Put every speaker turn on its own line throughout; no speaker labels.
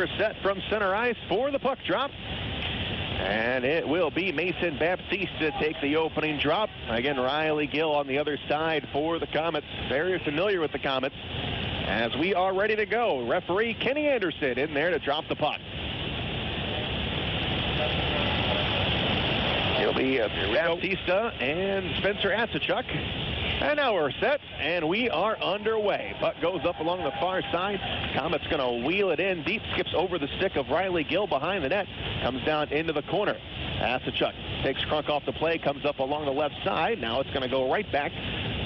We're set from center ice for the puck drop. And it will be Mason Baptista take the opening drop. Again, Riley Gill on the other side for the Komets. Very familiar with the Komets. As we are ready to go, referee Kenny Anderson in there to drop the puck. It'll be Baptista and Spencer Asachuk. And now we're set, and we are underway. Puck goes up along the far side. Komets going to wheel it in deep, skips over the stick of Riley Gill behind the net, comes down into the corner. Asachuk takes Crunk off the play, comes up along the left side. Now it's going to go right back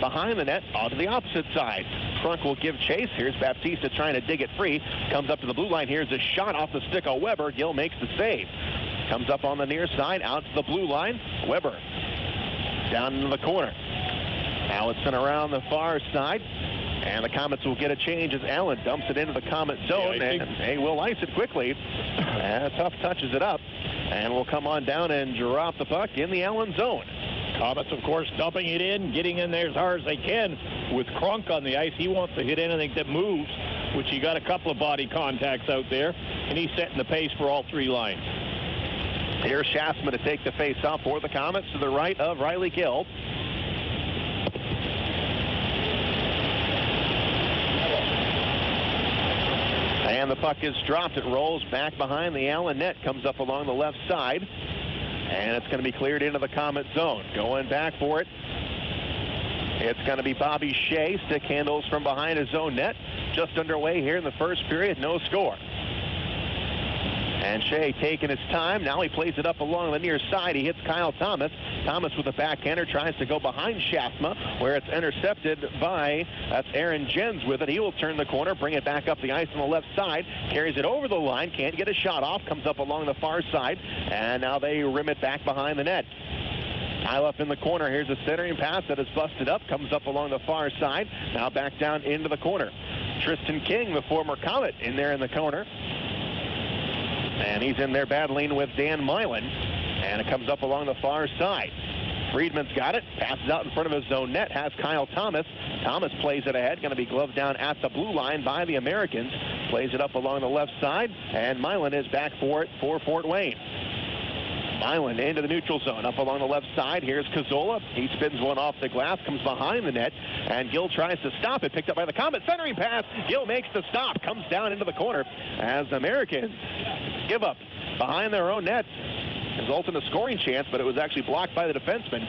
behind the net onto the opposite side. Crunk will give chase. Here's Baptista trying to dig it free. Comes up to the blue line. Here's a shot off the stick of Weber. Gill makes the save. Comes up on the near side, out to the blue line. Weber down into the corner. Now it's sent around the far side, and the Komets will get a change as Allen dumps it into the Komet zone, and they will ice it quickly. Tough touches it up, and will come on down and drop the puck in the Allen zone.
Komets, of course, dumping it in, getting in there as hard as they can. With Crunk on the ice, he wants to hit anything that moves, which he got a couple of body contacts out there, and he's setting the pace for all three lines.
Here's Schaafsma to take the face-off for the Komets to the right of Riley Gill. And the puck is dropped. It rolls back behind the Allen net, comes up along the left side, and it's going to be cleared into the Komet zone. Going back for it, it's going to be Bobby Shea. Stick handles from behind his own net. Just underway here in the first period, no score. And Shea taking his time. Now he plays it up along the near side. He hits Kyle Thomas. Thomas with a backhander tries to go behind Schaafsma, where it's intercepted by, that's Aaron Jens with it. He will turn the corner, bring it back up the ice on the left side, carries it over the line, can't get a shot off, comes up along the far side, and now they rim it back behind the net. Pile up in the corner. Here's a centering pass that is busted up, comes up along the far side, now back down into the corner. Tristan King, the former Komet, in there in the corner. And he's in there battling with Dan Milan. And it comes up along the far side. Friedmann's got it. Passes out in front of his own net. Has Kyle Thomas. Thomas plays it ahead. Going to be gloved down at the blue line by the Americans. Plays it up along the left side. And Milan is back for it for Fort Wayne. Milan into the neutral zone. Up along the left side. Here's Cazzola. He spins one off the glass. Comes behind the net. And Gill tries to stop it. Picked up by the Komet. Centering pass. Gill makes the stop. Comes down into the corner as the Americans give up behind their own net. Resulting in a scoring chance, but it was actually blocked by the defenseman.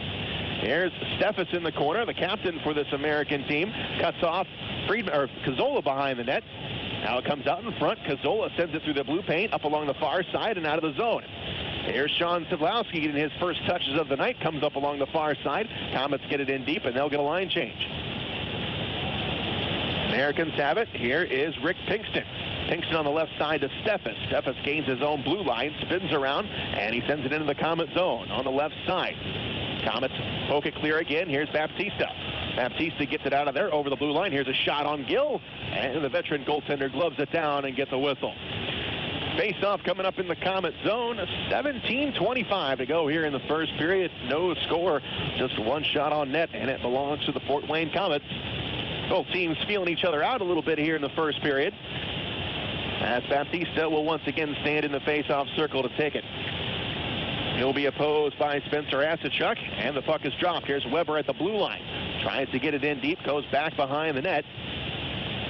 Here's Steffes in the corner, the captain for this American team. Cuts off Cazzola behind the net. Now it comes out in front. Cazzola sends it through the blue paint, up along the far side and out of the zone. Here's Sean Szydlowski getting his first touches of the night. Comes up along the far side. Komets get it in deep, and they'll get a line change. Americans have it. Here is Rick Pinkston. Pinkston on the left side to Steffes. Steffes gains his own blue line, spins around, and he sends it into the Komet zone on the left side. Komets poke it clear again. Here's Baptista. Baptista gets it out of there over the blue line. Here's a shot on Gill, and the veteran goaltender gloves it down and gets a whistle. Face-off coming up in the Komet zone. 17:25 to go here in the first period. No score, just one shot on net, and it belongs to the Fort Wayne Komets. Both teams feeling each other out a little bit here in the first period, as Baptista will once again stand in the face-off circle to take it. He'll be opposed by Spencer Asachuk, and the puck is dropped. Here's Weber at the blue line. Tries to get it in deep, goes back behind the net.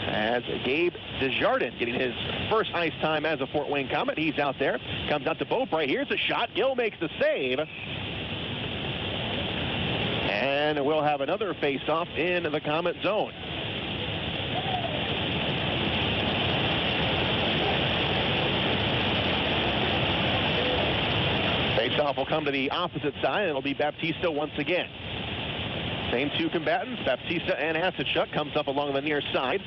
As Gabe Desjardins getting his first ice time as a Fort Wayne Komet. He's out there. Comes out to Beaupre. Here's a shot. Gill makes the save. And we'll have another face-off in the Komet zone. Face-off will come to the opposite side. It'll be Baptista once again. Same two combatants, Baptista and Asachuk. Comes up along the near side.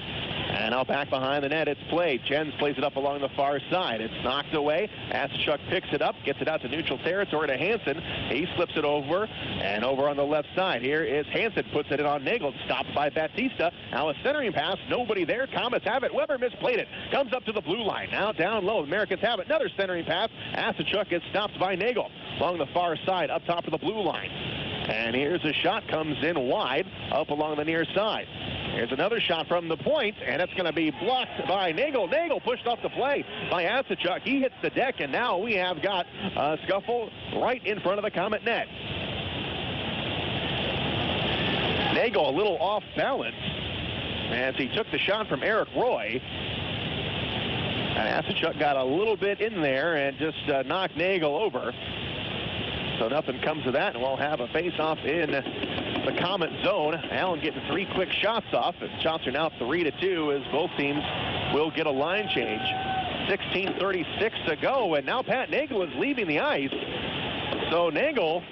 And now back behind the net, it's played. Jens plays it up along the far side. It's knocked away. Asachuk picks it up, gets it out to neutral territory to Hansen. He slips it over, and over on the left side. Here is Hansen, puts it in on Nagle, stopped by Baptista. Now a centering pass, nobody there. Komets have it. Weber misplayed it. Comes up to the blue line. Now down low. Americans have it. Another centering pass. Asachuk is stopped by Nagle along the far side, up top of the blue line. And here's a shot, comes in wide, up along the near side. Here's another shot from the point, and it's going to be blocked by Nagle. Nagle pushed off the play by Asachuk. He hits the deck, and now we have got a scuffle right in front of the Comet net. Nagle a little off balance as he took the shot from Eric Roy. And Asachuk got a little bit in there and just knocked Nagle over. So nothing comes of that, and we'll have a face-off in the Comet zone. Allen getting 3 quick shots off. The shots are now 3-2 as both teams will get a line change. 16:36 to go, and now Pat Nagle is leaving the ice. So Nagle,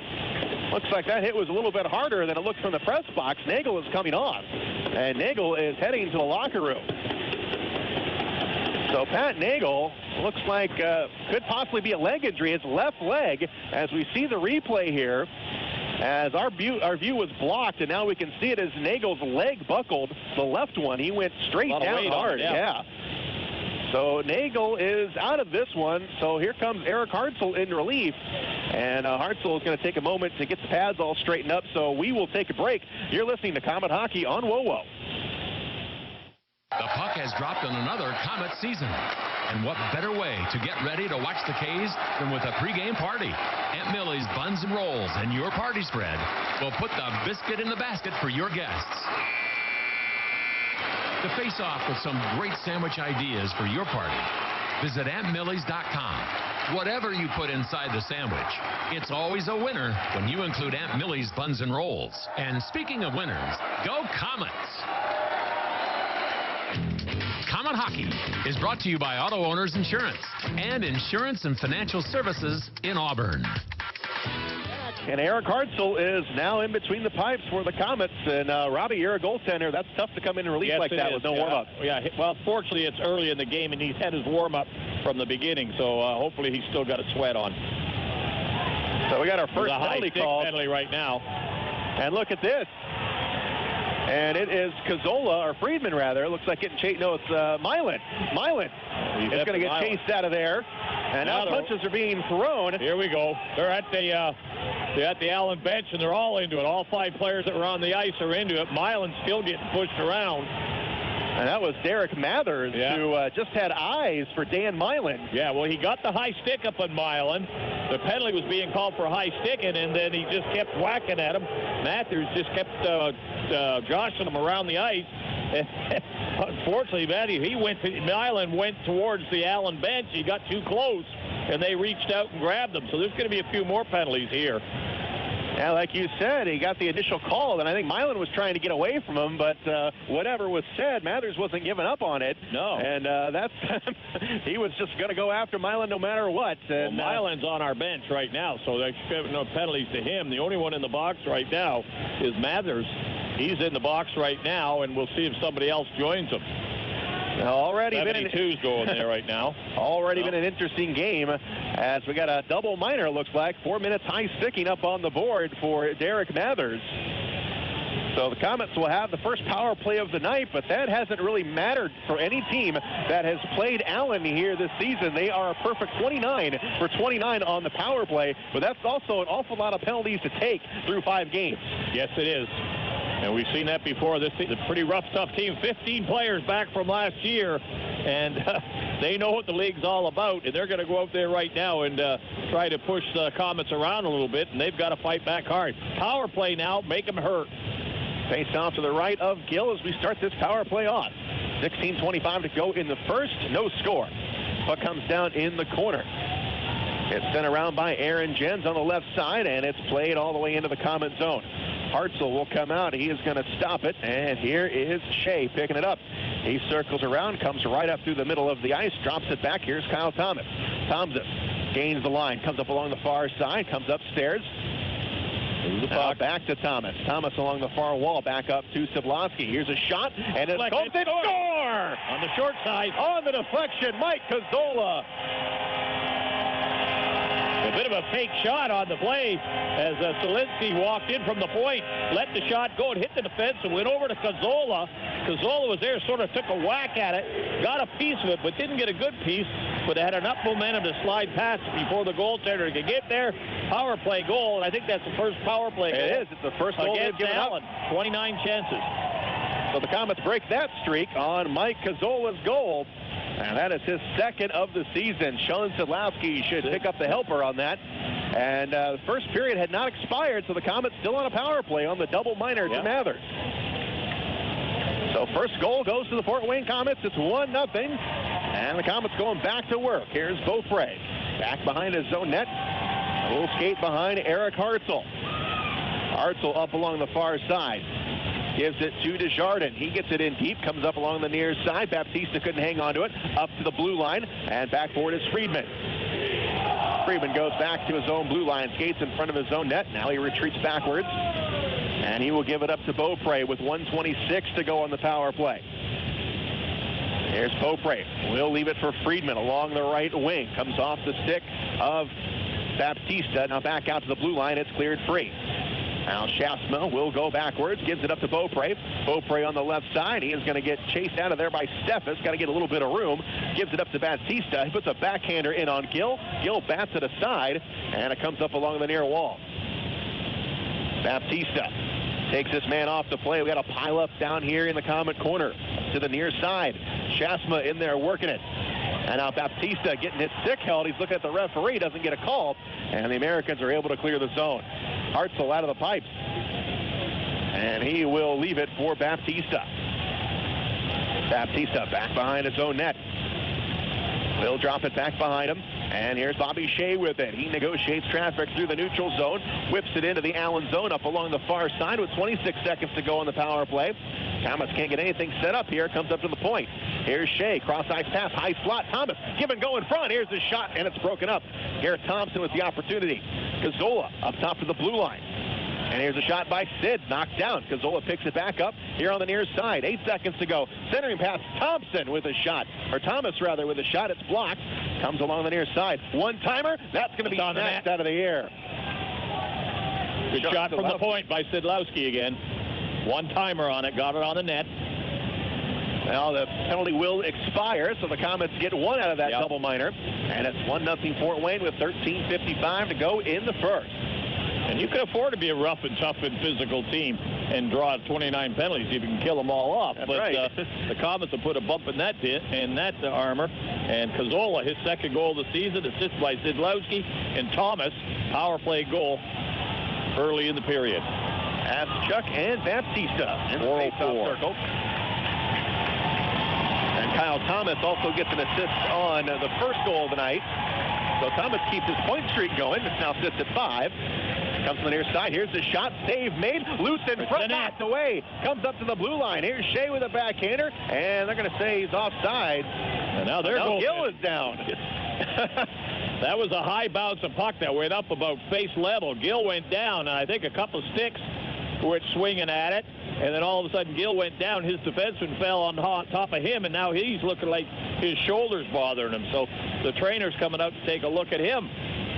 looks like that hit was a little bit harder than it looked from the press box. Nagle is coming off, and Nagle is heading to the locker room. So Pat Nagle looks like could possibly be a leg injury. His left leg, as we see the replay here, as our view was blocked, and now we can see it as Nagle's leg buckled, the left one. He went straight down hard. Yeah. So Nagle is out of this one. So here comes Eric Hartzell in relief. And Hartzell is going to take a moment to get the pads all straightened up. So we will take a break. You're listening to Comet Hockey on WoWo.
The puck has dropped on another Comet season. And what better way to get ready to watch the K's than with a pregame party? Aunt Millie's Buns and Rolls and your party spread will put the biscuit in the basket for your guests. To face off with some great sandwich ideas for your party, visit AuntMillie's.com. Whatever you put inside the sandwich, it's always a winner when you include Aunt Millie's Buns and Rolls. And speaking of winners, go Comets! Comet Hockey is brought to you by Auto Owners Insurance and Insurance and Financial Services in Auburn.
And Eric Hartzell is now in between the pipes for the Comets. And Robbie, you're a goaltender. That's tough to come in relief like that with no warm-up.
Yeah, well, fortunately, it's early in the game, and he's had his warm-up from the beginning. So hopefully he's still got a sweat on.
So we got our first penalty call.
Penalty right now.
And look at this. And it is Cazzola, or Friedmann rather. It looks like getting chased. No, it's Milan. Milan is going to get chased out of there. And now punches are being thrown.
Here we go. They're at the Allen bench, and they're all into it. All 5 players that were on the ice are into it. Milan's still getting pushed around.
And that was Derek Mathers, who just had eyes for Dan Milan.
Yeah, well, he got the high stick up on Milan. The penalty was being called for high sticking, and then he just kept whacking at him. Mathers just kept joshing him around the ice. Unfortunately, Milan went towards the Allen bench. He got too close, and they reached out and grabbed him. So there's going to be a few more penalties here.
Yeah, like you said, he got the initial call, and I think Milan was trying to get away from him, but whatever was said, Mathers wasn't giving up on it.
No.
And he was just going to go after Milan no matter what. And
Milan's on our bench right now, so there's no penalties to him. The only one in the box right now is Mathers. He's in the box right now, and we'll see if somebody else joins him.
Already
72's going there right now.
Already been an interesting game as we got a double minor, it looks like. 4 minutes high sticking up on the board for Derek Mathers. So the Comets will have the first power play of the night, but that hasn't really mattered for any team that has played Allen here this season. They are a perfect 29 for 29 on the power play, but that's also an awful lot of penalties to take through 5 games.
Yes, it is. And we've seen that before. This is a pretty rough, tough team. 15 players back from last year, and they know what the league's all about, and they're going to go out there right now and try to push the Comets around a little bit, and they've got to fight back hard. Power play now, make them hurt.
Face off to the right of Gill as we start this power play off. 16:25 to go in the first. No score. Puck comes down in the corner. It's sent around by Aaron Jens on the left side, and it's played all the way into the Comet zone. Hartzell will come out. He is going to stop it, and here is Shea picking it up. He circles around, comes right up through the middle of the ice, drops it back. Here's Kyle Thomas. Thompson gains the line, comes up along the far side, comes upstairs. Back to Thomas. Thomas along the far wall, back up to Szydlowski. Here's a shot, and it's Komets score!
On the short side.
On the deflection, Mike Cazzola.
A bit of a fake shot on the play as Szydlowski walked in from the point, let the shot go and hit the defense and went over to Cazzola. Cazzola was there, sort of took a whack at it, got a piece of it, but didn't get a good piece, but had enough momentum to slide past it before the goaltender could get there. Power play goal, and I think that's the first power play goal.
It is. It's the first goal
against
they've given
Allen.
up.
29 chances. So
So the Komets break that streak on Mike Cazzola's goal. And that is his second of the season. Szydlowski should pick up the helper on that. And the first period had not expired, so the Komets still on a power play on the double minor to Mathers. So first goal goes to the Fort Wayne Komets. It's 1-0. And the Komets going back to work. Here's Beaupre. Back behind his own net. A little skate behind Eric Hartzell. Hartzell up along the far side. Gives it to Desjardins. He gets it in deep, comes up along the near side. Baptista couldn't hang on to it. Up to the blue line, and back forward is Friedmann. Friedmann goes back to his own blue line, skates in front of his own net. Now he retreats backwards, and he will give it up to Beaupre with 1:26 to go on the power play. Here's Beaupre. We'll leave it for Friedmann along the right wing. Comes off the stick of Baptista. Now back out to the blue line. It's cleared free. Now Schaafsma will go backwards, gives it up to Beaupre. Beaupre on the left side. He is going to get chased out of there by Steffes. Got to get a little bit of room. Gives it up to Baptista. He puts a backhander in on Gill. Gill bats it aside, and it comes up along the near wall. Baptista takes this man off the play. We got a pile up down here in the Komet corner to the near side. Schaafsma in there working it. And now Baptista getting his stick held. He's looking at the referee, doesn't get a call, and the Americans are able to clear the zone. Hartzell out of the pipes, and he will leave it for Baptista. Baptista back behind his own net. Will drop it back behind him, and here's Bobby Shea with it. He negotiates traffic through the neutral zone, whips it into the Allen zone up along the far side with 26 seconds to go on the power play. Komets can't get anything set up here. Comes up to the point. Here's Shea, cross-ice pass, high slot. Thomas, give and go in front. Here's the shot, and it's broken up. Garrett Thompson with the opportunity. Cazzola up top to the blue line. And here's a shot by Sid, knocked down. Cazzola picks it back up here on the near side. 8 seconds to go. Centering pass, Thompson with a shot. Or Thomas, rather, with a shot. It's blocked. Comes along the near side. One-timer. That's going to be snatched out of the air.
Good shot from the point by Szydlowski again. One-timer on it. Got it on the net.
Well, the penalty will expire, so the Komets get one out of that double minor. And it's 1-0 Fort Wayne with 13:55 to go in the first.
And you can afford to be a rough and tough and physical team and draw 29 penalties if you can kill them all off.
That's
but
right.
The Komets will put a bump in that armor. And Cazzola, his second goal of the season, assisted by Szydlowski, and Thomas, power play goal early in the period.
That's Chuck and Baptista in the face-off circle. And Kyle Thomas also gets an assist on the first goal of the night. So Thomas keeps his point streak going. It's now sits at 5. Comes to the near side. Here's the shot. Save made. Loose in front. Knocked away. Comes up to the blue line. Here's Shea with a backhander. And they're going to say he's offside.
And now
Gill is down.
That was a high bounce of puck that went up about face level. Gill went down, and I think a couple of sticks were swinging at it. And then all of a sudden, Gill went down. His defenseman fell on top of him, and now he's looking like his shoulder's bothering him. So the trainer's coming out to take a look at him.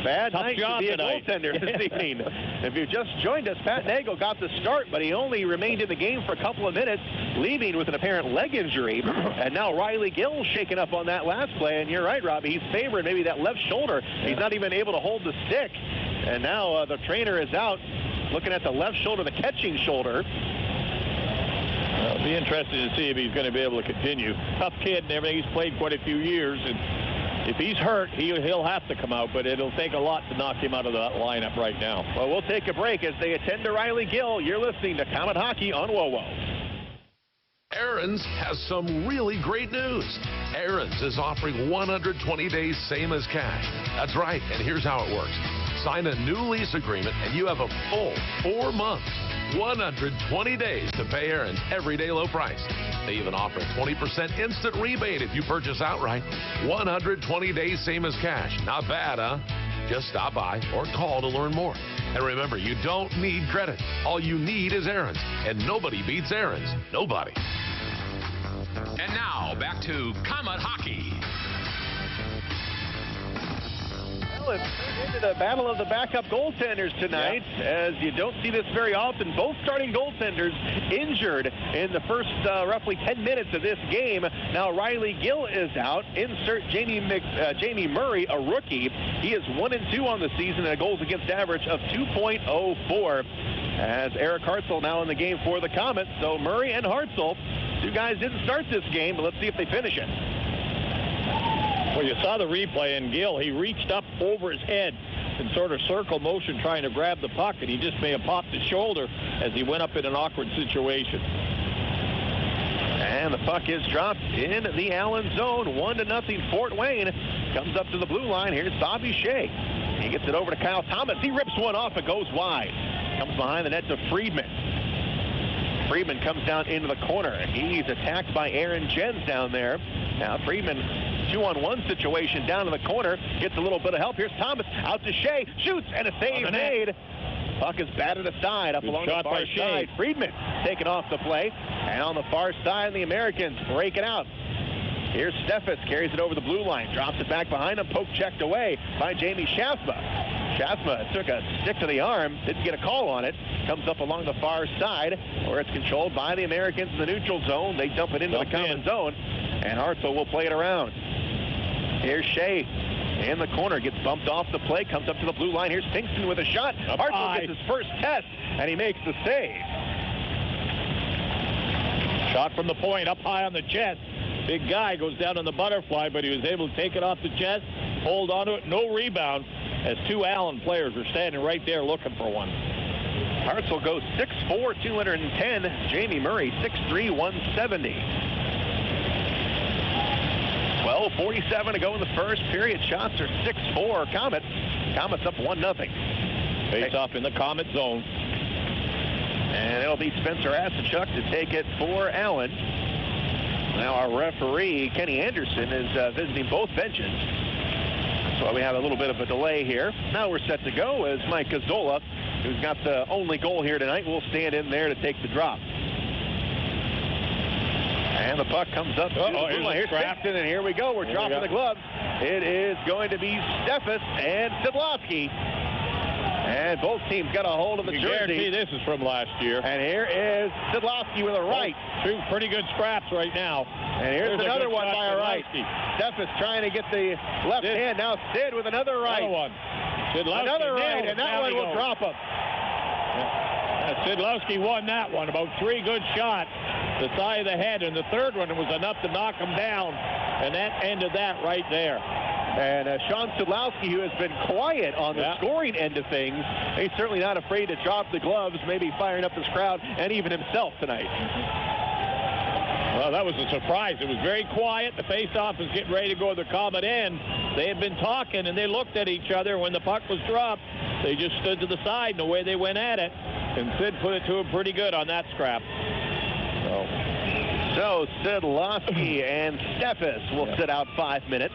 Bad night to be a goaltender this evening. If you've just joined us, Pat Nagle got the start, but he only remained in the game for a couple of minutes, leaving with an apparent leg injury. And now Riley Gill shaking up on that last play. And you're right, Robbie, he's favoring maybe that left shoulder. He's not even able to hold the stick. And now the trainer is out looking at the left shoulder, the catching shoulder.
It'll be interesting to see if he's going to be able to continue. Tough kid and everything. He's played quite a few years. And if he's hurt, he'll have to come out, but it'll take a lot to knock him out of that lineup right now.
Well, we'll take a break as they attend to Riley Gill. You're listening to Komet Hockey on WOWO.
Aaron's has some really great news. Aaron's is offering 120 days same as cash. That's right, and here's how it works. Sign a new lease agreement and you have a full 4 months, 120 days to pay Aaron's everyday low price. They even offer a 20% instant rebate if you purchase outright. 120 days same as cash. Not bad, huh? Just stop by or call to learn more. And remember, you don't need credit. All you need is Aaron's. And nobody beats Aaron's. Nobody. And now, back to Komet Hockey.
Well, it's turned into the battle of the backup goaltenders tonight, as you don't see this very often. Both starting goaltenders injured in the first roughly 10 minutes of this game. Now Riley Gill is out. Insert Jamie Murray, a rookie. He is 1-2 on the season and a goals against average of 2.04. as Eric Hartzell now in the game for the Komets. So Murray and Hartzell, two guys didn't start this game, but let's see if they finish it.
Well, you saw the replay, and Gill, he reached up over his head in sort of circle motion trying to grab the puck, and he just may have popped his shoulder as he went up in an awkward situation.
And the puck is dropped in the Allen zone. 1-0 Fort Wayne. Comes up to the blue line. Here's Bobby Shea. He gets it over to Kyle Thomas. He rips one off and goes wide. Comes behind the net to Friedmann. Friedmann comes down into the corner. He's attacked by Aaron Jens down there. Now Friedmann, 2-on-1 situation down in the corner. Gets a little bit of help. Here's Thomas out to Shea. Shoots and a save made. Puck is batted aside up along the far side. Friedmann taken off the play. And on the far side, the Americans break it out. Here's Steffes, carries it over the blue line, drops it back behind him, poke checked away by Jamie Schaafsma. Schaafsma took a stick to the arm, didn't get a call on it, comes up along the far side, where it's controlled by the Americans in the neutral zone. They dump it into the common zone, and Hartzell will play it around. Here's Shea in the corner, gets bumped off the play, comes up to the blue line. Here's Pinkston with a shot. Hartzell gets his first test, and he makes the save.
Shot from the point, up high on the chest. Big guy goes down on the butterfly, but he was able to take it off the chest, hold on to it, no rebound, as two Allen players were standing right there looking for one.
Hartzell goes 6'4", 210. Jamie Murray, 6'3", 170. 12:47 to go in the first period. Shots are 6-4 Komets. Komets up 1-0.
Face off in the Komet zone.
And it'll be Spencer Asachuk to take it for Allen. Now our referee, Kenny Anderson, is visiting both benches. That's why we have a little bit of a delay here. Now we're set to go as Mike Cazzola, who's got the only goal here tonight, will stand in there to take the drop. And the puck comes up. Here's Pinkston, and here we go. We're dropping the gloves. It is going to be Steffes and Szydlowski. And both teams got a hold of the jersey.
Guarantee this is from last year.
And here is Szydlowski with a right.
Two pretty good scraps right now.
And here's another one by a right. Steffes trying to get the left hand. Now Sid with another right. Another right, and that one will drop him.
Szydlowski won that one. About three good shots. The side of the head, and the third one was enough to knock him down. And that ended that right there.
And Sean Szydlowski, who has been quiet on the scoring end of things, he's certainly not afraid to drop the gloves, maybe firing up this crowd and even himself tonight.
Well, that was a surprise. It was very quiet. The face-off was getting ready to go to the Komet end. They had been talking, and they looked at each other. When the puck was dropped, they just stood to the side, and the way they went at it. And Sid put it to him pretty good on that scrap.
So Szydlowski and Steffes will sit out 5 minutes.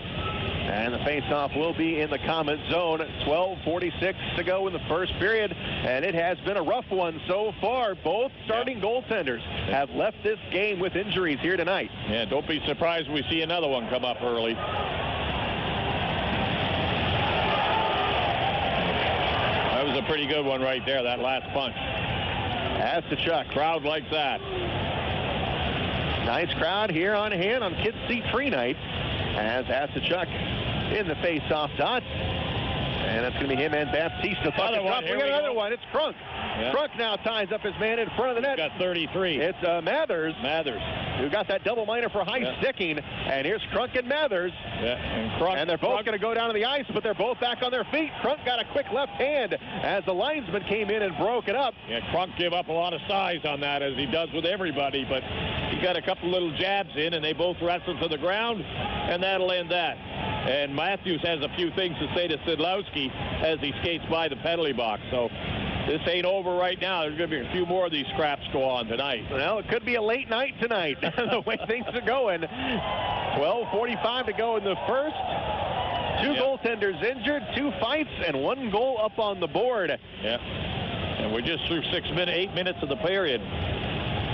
And the face-off will be in the Komet zone. 12:46 to go in the first period. And it has been a rough one so far. Both starting goaltenders have left this game with injuries here tonight.
Yeah, don't be surprised when we see another one come up early. That was a pretty good one right there, that last punch.
Asachuk.
Crowd like that.
Nice crowd here on hand on Kids Seat 3 night. As Asachuk in the face-off dot. And that's going to be him and Baptista. We got another one. It's Crunk. Yeah. Crunk now ties up his man in front of the net.
He's got 33.
It's Mathers, who got that double minor for high sticking. And here's Crunk and Mathers. And they're both going to go down to the ice, but they're both back on their feet. Crunk got a quick left hand as the linesman came in and broke it up.
Yeah, Crunk gave up a lot of size on that, as he does with everybody, but he got a couple little jabs in, and they both wrestled to the ground, and that'll end that. And Matthews has a few things to say to Szydlowski as he skates by the penalty box. So this ain't over right now. There's going to be a few more of these scraps go on tonight.
Well, it could be a late night tonight, the way things are going. 12:45 to go in the first. Two goaltenders injured, 2 fights, and 1 goal up on the board.
Yeah. And we're just through 8 minutes of the period.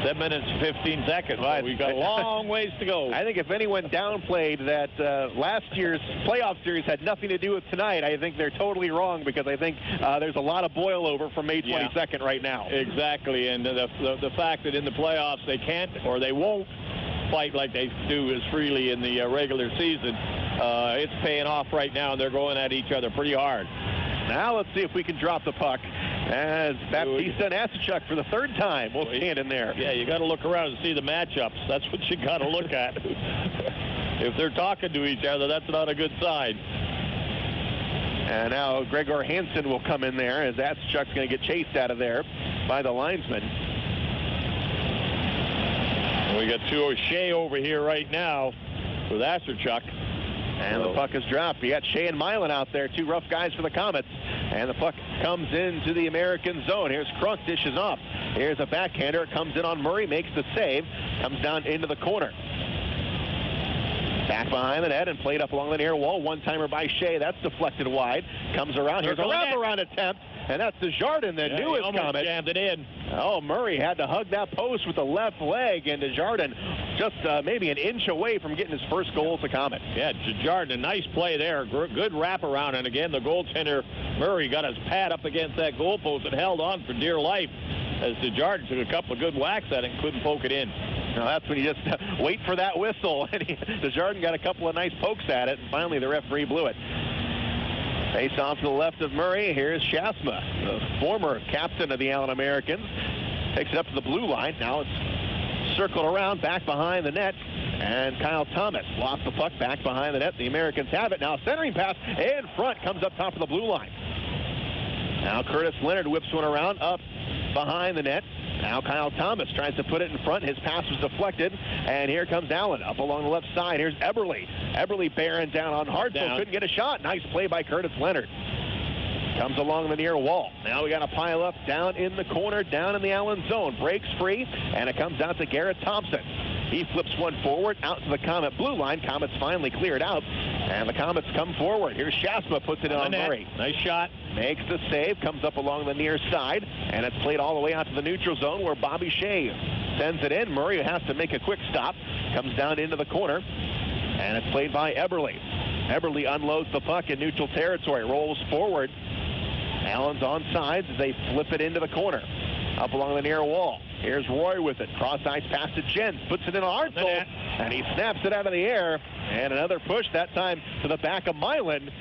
7 minutes, 15 seconds. So we've got a long ways to go.
I think if anyone downplayed that last year's playoff series had nothing to do with tonight, I think they're totally wrong, because I think there's a lot of boil over from May 22nd right now.
Exactly, and the fact that in the playoffs they can't or they won't fight like they do as freely in the regular season, it's paying off right now, and they're going at each other pretty hard.
Now let's see if we can drop the puck. As Baptista and Asachuk for the third time will stand in there.
Yeah, you got to look around and see the matchups. That's what you got to look at. If they're talking to each other, that's not a good sign.
And now Gregor Hansen will come in there as Asachuk's going to get chased out of there by the linesman.
We got Shea over here right now with Asachuk.
And the puck is dropped. You got Shea and Milan out there, two rough guys for the Komets. And the puck comes into the American zone. Here's Krunk, dishes off. Here's a backhander. It comes in on Murray, makes the save. Comes down into the corner. Back behind the net and played up along the near wall. One-timer by Shea. That's deflected wide. Comes around. Here's a wraparound attempt. And that's Desjardins, the newest Komet.
Jammed it in.
Oh, Murray had to hug that post with the left leg, and Desjardins just maybe an inch away from getting his first goal as a Komet.
Yeah, Desjardins, a nice play there. Good wraparound, and again, the goaltender, Murray, got his pad up against that goalpost and held on for dear life as Desjardins took a couple of good whacks at it and couldn't poke it in.
Now that's when you just wait for that whistle, and Desjardins got a couple of nice pokes at it, and finally the referee blew it. Face off to the left of Murray. Here's Schaafsma, the former captain of the Allen Americans. Takes it up to the blue line. Now it's circled around back behind the net. And Kyle Thomas lost the puck back behind the net. The Americans have it. Now centering pass in front, comes up top of the blue line. Now Curtis Leonard whips one around up behind the net. Now Kyle Thomas tries to put it in front. His pass was deflected. And here comes Allen up along the left side. Here's Eberle. Eberle bearing down on Hartzell. Couldn't get a shot. Nice play by Curtis Leonard. Comes along the near wall. Now we got a pile up down in the corner, down in the Allen zone. Breaks free, and it comes out to Garrett Thompson. He flips one forward out to the Komet blue line. Komet's finally cleared out, and the Komets come forward. Here's Schaafsma, puts it on Murray.
Nice shot.
Makes the save, comes up along the near side, and it's played all the way out to the neutral zone where Bobby Shea sends it in. Murray has to make a quick stop, comes down into the corner, and it's played by Eberle. Eberle unloads the puck in neutral territory, rolls forward. Allen's on sides as they flip it into the corner. Up along the near wall. Here's Roy with it. Cross-ice pass to Jens. Puts it in Hartzell, and he snaps it out of the air. And another push, that time to the back of Milan.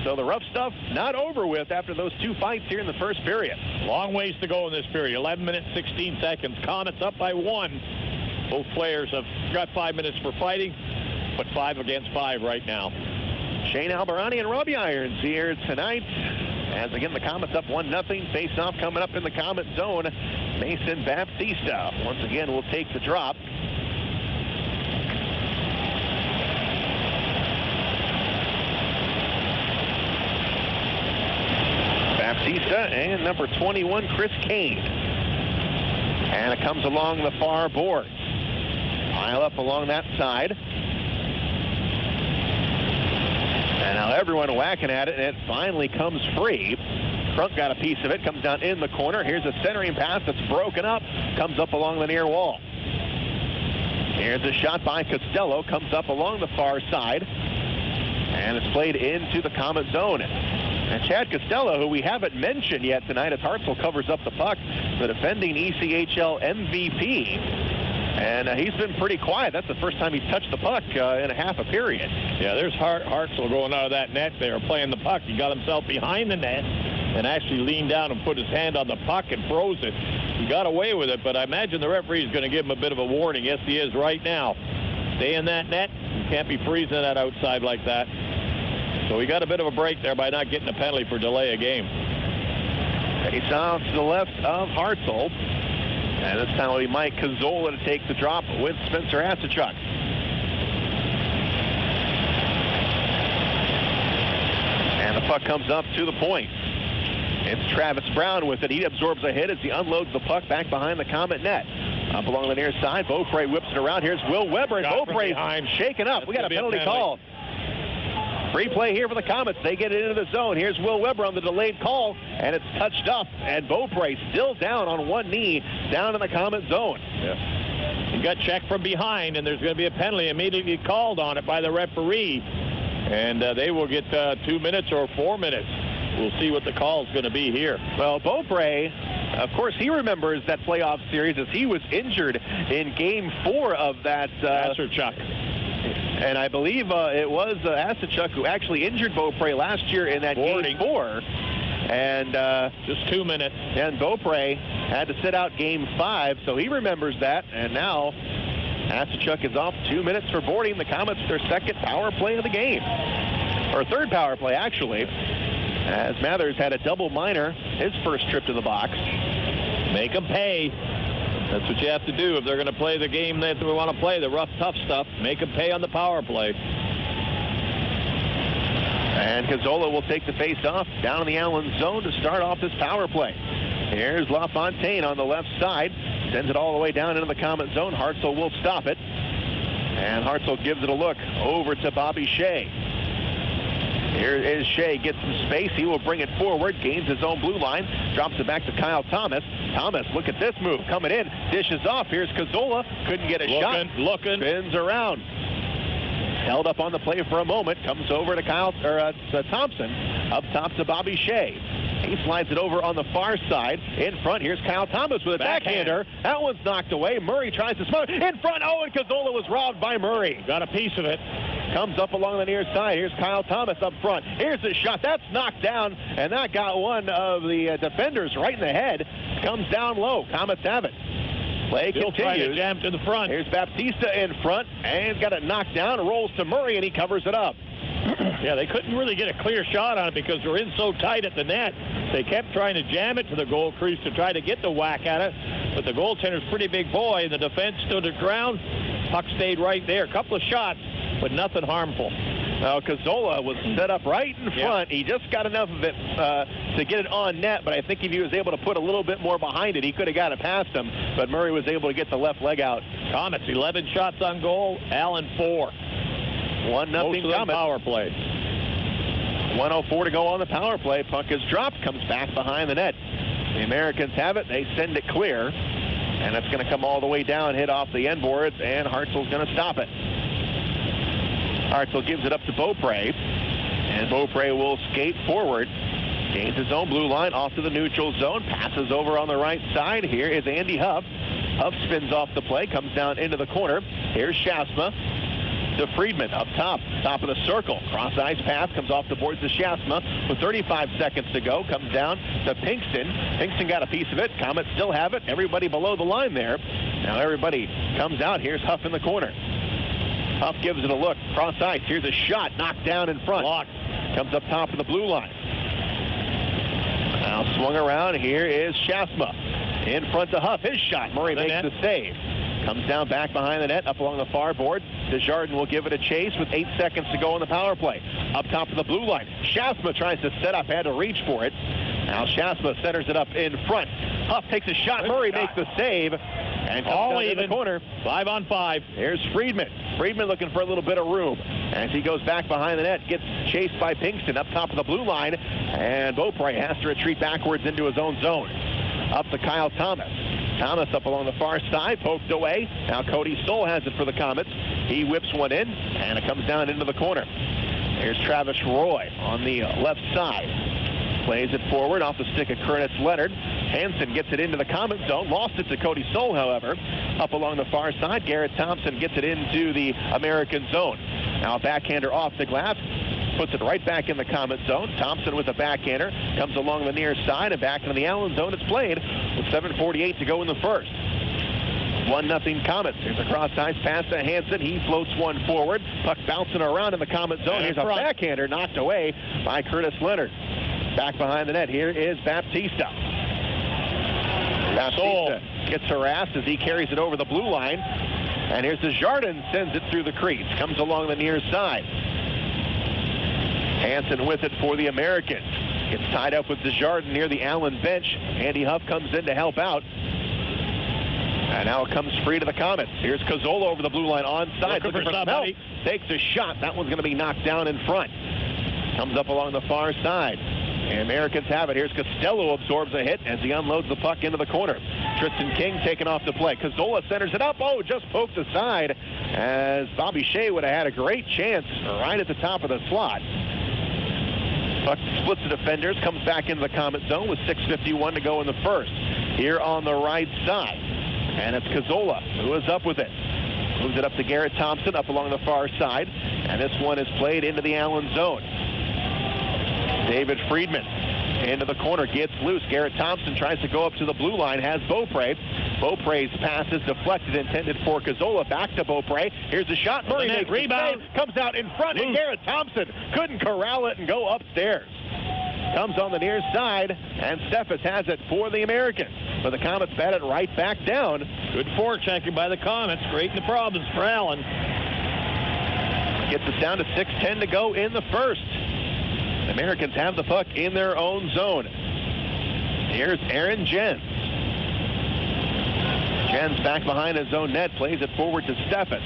So the rough stuff not over with after those two fights here in the first period.
Long ways to go in this period. 11 minutes, 16 seconds. Komets up by 1. Both players have got 5 minutes for fighting, but 5 against 5 right now.
Shane Albarani and Robbie Irons here tonight. As again, the Komets up 1-0. Face-off coming up in the Komet zone. Mason Baptista once again will take the drop. Baptista and number 21, Chris Kane. And it comes along the far boards. Pile up along that side. And now everyone whacking at it, and it finally comes free. Krunk got a piece of it, comes down in the corner. Here's a centering pass that's broken up, comes up along the near wall. Here's a shot by Costello, comes up along the far side, and it's played into the Komet zone. And Chad Costello, who we haven't mentioned yet tonight as Hartzell covers up the puck, the defending ECHL MVP. And he's been pretty quiet. That's the first time he's touched the puck in a half a period.
Yeah, there's Hartzell going out of that net there, playing the puck. He got himself behind the net and actually leaned down and put his hand on the puck and froze it. He got away with it, but I imagine the referee is going to give him a bit of a warning. Yes, he is right now. Stay in that net. You can't be freezing that outside like that. So he got a bit of a break there by not getting a penalty for delay of game.
Face off to the left of Hartzell. And this time it'll be Mike Cazzola to take the drop with Spencer Asachuk. And the puck comes up to the point. It's Travis Brown with it. He absorbs a hit as he unloads the puck back behind the Komet net. Up along the near side, Beaupre whips it around. Here's Will Weber, and Beaupre's shaken up. We got a penalty call. Free play here for the Komets. They get it into the zone. Here's Will Weber on the delayed call, and it's touched up, and Beaupre still down on one knee down in the Komet zone.
Yeah. He got checked from behind, and there's going to be a penalty immediately called on it by the referee, and they will get 2 minutes or 4 minutes. We'll see what the call is going to be here.
Well, Beaupre, of course, he remembers that playoff series as he was injured in Game 4 of that.
Asachuk.
And I believe it was Asachuk who actually injured Beaupre last year in that Game 4. And
just 2 minutes.
And Beaupre had to sit out Game 5, so he remembers that. And now Hasechuk is off 2 minutes for boarding. The Komets, their second power play of the game. Or third power play, actually. As Mathers had a double minor his first trip to the box.
Make them pay. That's what you have to do if they're going to play the game that we want to play, the rough, tough stuff. Make them pay on the power play.
And Cazzola will take the face-off down in the Allen zone to start off this power play. Here's LaFontaine on the left side. Sends it all the way down into the Komet zone. Hartzell will stop it. And Hartzell gives it a look over to Bobby Shea. Here is Shea, gets some space. He will bring it forward, gains his own blue line, drops it back to Kyle Thomas. Thomas, look at this move, coming in, dishes off. Here's Cazzola, couldn't get a shot. Spins around. Held up on the play for a moment, comes over to Thompson, up top to Bobby Shea. He slides it over on the far side. In front, here's Kyle Thomas with a backhander. That one's knocked away. Murray tries to smoke. In front, and Cazzola was robbed by Murray.
Got a piece of it.
Comes up along the near side. Here's Kyle Thomas up front. Here's the shot. That's knocked down, and that got one of the defenders right in the head. Comes down low. Komets have it. Play continues.
Try to jam to the front.
Here's Baptista in front, and got it knocked down. Rolls to Murray, and he covers it up.
Yeah, they couldn't really get a clear shot on it because they're in so tight at the net. They kept trying to jam it to the goal crease to try to get the whack at it. But the goaltender's a pretty big boy, and the defense stood their ground. Puck stayed right there. A couple of shots, but nothing harmful.
Now, Cazzola was set up right in front. He just got enough of it to get it on net, but I think if he was able to put a little bit more behind it, he could have got it past him. But Murray was able to get the left leg out.
Komets, 11 shots on goal. Allen, 4.
1-0 Komets.
Power play.
1:04 to go on the power play. Puck is dropped, comes back behind the net. The Americans have it. They send it clear, and it's going to come all the way down, hit off the end boards, and Hartzell's going to stop it. Hartzell gives it up to Beaupre, and Beaupre will skate forward. Gains his own blue line off to the neutral zone. Passes over on the right side. Here is Andy Huff. Huff spins off the play, comes down into the corner. Here's Schaafsma to Friedmann up top of the circle. Cross ice pass comes off the boards to Schaafsma with 35 seconds to go. Comes down to Pinkston. Pinkston got a piece of it. Komets still have it. Everybody below the line there. Now everybody comes out. Here's Huff in the corner. Huff gives it a look. Cross ice. Here's a shot. Knocked down in front.
Blocked.
Comes up top of the blue line. Now swung around. Here is Schaafsma. In front to Huff. His shot. Murray makes the save. Comes down back behind the net, up along the far board. Desjardins will give it a chase with 8 seconds to go on the power play. Up top of the blue line. Schaafsma tries to set up, had to reach for it. Now Schaafsma centers it up in front. Huff takes a shot. Murray makes the save. And comes down in the corner.
5 on 5.
Here's Friedmann. Friedmann looking for a little bit of room. As he goes back behind the net, gets chased by Pinkston up top of the blue line. And Beaupre has to retreat backwards into his own zone. Up to Kyle Thomas. Thomas up along the far side, poked away. Now Cody Stoll has it for the Komets. He whips one in, and it comes down into the corner. Here's Travis Roy on the left side. Plays it forward off the stick of Curtis Leonard. Hansen gets it into the Komet zone. Lost it to Cody Stoll, however. Up along the far side, Garrett Thompson gets it into the American zone. Now a backhander off the glass. Puts it right back in the Komet zone. Thompson with a backhander. Comes along the near side and back into the Allen zone. It's played with 7:48 to go in the first. 1-0 Komets. Here's a cross-ice pass to Hansen. He floats one forward. Puck bouncing around in the Komet zone. Here's a backhander knocked away by Curtis Leonard. Back behind the net. Here is Baptista. Baptista gets harassed as he carries it over the blue line. And here's Desjardins, sends it through the crease. Comes along the near side. Hansen with it for the Americans. Gets tied up with Desjardins near the Allen bench. Andy Huff comes in to help out. And now it comes free to the Komets. Here's Cazzola over the blue line onside. Looking for somebody. Takes a shot. That one's going to be knocked down in front. Comes up along the far side. And Americans have it. Here's Costello absorbs a hit as he unloads the puck into the corner. Tristan King taken off the play. Cazzola centers it up. Oh, just poked aside as Bobby Shea would have had a great chance right at the top of the slot. Puck splits the defenders, comes back into the Komet zone with 6:51 to go in the first. Here on the right side. And it's Cazzola who is up with it. Moves it up to Garrett Thompson up along the far side. And this one is played into the Allen zone. David Friedmann Into the corner, gets loose. Garrett Thompson tries to go up to the blue line, has Beaupre. Beaupre's pass is deflected, intended for Cazzola. Back to Beaupre. Here's a shot. Murray makes rebound. Comes out in front, and Garrett Thompson couldn't corral it and go upstairs. Comes on the near side, and Steffes has it for the Americans. But the Komets bat it right back down.
Good forechecking by the Komets. Creating the problems for Allen.
Gets us down to 6:10 to go in the first. The Americans have the puck in their own zone. Here's Aaron Jens. Jens back behind his own net, plays it forward to Steffes.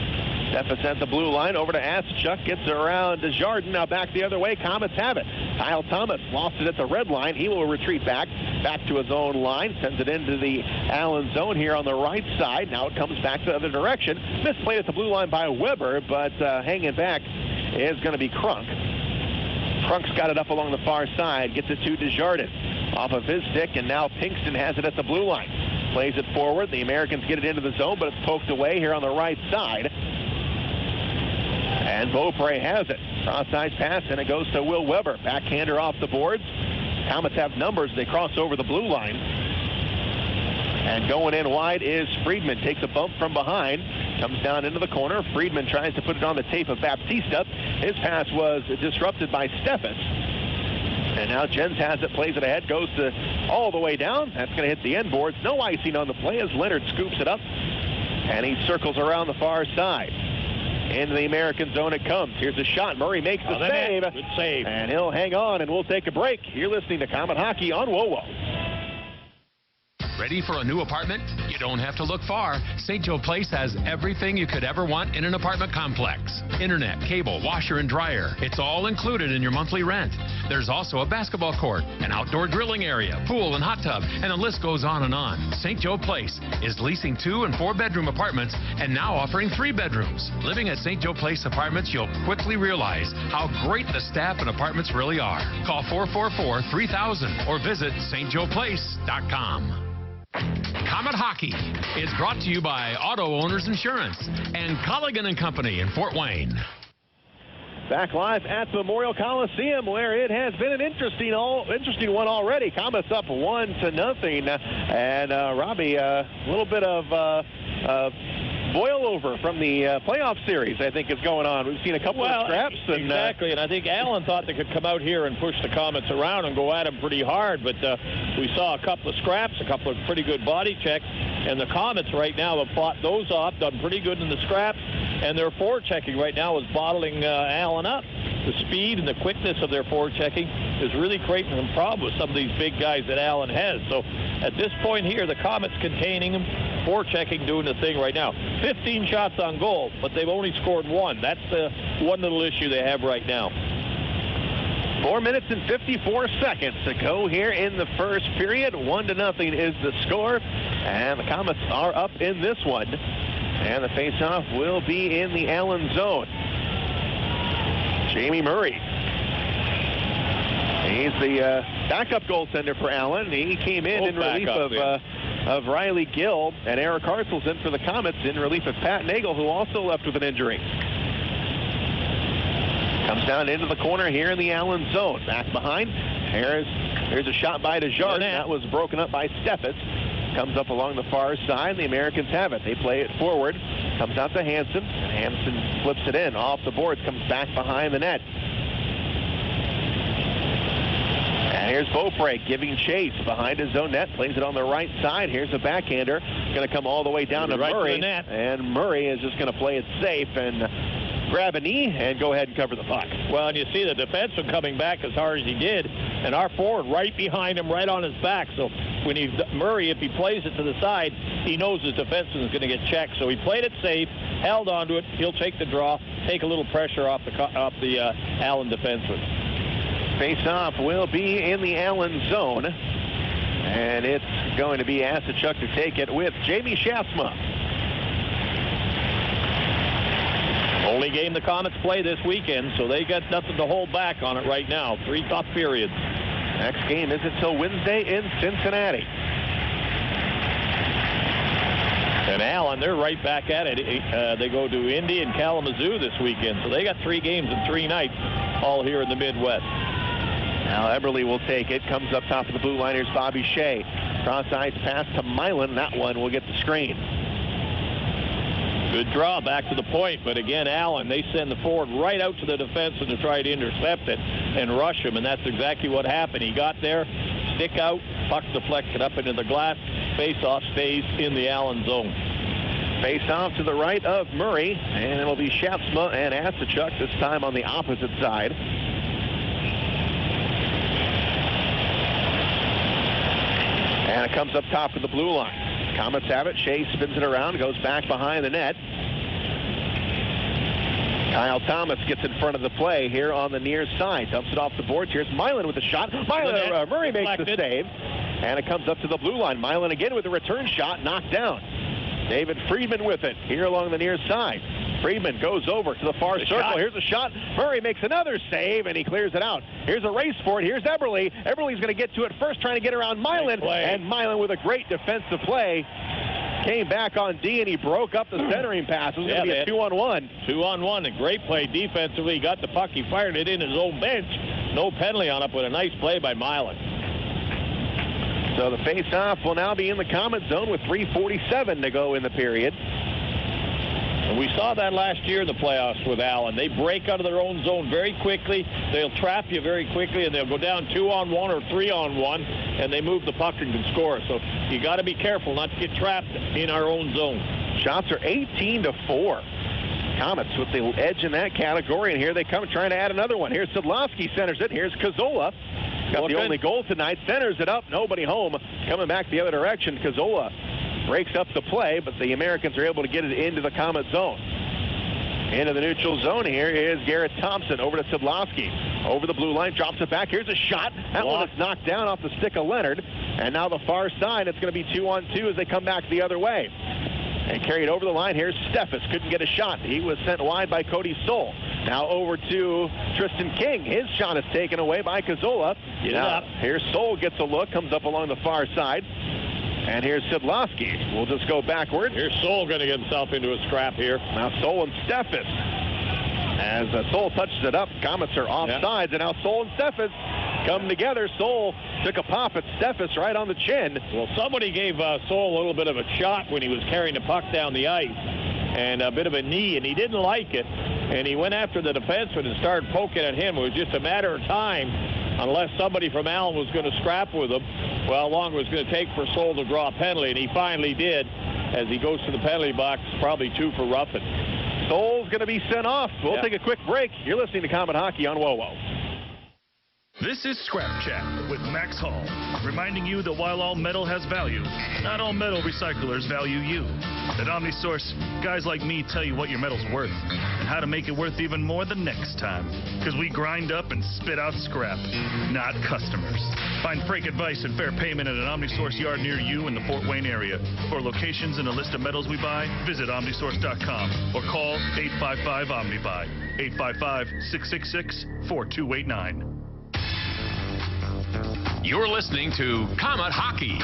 Steffes at the blue line, over to Asachuk, gets around to Jardin, now back the other way, Komets have it. Kyle Thomas lost it at the red line, he will retreat back to his own line, sends it into the Allen zone here on the right side. Now it comes back the other direction. Misplayed at the blue line by Weber, but hanging back is going to be Krunk. Crunk's got it up along the far side, gets it to Desjardins. Off of his stick, and now Pinkston has it at the blue line. Plays it forward. The Americans get it into the zone, but it's poked away here on the right side. And Beaupre has it. Cross-ice pass, and it goes to Will Weber. Backhander off the boards. Komets have numbers. They cross over the blue line. And going in wide is Friedmann. Takes a bump from behind. Comes down into the corner. Friedmann tries to put it on the tape of Baptista. His pass was disrupted by Steffes. And now Jens has it, plays it ahead, goes all the way down. That's going to hit the end boards. No icing on the play as Leonard scoops it up. And he circles around the far side. Into the American zone it comes. Here's a shot. Murray makes the save.
Good save.
And he'll hang on, and we'll take a break. You're listening to Komet Hockey on WOWO.
Ready for a new apartment? You don't have to look far. St. Joe Place has everything you could ever want in an apartment complex. Internet, cable, washer and dryer. It's all included in your monthly rent. There's also a basketball court, an outdoor grilling area, pool and hot tub, and the list goes on and on. St. Joe Place is leasing 2- and 4-bedroom apartments and now offering 3 bedrooms. Living at St. Joe Place Apartments, you'll quickly realize how great the staff and apartments really are. Call 444-3000 or visit stjoeplace.com. Komet Hockey is brought to you by Auto Owners Insurance and Colligan & Company in Fort Wayne.
Back live at the Memorial Coliseum, where it has been an interesting one already. Komets up 1-0, and Robbie, a little bit of boil over from the playoff series, I think, is going on. We've seen a couple of scraps.
Exactly, and I think Allen thought they could come out here and push the Komets around and go at them pretty hard, but we saw a couple of scraps, a couple of pretty good body checks, and the Komets right now have fought those off, done pretty good in the scraps, and their forechecking right now is bottling Allen up. The speed and the quickness of their forechecking is really creating some problems with some of these big guys that Allen has. So at this point here, the Komets containing them, forechecking doing the thing right now. 15 shots on goal, but they've only scored 1. That's the one little issue they have right now.
4 minutes and 54 seconds to go here in the first period. 1-0 is the score, and the Komets are up in this one. And the faceoff will be in the Allen zone. Jamie Murray. He's the backup goaltender for Allen. He came in relief of Riley Gill, and Eric Hartzell's in for the Komets in relief of Pat Nagle, who also left with an injury. Comes down into the corner here in the Allen zone. Back behind. Here's a shot by Desjardins. That was broken up by Steffes. Comes up along the far side. The Americans have it. They play it forward. Comes out to Hansen. And Hansen flips it in. Off the boards. Comes back behind the net. And here's Beaupre giving chase behind his own net. Plays it on the right side. Here's a backhander. Going to come all the way down to Murray.
To the net.
And Murray is just going to play it safe and grab a knee and go ahead and cover the puck.
Well, and you see the defenseman coming back as hard as he did, and our forward right behind him, right on his back. So when Murray, if he plays it to the side, he knows his defenseman is going to get checked. So he played it safe, held onto it. He'll take the draw, take a little pressure off the Allen defenseman.
Face-off will be in the Allen zone, and it's going to be Asachuk to take it with Jamie Schaafsma.
Only game the Komets play this weekend, so they got nothing to hold back on it right now. 3 tough periods.
Next game isn't until Wednesday in Cincinnati.
And Allen, they're right back at it. They go to Indy and Kalamazoo this weekend, so they got 3 games in 3 nights, all here in the Midwest.
Now Eberle will take it. Comes up top of the blue line. Here's Bobby Shea. Cross ice pass to Milan. That one will get the screen.
Good draw back to the point, but again, Allen, they send the forward right out to the defenseman to try to intercept it and rush him, and that's exactly what happened. He got there, stick out, puck deflected up into the glass, face-off stays in the Allen zone.
Face-off to the right of Murray, and it'll be Schaafsma and Asachuk, this time on the opposite side. And it comes up top of the blue line. Komets have it. Shea spins it around, goes back behind the net. Kyle Thomas gets in front of the play here on the near side. Dumps it off the boards. Here's Milan with a shot. Murray makes the save. And it comes up to the blue line. Milan again with a return shot, knocked down. David Friedmann with it here along the near side. Friedmann goes over to the far circle. Here's a shot. Murray makes another save, and he clears it out. Here's a race for it. Here's Eberle. Eberle's going to get to it first, trying to get around Milan. And Milan with a great defensive play. Came back on D, and he broke up the centering pass. It was going to be a 2-on-1.
2-on-1. A great play defensively. He got the puck. He fired it in his own bench. No penalty on it, but a nice play by Milan.
So the face-off will now be in the Comet zone with 3:47 to go in the period.
And we saw that last year in the playoffs with Allen. They break out of their own zone very quickly. They'll trap you very quickly, and they'll go down 2-on-1 or 3-on-1, and they move the puck and can score. So you got to be careful not to get trapped in our own zone. Shots are 18-4.
Komets with the edge in that category, and here they come trying to add another one. Here's Szydlowski, centers it. Here's Cazzola. Got the only goal tonight. Centers it up. Nobody home. Coming back the other direction. Cazzola breaks up the play, but the Americans are able to get it into the Comet zone. Into the neutral zone here is Garrett Thompson over to Szydlowski. Over the blue line, drops it back. Here's a shot. That one is knocked down off the stick of Leonard. And now the far side, it's going to be 2-on-2 as they come back the other way. And carried over the line. Here's Steffes. Couldn't get a shot. He was sent wide by Cody Stoll. Now over to Tristan King. His shot is taken away by Cazzola. Here's Stoll gets a look. Comes up along the far side. And here's Szydlowski. We'll just go backwards.
Here's Stoll going to get himself into a scrap here.
Now Stoll and Steffes. As Stoll touches it up, Komets are offsides. And now Stoll and Steffes come together. Stoll took a pop at Steffes right on the chin.
Well, somebody gave Stoll a little bit of a shot when he was carrying the puck down the ice. And a bit of a knee, and he didn't like it. And he went after the defenseman and started poking at him. It was just a matter of time, unless somebody from Allen was going to scrap with him, well, how long it was going to take for Stoll to draw a penalty, and he finally did, as he goes to the penalty box, probably 2 for roughing.
Stoll's going to be sent off. We'll take a quick break. You're listening to Comet Hockey on WoWo.
This is Scrap Chat with Max Hall, reminding you that while all metal has value, not all metal recyclers value you. At OmniSource, guys like me tell you what your metal's worth and how to make it worth even more the next time. Because we grind up and spit out scrap, not customers. Find freight advice and fair payment at an OmniSource yard near you in the Fort Wayne area. For locations and a list of metals we buy, visit OmniSource.com or call 855-OmniBuy, 855-666-4289.
You're listening to Comet Hockey.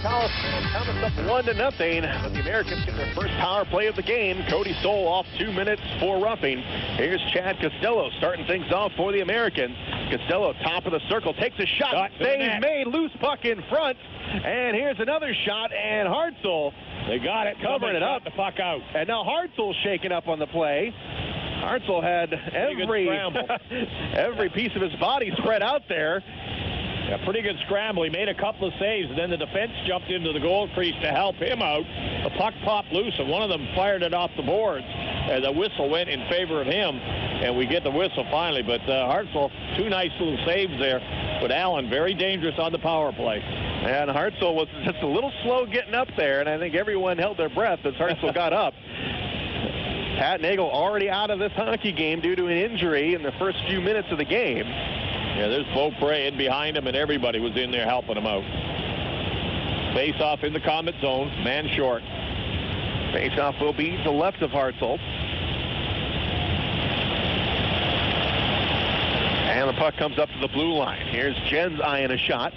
Komets up 1-0, but the Americans get their first power play of the game. Cody Stoll off 2 minutes for roughing. Here's Chad Costello starting things off for the Americans. Costello, top of the circle, takes a shot. Save made, loose puck in front. And here's another shot, and Hartzell.
They got it,
covering it up.
The puck out.
And now Hartzell's shaking up on the play. Hartzell had every piece of his body spread out there.
A pretty good scramble. He made a couple of saves, and then the defense jumped into the goal crease to help him out. The puck popped loose, and one of them fired it off the boards. The whistle went in favor of him, and we get the whistle finally. But Hartzell, 2 nice little saves there. But Allen, very dangerous on the power play.
And Hartzell was just a little slow getting up there, and I think everyone held their breath as Hartzell got up. Pat Nagle already out of this hockey game due to an injury in the first few minutes of the game.
Yeah, there's Beaupre in behind him, and everybody was in there helping him out. Face-off in the Comet zone, man short.
Face-off will be to the left of Hartzell. And the puck comes up to the blue line. Here's Jens eyeing a shot.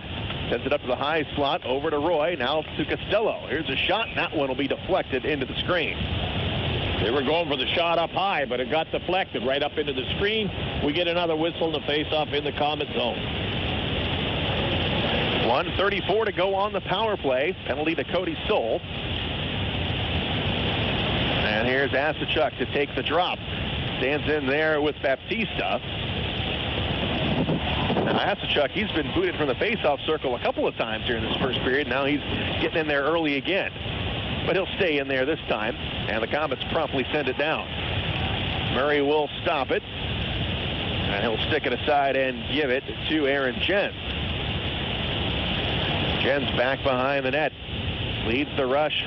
Sends it up to the high slot, over to Roy, now to Costello. Here's a shot, and that one will be deflected into the screen.
They were going for the shot up high, but it got deflected right up into the screen. We get another whistle and the face-off in the Komet zone.
1:34 to go on the power play. Penalty to Cody Soul. And here's Asachuk to take the drop. Stands in there with Baptista. Now Asachuk, he's been booted from the face-off circle a couple of times here in this first period. Now he's getting in there early again. But he'll stay in there this time. And the Komets promptly send it down. Murray will stop it. And he'll stick it aside and give it to Aaron Jens. Jens back behind the net. Leads the rush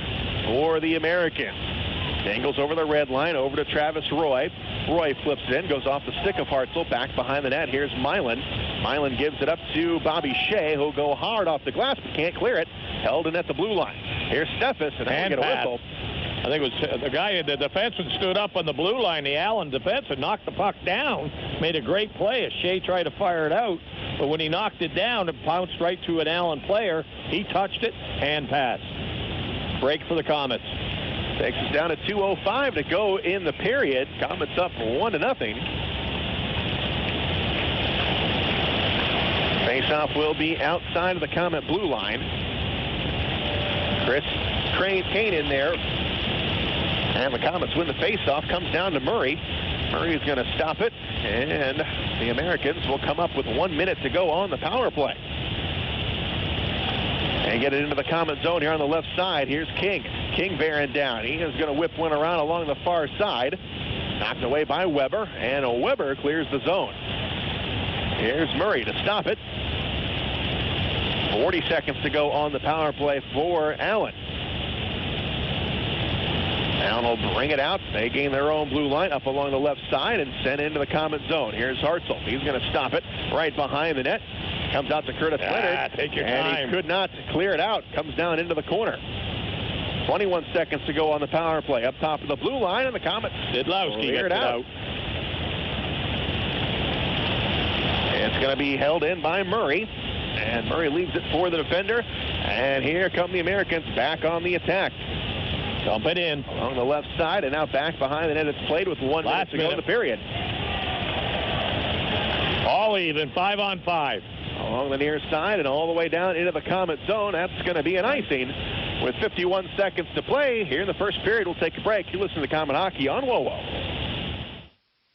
for the Americans. Dangles over the red line, over to Travis Roy. Roy flips it in, goes off the stick of Hartzell, back behind the net. Here's Milan. Milan gives it up to Bobby Shea, who'll go hard off the glass, but can't clear it. Held in at the blue line. Here's Steffes, and he'll get a whistle.
I think it was the guy, the defenseman stood up on the blue line, the Allen defenseman, knocked the puck down, made a great play as Shea tried to fire it out, but when he knocked it down, it bounced right to an Allen player. He touched it, hand pass. Break for the Komets.
Takes us down to 2:05 to go in the period. Komets up 1-0. Faceoff will be outside of the Komet blue line. Chris Kane in there. And the Komets win the faceoff. Comes down to Murray. Murray is going to stop it. And the Americans will come up with 1 minute to go on the power play. And get it into the Komet zone here on the left side. Here's King. King bearing down. He is going to whip one around along the far side. Knocked away by Weber. And Weber clears the zone. Here's Murray to stop it. 40 seconds to go on the power play for Allen. Allen will bring it out. They gain their own blue line up along the left side and send into the Komet zone. Here's Hartzell. He's going to stop it right behind the net. Comes out to Curtis Leonard.
Take your time.
And he could not clear it out. Comes down into the corner. 21 seconds to go on the power play. Up top of the blue line, and the Komets
Szydlowski gets it out.
It's going to be held in by Murray. And Murray leaves it for the defender. And here come the Americans back on the attack.
Dump it in.
Along the left side, and now back behind the net. It's played with 1 minute to go in the period.
All even, 5-on-5.
Along the near side and all the way down into the Komet zone. That's going to be an icing with 51 seconds to play. Here in the first period, we'll take a break. You listen to Komet Hockey on WOWO.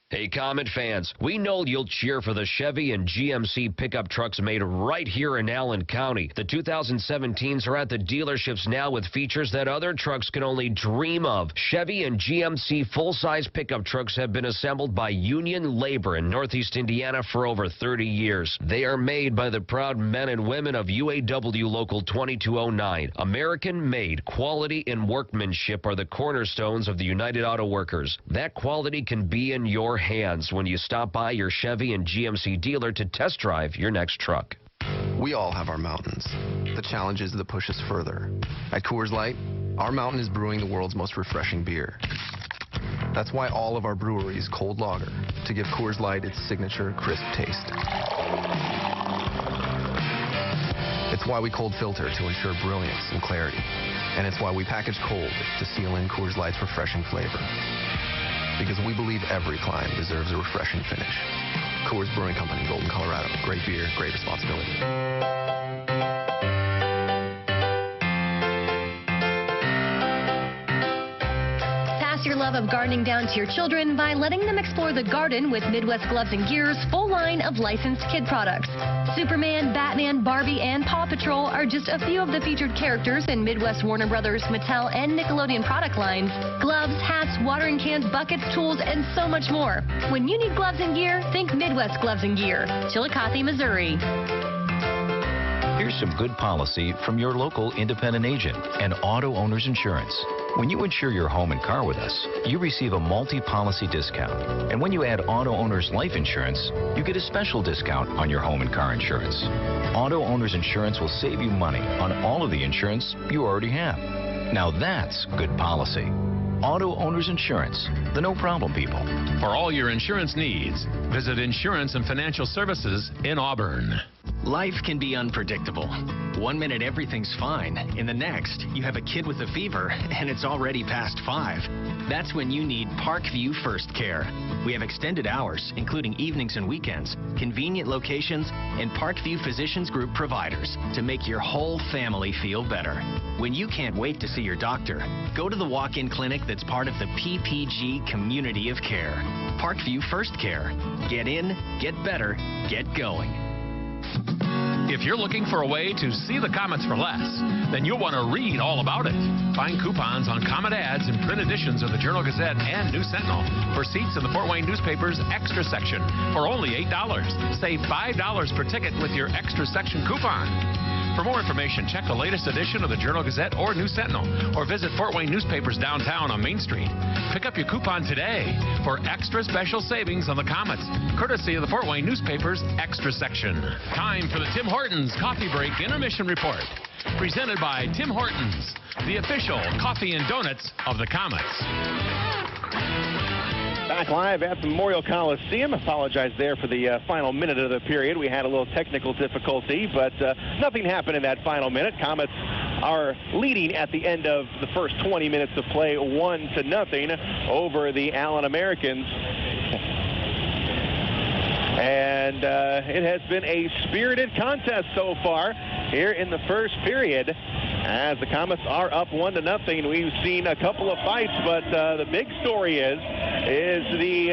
Hey, Komet fans, we know you'll cheer for the Chevy and GMC pickup trucks made right here in Allen County. The 2017s are at the dealerships now with features that other trucks can only dream of. Chevy and GMC full-size pickup trucks have been assembled by union labor in Northeast Indiana for over 30 years. They are made by the proud men and women of UAW Local 2209. American-made quality and workmanship are the cornerstones of the United Auto Workers. That quality can be in your hands when you stop by your Chevy and GMC dealer to test drive your next truck.
We all have our mountains, the challenges that push us further. At Coors Light, our mountain is brewing the world's most refreshing beer. That's why all of our breweries cold lager to give Coors Light its signature crisp taste. It's why we cold filter to ensure brilliance and clarity. And it's why we package cold to seal in Coors Light's refreshing flavor. Because we believe every climb deserves a refreshing finish. Coors Brewing Company, Golden, Colorado. Great beer, great responsibility.
Pass your love of gardening down to your children by letting them explore the garden with Midwest Gloves and Gear's full line of licensed kid products. Superman, Batman, Barbie, and Paw Patrol are just a few of the featured characters in Midwest Warner Brothers, Mattel, and Nickelodeon product lines. Gloves, hats, watering cans, buckets, tools, and so much more. When you need gloves and gear, think Midwest Gloves and Gear. Chillicothe, Missouri.
Here's some good policy from your local independent agent and Auto Owners Insurance. When you insure your home and car with us, you receive a multi-policy discount. And when you add Auto Owners Life Insurance, you get a special discount on your home and car insurance. Auto Owners Insurance will save you money on all of the insurance you already have. Now that's good policy. Auto Owners Insurance, the no-problem people.
For all your insurance needs, visit Insurance and Financial Services in Auburn.
Life can be unpredictable. One minute everything's fine. In the next, you have a kid with a fever and it's already past 5. That's when you need Parkview First Care. We have extended hours, including evenings and weekends, convenient locations, and Parkview Physicians Group providers to make your whole family feel better. When you can't wait to see your doctor, go to the walk-in clinic that's part of the PPG community of care. Parkview First Care. Get in, get better, get going.
If you're looking for a way to see the Komets for less, then you'll want to read all about it. Find coupons on Komet ads in print editions of the Journal-Gazette and News Sentinel for seats in the Fort Wayne newspaper's Extra section for only $8. Save $5 per ticket with your Extra section coupon. For more information, check the latest edition of the Journal-Gazette or News Sentinel, or visit Fort Wayne Newspapers downtown on Main Street. Pick up your coupon today for extra special savings on the Komets, courtesy of the Fort Wayne Newspapers Extra section. Time for the Tim Hortons Coffee Break Intermission Report, presented by Tim Hortons, the official coffee and donuts of the Komets.
Back live at the Memorial Coliseum. Apologize there for the final minute of the period. We had a little technical difficulty, but nothing happened in that final minute. Komets are leading at the end of the first 20 minutes of play 1-0 over the Allen Americans. And it has been a spirited contest so far here in the first period. As the Komets are up 1-0, we've seen a couple of fights, but the big story is the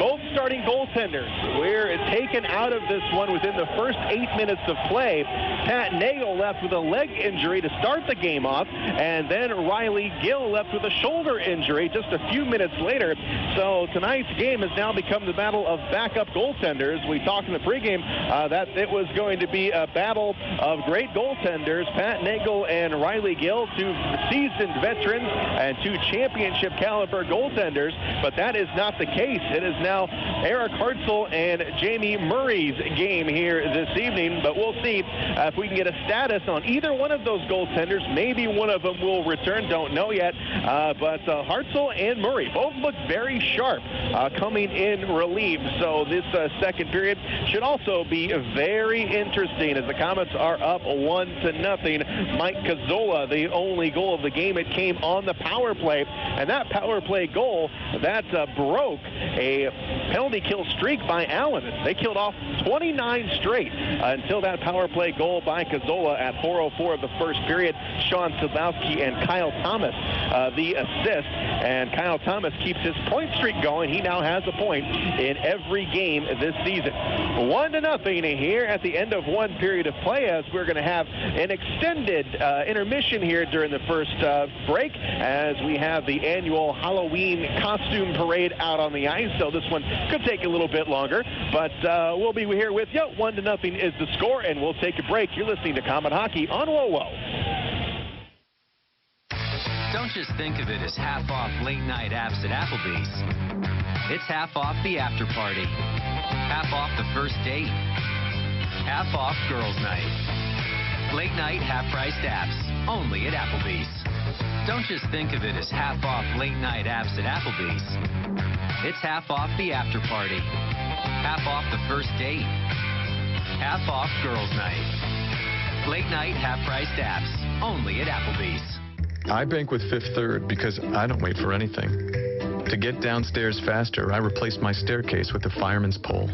both starting goaltenders. We're taken out of this one within the first 8 minutes of play. Pat Nagle left with a leg injury to start the game off, and then Riley Gill left with a shoulder injury just a few minutes later. So tonight's game has now become the battle of backup goaltenders. We talked in the pregame that it was going to be a battle of great goaltenders, Pat Nagle and Riley Gill, two seasoned veterans and two championship caliber goaltenders, but that is not the case. It is now Eric Hartzell and Jamie Murray's game here this evening, but we'll see if we can get a status on either one of those goaltenders. Maybe one of them will return, don't know yet, but Hartzell and Murray both look very sharp coming in relief, so this second period should also be very interesting as the Komets are up 1-0. Mike Cazzola, the only goal of the game, it came on the power play, and that power play goal that broke a penalty kill streak by Allen. They killed off 29 straight until that power play goal by Cazzola at 4:04 of the first period. Sean Szydlowski and Kyle Thomas the assist, and Kyle Thomas keeps his point streak going. He now has a point in every game this season. 1-0 here at the end of one period of play, as we're going to have an extended intermission here during the first break, as we have the annual Halloween costume parade out on the ice. So this one could take a little bit longer, but we'll be here with you. 1-0 is the score, and we'll take a break. You're listening to Komet Hockey on WOWO.
Don't just think of it as half off late night apps at Applebee's. It's half off the after party, half off the first date, half off girls' night. Late night half-priced apps, only at Applebee's. Don't just think of it as half off late night apps at Applebee's. It's half off the after party, half off the first date, half off girls' night. Late night half-priced apps, only at Applebee's.
I bank with Fifth Third because I don't wait for anything. To get downstairs faster, I replaced my staircase with a fireman's pole.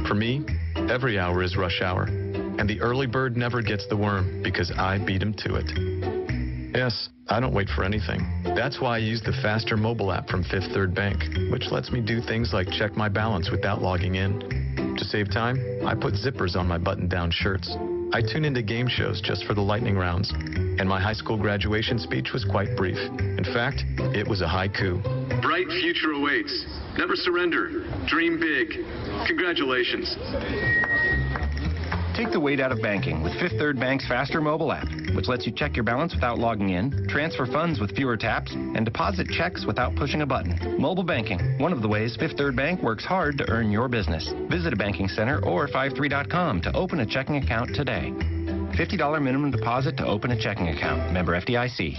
For me, every hour is rush hour, and the early bird never gets the worm because I beat him to it. Yes, I don't wait for anything. That's why I use the faster mobile app from Fifth Third Bank, which lets me do things like check my balance without logging in. To save time, I put zippers on my button-down shirts. I tune into game shows just for the lightning rounds, and my high school graduation speech was quite brief. In fact, it was a haiku.
Bright future awaits. Never surrender. Dream big. Congratulations.
Take the weight out of banking with Fifth Third Bank's faster mobile app, which lets you check your balance without logging in, transfer funds with fewer taps, and deposit checks without pushing a button. Mobile banking, one of the ways Fifth Third Bank works hard to earn your business. Visit a banking center or 53.com to open a checking account today. $50 minimum deposit to open a checking account. Member FDIC.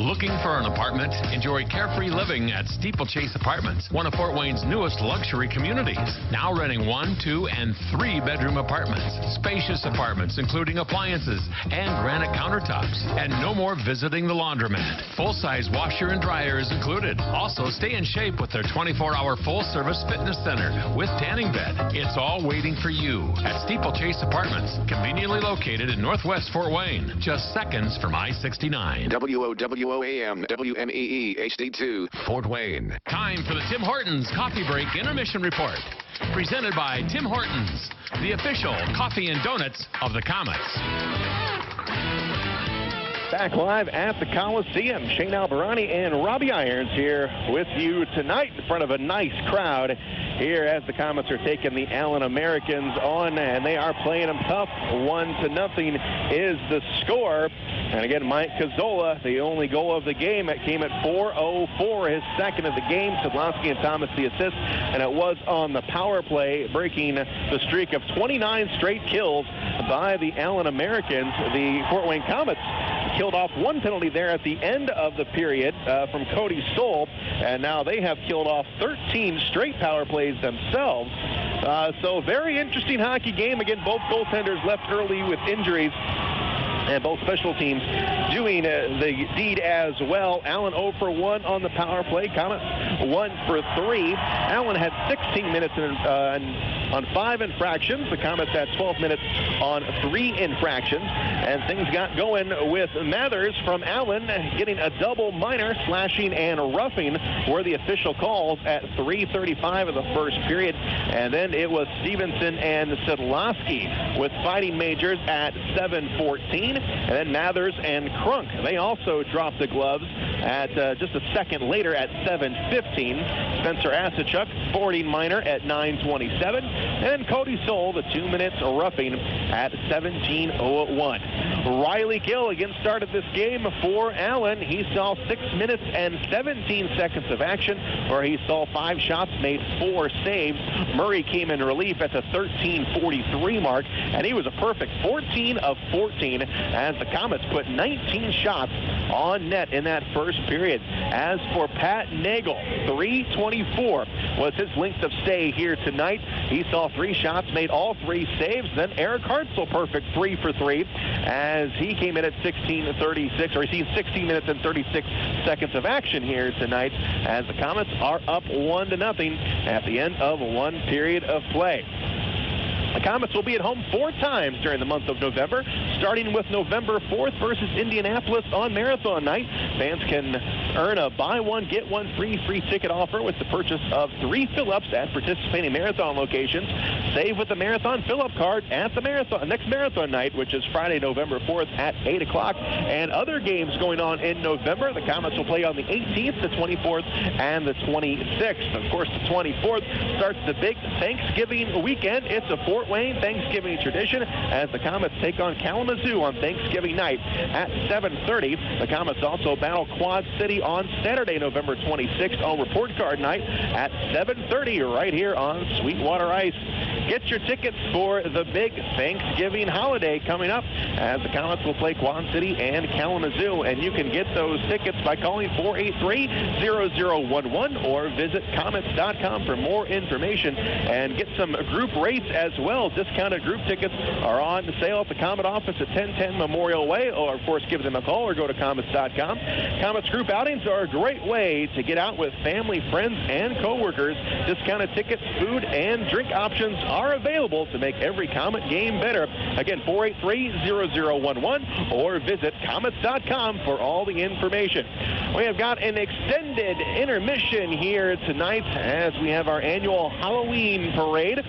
Looking for an apartment? Enjoy carefree living at Steeplechase Apartments, one of Fort Wayne's newest luxury communities. Now renting 1, 2, and 3 bedroom apartments. Spacious apartments including appliances and granite countertops. And no more visiting the laundromat. Full-size washer and dryer is included. Also, stay in shape with their 24-hour full-service fitness center with tanning bed. It's all waiting for you at Steeplechase Apartments, conveniently located in Northwest Fort Wayne, just seconds from I-69.
WOWOAM, WMEE, HD2,
Fort Wayne. Time for the Tim Hortons Coffee Break Intermission Report. Presented by Tim Hortons, the official coffee and donuts of the Komets.
Back live at the Coliseum, Shane Albarani and Robbie Irons here with you tonight in front of a nice crowd here as the Komets are taking the Allen Americans on, and they are playing them tough. 1-0 is the score. And again, Mike Cazzola, the only goal of the game, it came at 4:04, his second of the game. Szydlowski and Thomas the assist, and it was on the power play, breaking the streak of 29 straight kills by the Allen Americans. The Fort Wayne Komets killed off one penalty there at the end of the period from Cody Stoll, and now they have killed off 13 straight power plays themselves. So very interesting hockey game. Again, both goaltenders left early with injuries, and both special teams doing the deed as well. Allen 0 for 1 on the power play. Komets 1 for 3. Allen had 16 minutes on 5 infractions. The Komets had 12 minutes on 3 infractions. And things got going with Mathers from Allen getting a double minor. Slashing and roughing were the official calls at 3:35 of the first period. And then it was Stevenson and Szydlowski with fighting majors at 7:14. And then Mathers and Crunk, they also dropped the gloves at just a second later at 7:15. Spencer Asachuk, 40 minor at 9:27. And Cody Stoll, the 2 minutes roughing at 17:01. Riley Gill again started this game for Allen. He saw 6 minutes and 17 seconds of action, where he saw 5 shots, made 4 saves. Murray came in relief at the 13:43 mark, and he was a perfect 14 of 14 as the Komets put 19 shots on net in that first period. As for Pat Nagle, 3:24 was his length of stay here tonight. He saw 3 shots, made all 3 saves. Then Eric Hartzell, perfect 3 for 3, as he came in at 16:36, or he's seen 16 minutes and 36 seconds of action here tonight, as the Komets are up 1-0 at the end of 1 period of play. The Komets will be at home 4 times during the month of November, starting with November 4th versus Indianapolis on Marathon Night. Fans can earn a buy one, get one free ticket offer with the purchase of 3 fill-ups at participating marathon locations. Save with the Marathon fill-up card at the next Marathon Night, which is Friday, November 4th at 8 o'clock. And other games going on in November. The Komets will play on the 18th, the 24th, and the 26th. Of course, the 24th starts the big Thanksgiving weekend. It's a Fort Wayne Thanksgiving tradition as the Komets take on Kalamazoo on Thanksgiving night at 7:30. The Komets also battle Quad City on Saturday, November 26th on Report Card Night at 7:30 right here on Sweetwater Ice. Get your tickets for the big Thanksgiving holiday coming up as the Komets will play Quad City and Kalamazoo, and you can get those tickets by calling 483-0011 or visit Komets.com for more information and get some group rates as well. Discounted group tickets are on sale at the Komet office at 1010 Memorial Way, or of course give them a call or go to Komets.com. Komets group outings are a great way to get out with family, friends, and coworkers. Discounted tickets, food, and drink options are available to make every Komet game better. Again, 483-0011 or visit Komets.com for all the information. We have got an extended intermission here tonight as we have our annual Halloween parade.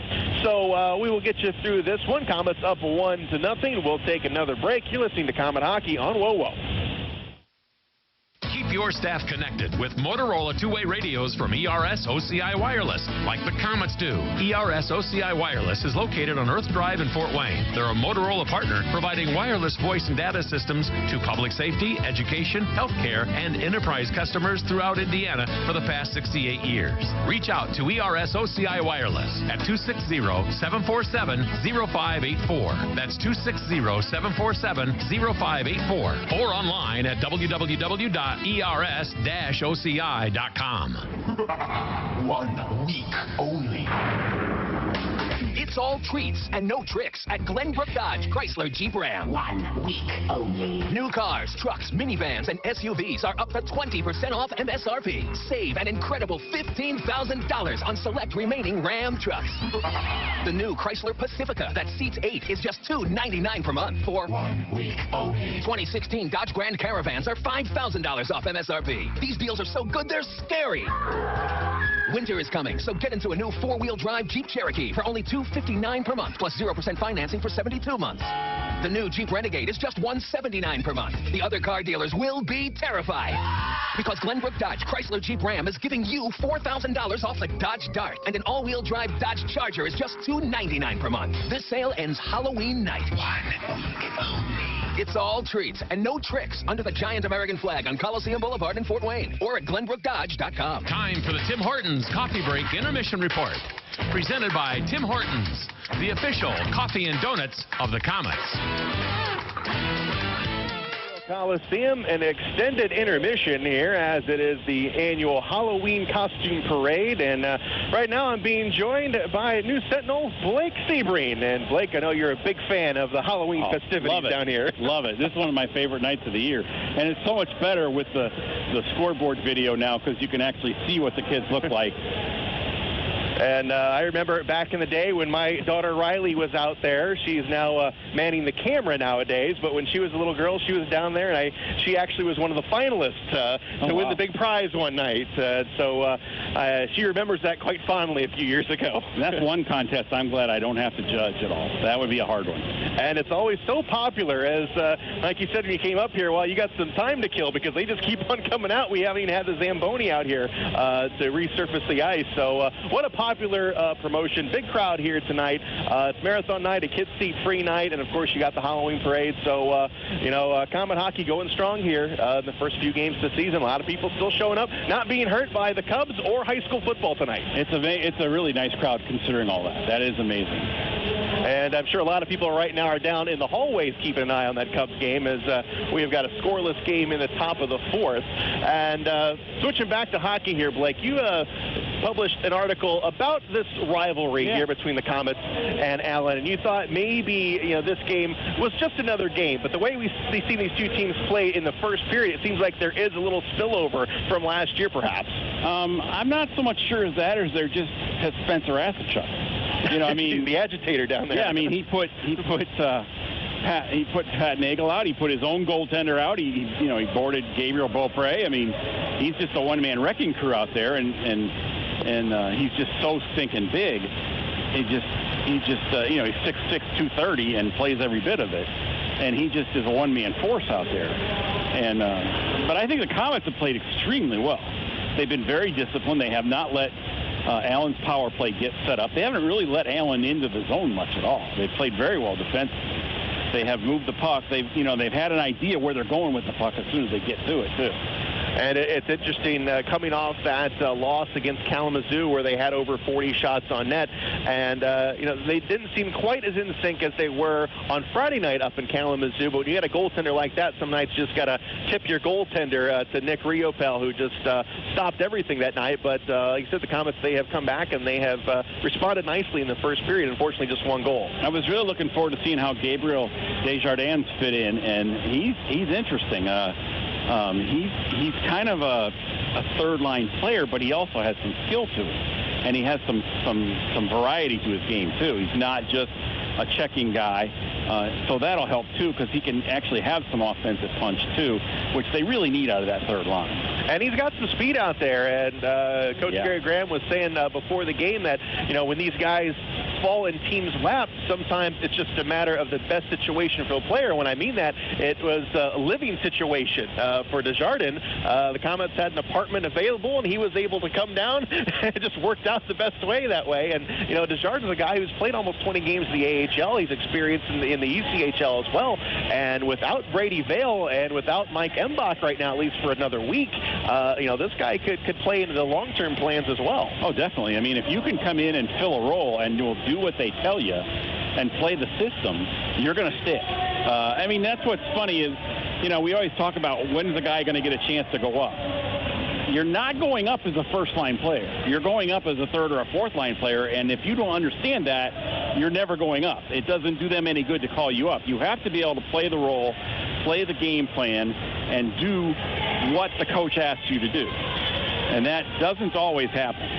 So we will get you through this one. Komets up 1-0. We'll take another break. You're listening to Komet Hockey on WOWO.
Keep Keep your staff connected with Motorola two-way radios from ERS OCI Wireless, like the Komets do. ERS OCI Wireless is located on Earth Drive in Fort Wayne. They're a Motorola partner providing wireless voice and data systems to public safety, education, healthcare, and enterprise customers throughout Indiana for the past 68 years. Reach out to ERS OCI Wireless at 260-747-0584. That's 260-747-0584. Or online at www.ers-oci.com.
1 week only. It's all treats and no tricks at Glenbrook Dodge Chrysler Jeep Ram. 1 week only. New cars, trucks, minivans, and SUVs are up to 20% off MSRP. Save an incredible $15,000 on select remaining Ram trucks. The new Chrysler Pacifica that seats 8 is just $299 per month for 1 week only. 2016 Dodge Grand Caravans are $5,000 off MSRP. These deals are so good they're scary. Winter is coming, so get into a new 4-wheel drive Jeep Cherokee for only $259 per month, plus 0% financing for 72 months. The new Jeep Renegade is just $179 per month. The other car dealers will be terrified. Because Glenbrook Dodge Chrysler Jeep Ram is giving you $4,000 off the Dodge Dart, and an all-wheel drive Dodge Charger is just $299 per month. This sale ends Halloween night. 1 week only. It's all treats and no tricks under the giant American flag on Coliseum Boulevard in Fort Wayne or at GlenbrookDodge.com.
Time for the Tim Hortons Coffee Break Intermission Report. Presented by Tim Hortons, the official coffee and donuts of the Komets.
Coliseum, an extended intermission here as it is the annual Halloween costume parade, and right now I'm being joined by new Sentinel Blake Sebring. And Blake, I know you're a big fan of the Halloween festivities down here.
Love it. This is one of my favorite nights of the year, and it's so much better with the scoreboard video now because you can actually see what the kids look like.
And I remember back in the day when my daughter Riley was out there. She's now manning the camera nowadays, but when she was a little girl, she was down there, and she actually was one of the finalists to win the big prize one night. So she remembers that quite fondly a few years ago.
That's one contest I'm glad I don't have to judge at all. That would be a hard one.
And it's always so popular, as like you said when you came up here, well, you got some time to kill because they just keep on coming out. We haven't even had the Zamboni out here to resurface the ice. So what a popular promotion. Big crowd here tonight. It's marathon night, a kids seat free night, and of course you got the Halloween parade. So Comet hockey going strong here in the first few games of the season. A lot of people still showing up, not being hurt by the Cubs or high school football tonight.
It's a really nice crowd considering all that. That is amazing.
And I'm sure a lot of people right now are down in the hallways keeping an eye on that Cubs game as we have got a scoreless game in the top of the fourth. And switching back to hockey here, Blake, you published an article about this rivalry here between the Komets and Allen, and you thought maybe this game was just another game, but the way we see these two teams play in the first period, it seems like there is a little spillover from last year, perhaps.
I'm not so much sure as that, or as they're just Spencer Asachuk. I mean,
the agitator down there.
Yeah, I mean, he put Pat Nagle out. He put his own goaltender out. He boarded Gabriel Beaupre. I mean, he's just a one-man wrecking crew out there, and he's just so stinking big. He's 6'6", 230, and plays every bit of it. And he just is a one-man force out there. And but I think the Komets have played extremely well. They've been very disciplined. They have not let Allen's power play get set up. They haven't really let Allen into the zone much at all. They've played very well defensively. They have moved the puck. They've had an idea where they're going with the puck as soon as they get to it, too.
And it's interesting coming off that loss against Kalamazoo where they had over 40 shots on net. And, they didn't seem quite as in sync as they were on Friday night up in Kalamazoo. But when you got a goaltender like that, some nights you just got to tip your goaltender to Nick Riopel, who just stopped everything that night. But like I said, the Komets, they have come back and they have responded nicely in the first period. Unfortunately, just one goal.
I was really looking forward to seeing how Gabriel Desjardins fit in, and he's interesting. He's kind of a third-line player, but he also has some skill to him, and he has some variety to his game too. He's not just a checking guy, so that'll help too because he can actually have some offensive punch too, which they really need out of that third line.
And he's got some speed out there, and Coach Gary Graham was saying before the game that when these guys fall in teams' laps. Sometimes it's just a matter of the best situation for the player. When I mean that, it was a living situation for Desjardins. The Komets had an apartment available, and he was able to come down. It just worked out the best way that way. And, you know, Desjardins is a guy who's played almost 20 games in the AHL. He's experienced in the ECHL as well. And without Brady Vale and without Mike Embach right now, at least for another week, you know, this guy could play into the long-term plans as well.
Oh, definitely. I mean, if you can come in and fill a role and you'll do what they tell you and play the system, you're going to stick. I mean, that's what's funny is, you know, we always talk about when's the guy going to get a chance to go up. You're not going up as a first-line player. You're going up as a third or a fourth-line player, and if you don't understand that, you're never going up. It doesn't do them any good to call you up. You have to be able to play the role, play the game plan, and do what the coach asks you to do. And that doesn't always happen.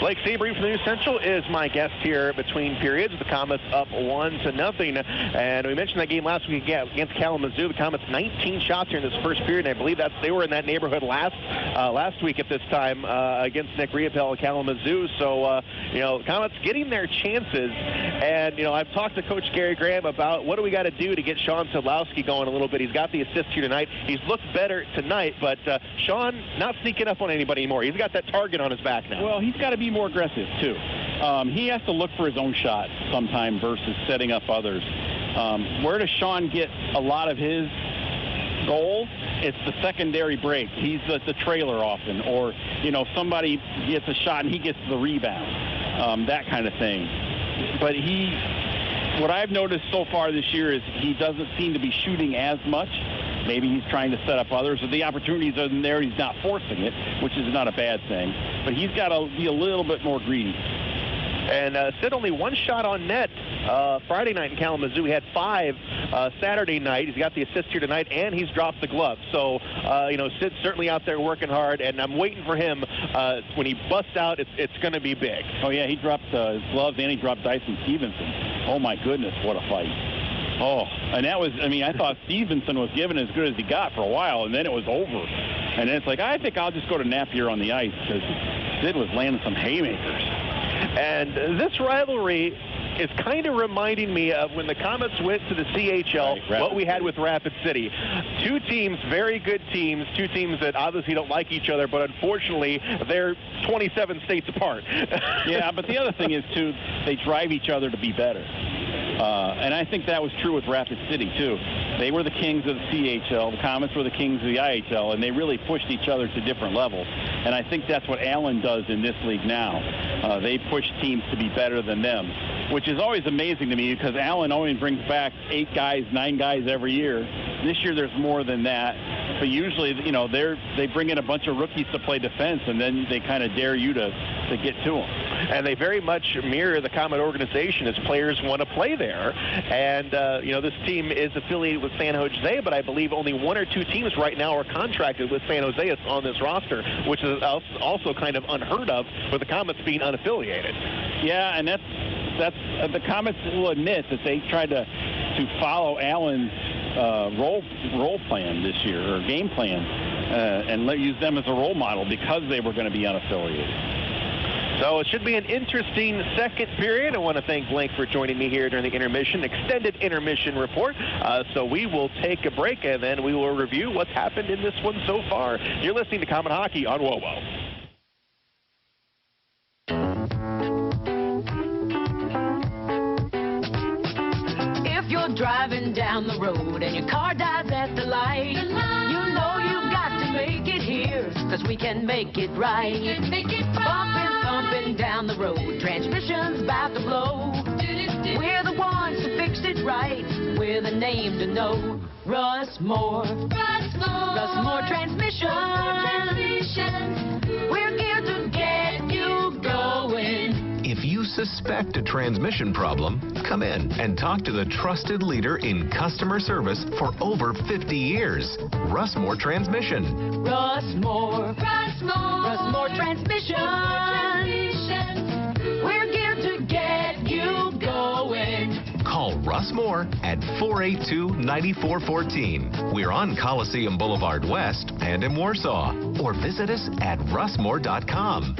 Blake Sebring from the News Central is my guest here between periods. The Komets up 1-0. And we mentioned that game last week against Kalamazoo. The Komets 19 shots here in this first period. And I believe they were in that neighborhood last week at this time against Nick Riopel at Kalamazoo. So, you know, Komets getting their chances. And, you know, I've talked to Coach Gary Graham about what do we got to do to get Sean Szydlowski going a little bit. He's got the assist here tonight. He's looked better tonight, but Sean not sneaking up on anybody anymore. He's got that target on his back now.
Well, he's got to be more aggressive too. He has to look for his own shot sometime versus setting up others. Where does Sean get a lot of his goals? It's the secondary break. He's the trailer often, or, you know, somebody gets a shot and he gets the rebound, that kind of thing. But what I've noticed so far this year is he doesn't seem to be shooting as much. Maybe he's trying to set up others, or the opportunities are there, he's not forcing it, which is not a bad thing. But he's got to be a little bit more greedy.
And Sid only one shot on net Friday night in Kalamazoo. He had 5 Saturday night. He's got the assist here tonight, and he's dropped the glove. So, you know, Sid's certainly out there working hard, and I'm waiting for him. When he busts out, it's going to be big.
Oh, yeah, he dropped his gloves, and he dropped Dyson Stevenson. Oh, my goodness, what a fight. Oh, and that was, I mean, I thought Stevenson was given as good as he got for a while, and then it was over. And then it's like, I think I'll just go to Napier on the ice, because Sid was landing some haymakers.
And this rivalry is kind of reminding me of when the Komets went to the CHL, what we had with Rapid City. 2 teams, very good teams, 2 teams that obviously don't like each other, but unfortunately, they're 27 states apart.
Yeah, but the other thing is, too, they drive each other to be better. And I think that was true with Rapid City, too. They were the kings of the CHL. The Komets were the kings of the IHL, and they really pushed each other to different levels. And I think that's what Allen does in this league now. They push teams to be better than them, which is always amazing to me because Allen only brings back 8 guys, 9 guys every year. This year there's more than that. But usually, you know, they bring in a bunch of rookies to play defense, and then they kind of dare you to get to them.
And they very much mirror the Komet organization as players want to play there. And, you know, this team is affiliated with San Jose, but I believe only 1 or 2 teams right now are contracted with San Jose on this roster, which is also kind of unheard of with the Komets being unaffiliated.
Yeah, and that's the Komets will admit that they tried to follow Allen's role plan this year, or game plan, and use them as a role model because they were going to be unaffiliated.
So it should be an interesting second period. I want to thank Blank for joining me here during the intermission, extended intermission report. So we will take a break, and then we will review what's happened in this one so far. You're listening to Komet Hockey on WOWO.
If you're driving down the road and your car dies at the light, you know you've got to make it here, because we can make it right. Bumping down the road, transmission's about to blow. We're the ones who fixed it right. We're the name to know. Russ Moore Transmission. We're here to get you going.
If you suspect a transmission problem, come in and talk to the trusted leader in customer service for over 50 years, Russ Moore Transmission.
Russ Moore Transmission. We're here to get you going.
Call Russ Moore at 482-9414. We're on Coliseum Boulevard West and in Warsaw. Or visit us at russmore.com.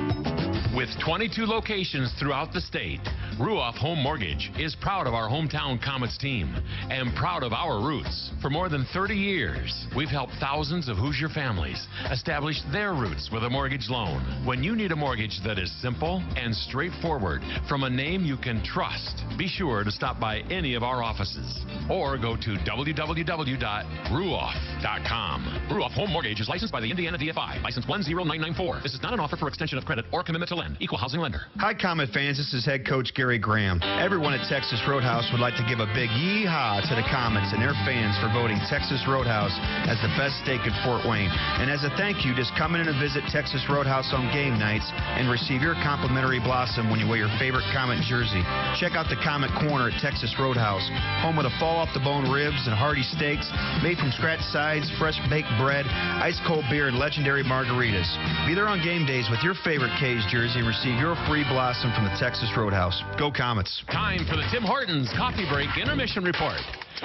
With 22 locations throughout the state, Ruoff Home Mortgage is proud of our hometown Komets team and proud of our roots. For more than 30 years, we've helped thousands of Hoosier families establish their roots with a mortgage loan. When you need a mortgage that is simple and straightforward from a name you can trust, be sure to stop by any of our offices or go to www.ruoff.com. Ruoff Home Mortgage is licensed by the Indiana DFI, license 10994. This is not an offer for extension of credit or commitment to lend. Equal housing lender.
Hi, Komet fans. This is head coach Gary Graham. Everyone at Texas Roadhouse would like to give a big yee-haw to the Komets and their fans for voting Texas Roadhouse as the best steak in Fort Wayne. And as a thank you, just come in and visit Texas Roadhouse on game nights and receive your complimentary blossom when you wear your favorite Komet jersey. Check out the Komet Corner at Texas Roadhouse, home of the fall-off-the-bone ribs and hearty steaks made from scratch sides, fresh baked bread, ice-cold beer, and legendary margaritas. Be there on game days with your favorite K's jersey and receive your free blossom from the Texas Roadhouse. Go Komets.
Time for the Tim Hortons Coffee Break Intermission Report.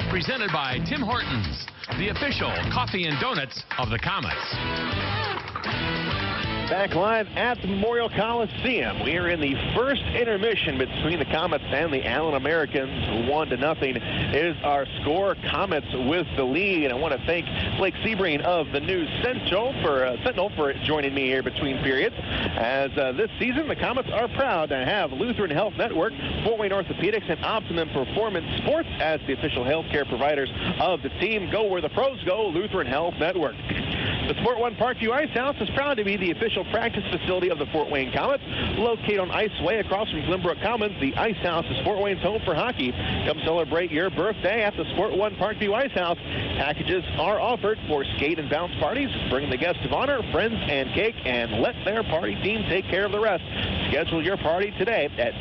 Presented by Tim Hortons, the official coffee and donuts of the Komets.
Back live at the Memorial Coliseum. We are in the first intermission between the Komets and the Allen Americans. 1-0 is our score. Komets with the lead. And I want to thank Blake Sebring of the News Sentinel for joining me here between periods. As this season, the Komets are proud to have Lutheran Health Network, Fort Wayne Orthopedics, and Optimum Performance Sports as the official health care providers of the team. Go where the pros go, Lutheran Health Network. The Sport One Parkview Ice House is proud to be the official practice facility of the Fort Wayne Komets. Located on Iceway across from Glenbrook Commons, the Ice House is Fort Wayne's home for hockey. Come celebrate your birthday at the Sport One Parkview Ice House. Packages are offered for skate and bounce parties. Bring the guests of honor, friends, and cake, and let their party team take care of the rest. Schedule your party today at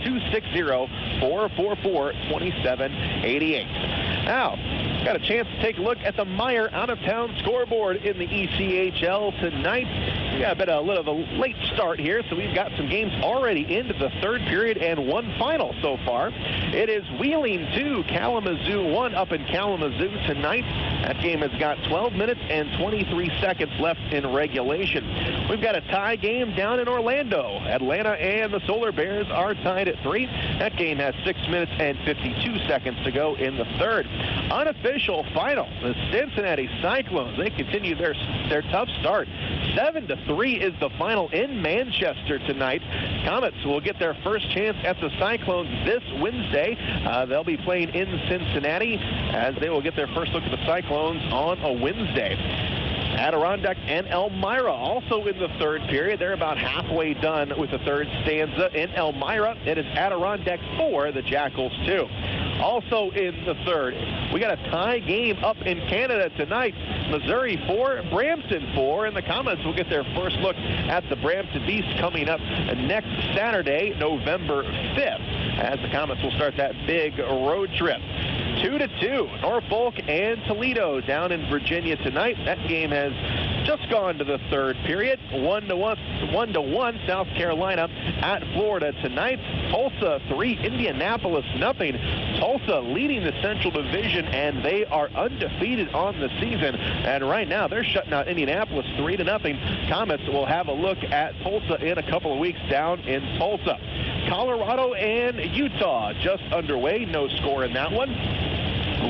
260-444-2788. Now, got a chance to take a look at the Meyer out-of-town scoreboard in the ECHL tonight. We got a bit of a late start here, so we've got some games already into the third period and one final so far. It is Wheeling 2, Kalamazoo 1 up in Kalamazoo tonight. That game has got 12 minutes and 23 seconds left in regulation. We've got a tie game down in Orlando. Atlanta and the Solar Bears are tied at 3. That game has 6 minutes and 52 seconds to go in the third. Unofficial final, the Cincinnati Cyclones. They continue their tough start. 7-3 is the final in Manchester tonight. Komets will get their first chance at the Cyclones this Wednesday. They'll be playing in Cincinnati as they will get their first look at the Cyclones on a Wednesday. Adirondack and Elmira also in the third period. They're about halfway done with the third stanza. In Elmira, it is Adirondack 4, the Jackals 2. Also in the third, we got a tie game up in Canada tonight. Missouri 4, Brampton 4, and the Komets will get their first look at the Brampton Beast coming up next Saturday, November 5th, as the Komets will start that big road trip. 2-2, Norfolk and Toledo down in Virginia tonight. That game has just gone to the third period. 1-1, South Carolina at Florida tonight. Tulsa 3, Indianapolis 0. Tulsa leading the Central Division, and they are undefeated on the season. And right now, they're shutting out Indianapolis 3-0. Komets will have a look at Tulsa in a couple of weeks down in Tulsa. Colorado and Utah just underway. No score in that one.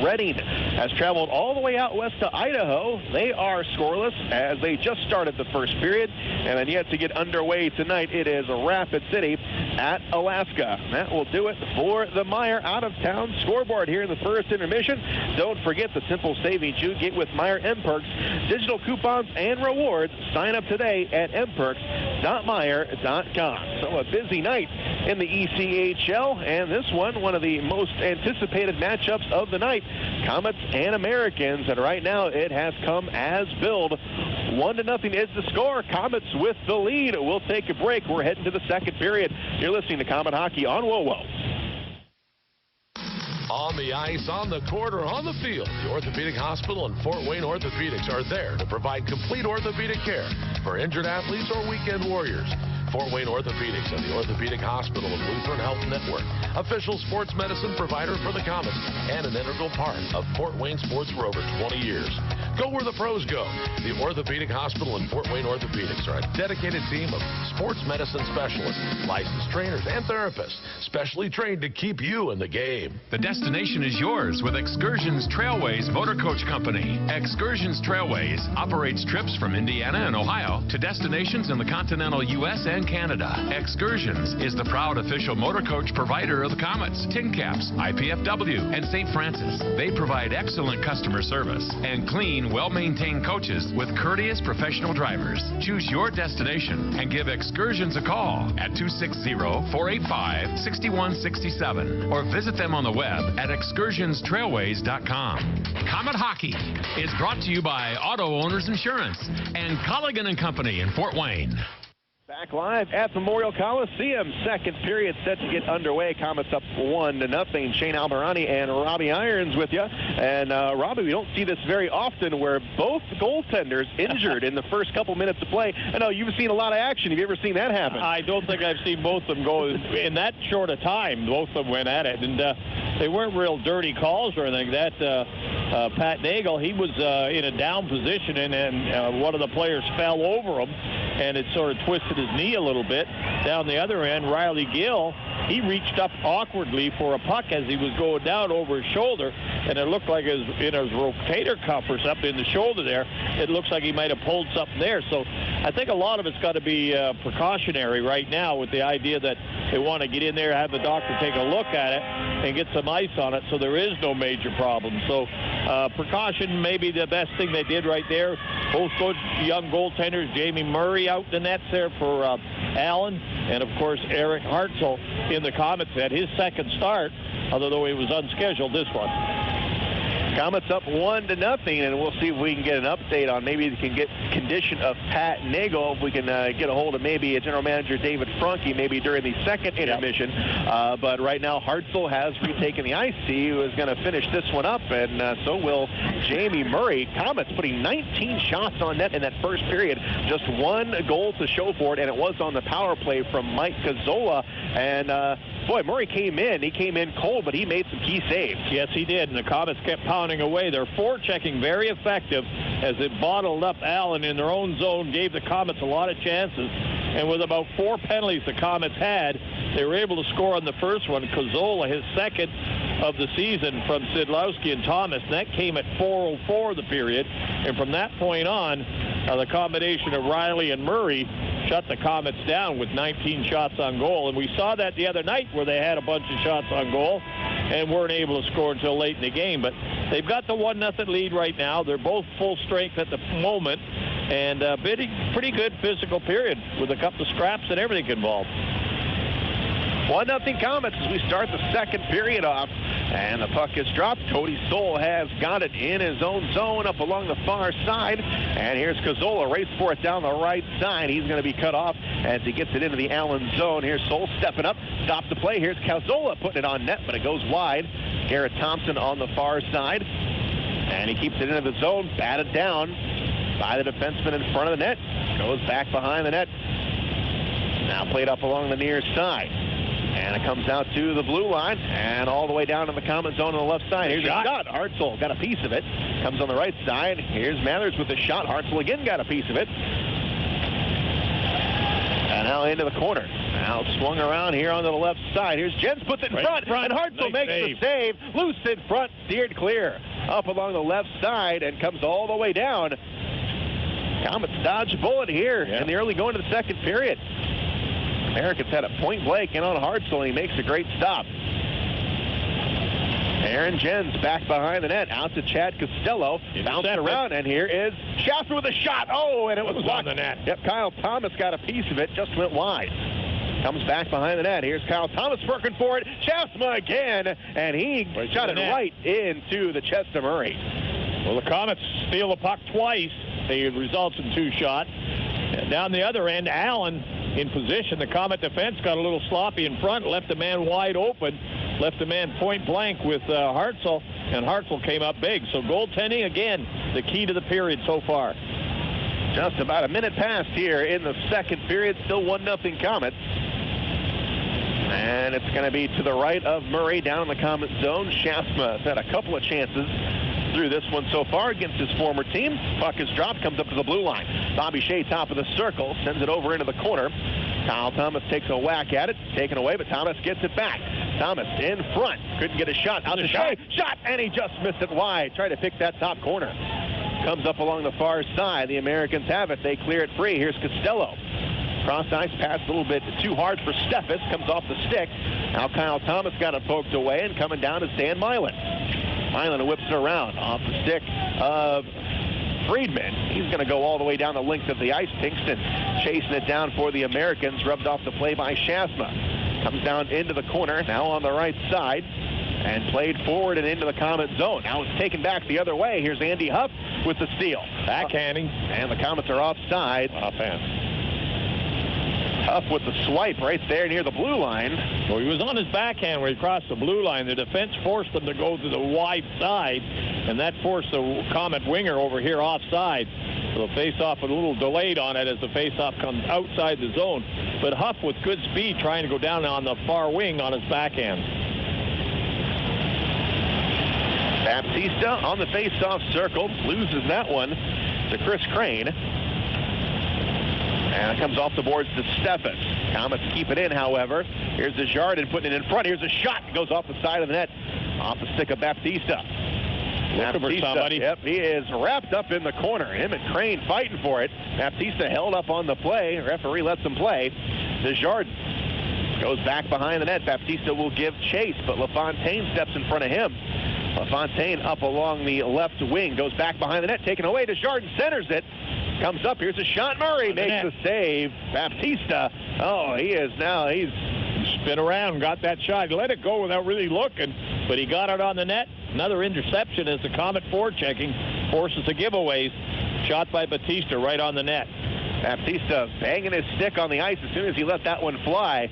Reading has traveled all the way out west to Idaho. They are scoreless as they just started the first period. And then yet to get underway tonight, it is Rapid City at Alaska. That will do it for the Meyer out-of-town scoreboard here in the first intermission. Don't forget the simple savings you get with Meyer M-Perks. Digital coupons and rewards. Sign up today at mperks.meyer.com. So a busy night in the ECHL, and this one of the most anticipated matchups of the night. Komets and Americans, and right now it has come as billed. 1-0 is the score. Komets with the lead. We'll take a break. We're heading to the second period. You're listening to Komet Hockey on WoWo.
On the ice, on the court, or on the field, the Orthopedic Hospital and Fort Wayne Orthopedics are there to provide complete orthopedic care for injured athletes or weekend warriors. Fort Wayne Orthopedics and the Orthopedic Hospital and Lutheran Health Network, official sports medicine provider for the Komets and an integral part of Fort Wayne sports for over 20 years. Go where the pros go. The Orthopedic Hospital and Fort Wayne Orthopedics are a dedicated team of sports medicine specialists, licensed trainers, and therapists, specially trained to keep you in the game.
The destination is yours with Excursions Trailways Motor Coach Company. Excursions Trailways operates trips from Indiana and Ohio to destinations in the continental U.S. and Canada. Excursions is the proud official motor coach provider of the Komets, Tin Caps, IPFW, and St. Francis. They provide excellent customer service and clean, well-maintained coaches with courteous professional drivers. Choose your destination and give Excursions a call at 260-485-6167 or visit them on the web at excursionstrailways.com. Comet Hockey is brought to you by Auto Owners Insurance and Colligan & Company in Fort Wayne.
Back live at Memorial Coliseum. Second period set to get underway. Komets up 1-0. Shane Almirani and Robbie Irons with you. And Robbie, we don't see this very often where both goaltenders injured in the first couple minutes of play. I know you've seen a lot of action. Have you ever seen that happen?
I don't think I've seen both of them go in that short a time. Both of them went at it. And they weren't real dirty calls or anything. That Pat Nagle, he was in a down position, and one of the players fell over him, and it sort of twisted his knee a little bit. Down the other end, Riley Gill, he reached up awkwardly for a puck as he was going down over his shoulder, and it looked like in his rotator cuff or something in the shoulder there, it looks like he might have pulled something there. So I think a lot of it's got to be precautionary right now with the idea that they want to get in there, have the doctor take a look at it, and get some ice on it so there is no major problem. So precaution may be the best thing they did right there. Both good young goaltenders, Jamie Murray out in the nets there for Allen, and of course Eric Hartzell in the Komets had his second start, although he was unscheduled this one.
Komets up 1-0, and we'll see if we can get an update on maybe we can get condition of Pat Nagle. If we can get a hold of maybe a general manager David Franke maybe during the second intermission. But right now Hartzell has retaken the ice. He was going to finish this one up, and so will Jamie Murray. Komets putting 19 shots on net in that first period. Just one goal to show for it, and it was on the power play from Mike Cazzola. And boy, Murray came in. He came in cold, but he made some key saves.
Yes, he did, and the Komets kept pounding away. Their forechecking very effective as it bottled up Allen in their own zone, gave the Komets a lot of chances. And with about 4 penalties the Komets had, they were able to score on the first one. Cazzola, his second of the season from Szydlowski and Thomas, and that came at 4:04 the period. And from that point on, the combination of Riley and Murray shut the Komets down with 19 shots on goal. And we saw that the other night where they had a bunch of shots on goal and weren't able to score until late in the game. But they've got the 1-0 lead right now. They're both full strength at the moment, and pretty good physical period with a couple of scraps and everything involved.
1-0 Komets as we start the second period off, and the puck is dropped. Cody Soul has got it in his own zone up along the far side, and here's Cazzola, race for it down the right side. He's going to be cut off as he gets it into the Allen zone. Here's Soul stepping up, stop the play. Here's Cazzola putting it on net, but it goes wide. Garrett Thompson on the far side, and he keeps it into the zone, batted down by the defenseman in front of the net. Goes back behind the net. Now played up along the near side. And it comes out to the blue line and all the way down to the Komets zone on the left side. Here's a shot. Hartzell got a piece of it. Comes on the right side. Here's Mathers with the shot. Hartzell again got a piece of it. And now into the corner. Now swung around here onto the left side. Here's Jens, puts it in front, and Hartzell makes the save. Loose in front, steered clear. Up along the left side and comes all the way down. Komets dodge a bullet here in the early going to the second period. Americans had a point blank in on Hartzell, and he makes a great stop. Aaron Jens back behind the net, out to Chad Costello, bouncing around, and here is Schaafsma with a shot. Oh, and it was
on the net.
Yep, Kyle Thomas got a piece of it, just went wide. Comes back behind the net. Here's Kyle Thomas working for it. Schaafsma again, and he shot it right into the chest of Murray.
Well, the Komets steal the puck twice. It results in 2 shots. Down the other end, Allen in position. The Komet defense got a little sloppy in front, left the man wide open, left the man point blank with Hartzell, and Hartzell came up big. So goaltending, again, the key to the period so far.
Just about a minute passed here in the second period. Still 1-0 Komets. And it's going to be to the right of Murray down in the Komets zone. Schaafsma has had a couple of chances through this one so far against his former team. Puck is dropped, comes up to the blue line. Bobby Shea, top of the circle, sends it over into the corner. Kyle Thomas takes a whack at it, taken away, but Thomas gets it back. Thomas in front, couldn't get a shot. Out to Shea, shot, and he just missed it wide. Tried to pick that top corner. Comes up along the far side. The Americans have it. They clear it free. Here's Costello. Cross ice pass a little bit too hard for Steffes. Comes off the stick. Now Kyle Thomas got it poked away, and coming down is Dan Milan. Milan whips it around off the stick of Friedmann. He's going to go all the way down the length of the ice. Pinkston chasing it down for the Americans. Rubbed off the play by Schaafsma. Comes down into the corner, now on the right side, and played forward and into the Comet zone. Now it's taken back the other way. Here's Andy Huff with the steal.
Backhanding.
And the Comets are offside.
Offhand.
Huff with the swipe right there near the blue line.
Well, he was on his backhand where he crossed the blue line. The defense forced them to go to the wide side, and that forced the Comet winger over here offside. So the face-off a little delayed on it as the face-off comes outside the zone. But Huff with good speed trying to go down on the far wing on his backhand.
Baptista on the face-off circle, loses that one to Chris Crane. And it comes off the boards to Steffes. Comets keep it in, however. Here's the Jardin putting it in front. Here's a shot. It goes off the side of the net, off the stick of Baptista.
Looking for somebody.
Yep, he is wrapped up in the corner. Him and Crane fighting for it. Baptista held up on the play. Referee lets him play. The Jardin goes back behind the net. Baptista will give chase, but LaFontaine steps in front of him. LaFontaine up along the left wing, goes back behind the net, taken away. Desjardins centers it. Comes up, here's a shot. Murray makes the save. Baptista, he's
spin around, got that shot. Let it go without really looking, but he got it on the net. Another interception as the Comet forechecking forces the giveaways. Shot by Baptista right on the net.
Baptista banging his stick on the ice as soon as he let that one fly.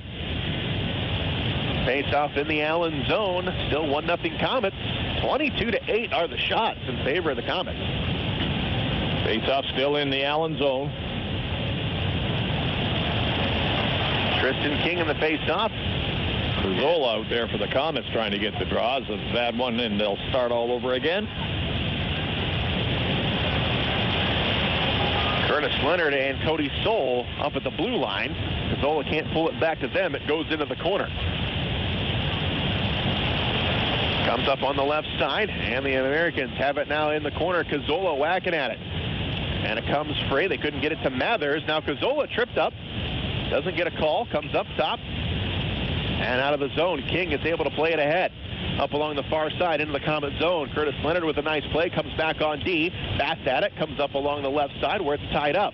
Face off in the Allen zone. Still 1-0 Comets. 22-8 are the shots in favor of the Comets.
Face-off still in the Allen zone.
Tristan King in the face-off.
Cazzola out there for the Comets trying to get the draws. A bad one, and they'll start all over again.
Curtis Leonard and Cody Soul up at the blue line. Cazzola can't pull it back to them. It goes into the corner. Comes up on the left side, and the Americans have it now in the corner. Cazzola whacking at it. And it comes free. They couldn't get it to Mathers. Now Cazzola tripped up. Doesn't get a call. Comes up top. And out of the zone. King is able to play it ahead. Up along the far side into the Comet zone. Curtis Leonard with a nice play. Comes back on D. Fast at it. Comes up along the left side where it's tied up.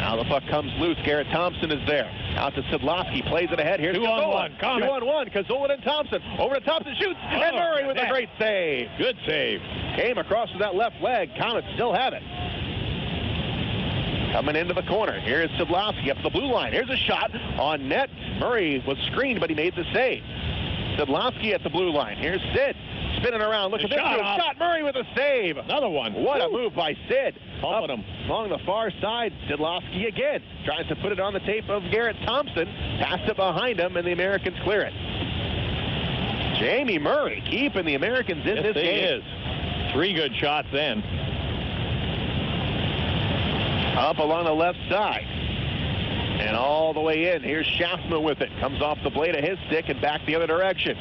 Now the puck comes loose. Garrett Thompson is there. Out to Szydlowski. Plays it ahead. Here's
2-on-1.
2-on-1. Cazzola and Thompson. Over to Thompson. Shoots. And Murray with a great save.
Good save.
Came across with that left leg. Comets still have it. Coming into the corner. Here's Szydlowski up the blue line. Here's a shot on net. Murray was screened, but he made the save. Szydlowski at the blue line. Here's Sid spinning around. Look at this shot. Murray with a save.
Another one.
What a move by Sid.
Up him
along the far side. Szydlowski again tries to put it on the tape of Garrett Thompson. Passed it behind him, and the Americans clear it. Jamie Murray keeping the Americans in this game.
He is. 3 good shots then.
Up along the left side. And all the way in. Here's Schaafsma with it. Comes off the blade of his stick and back the other direction.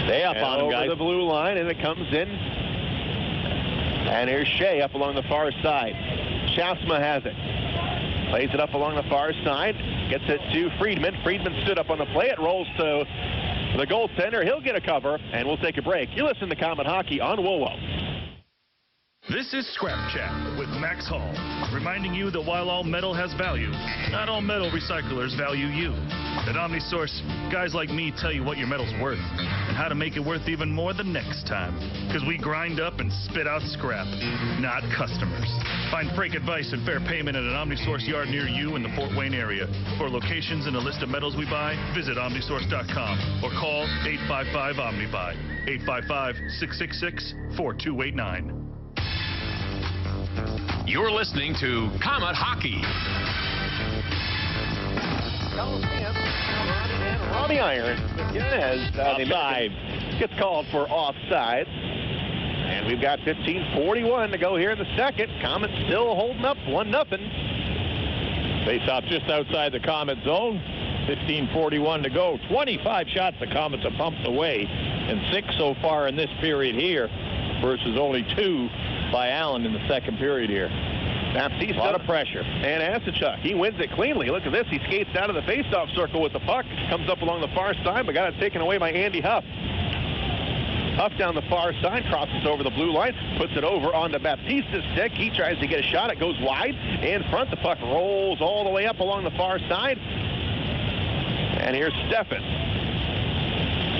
Stay up on him, guys.
Over the blue line, and it comes in. And here's Shea up along the far side. Schaafsma has it. Plays it up along the far side. Gets it to Friedmann. Friedmann stood up on the play. It rolls to the goaltender. He'll get a cover, and we'll take a break. You're listening to Comet Hockey on WOWO.
This is Scrap Chat with Max Hall, reminding you that while all metal has value, not all metal recyclers value you. At OmniSource, guys like me tell you what your metal's worth and how to make it worth even more the next time. Because we grind up and spit out scrap, not customers. Find freight advice and fair payment at an OmniSource yard near you in the Fort Wayne area. For locations and a list of metals we buy, visit OmniSource.com or call 855-OMNIBUY, 855-666-4289.
You're listening to Comet Hockey.
Coliseum. And Robbie Irons again as the gets called for offside. And we've got 15:41 to go here in the second. Komets still holding up 1-0.
Face-off just outside the Komet zone. 15:41 to go. 25 shots the Komets have pumped away, and 6 so far in this period here versus only 2 by Allen in the second period here.
Baptista.
A lot of pressure.
And Asachuk, he wins it cleanly. Look at this. He skates down to the face-off circle with the puck. Comes up along the far side, but got it taken away by Andy Huff. Huff down the far side, crosses over the blue line, puts it over onto Baptista's stick. He tries to get a shot. It goes wide. In front, the puck rolls all the way up along the far side. And here's Steffes.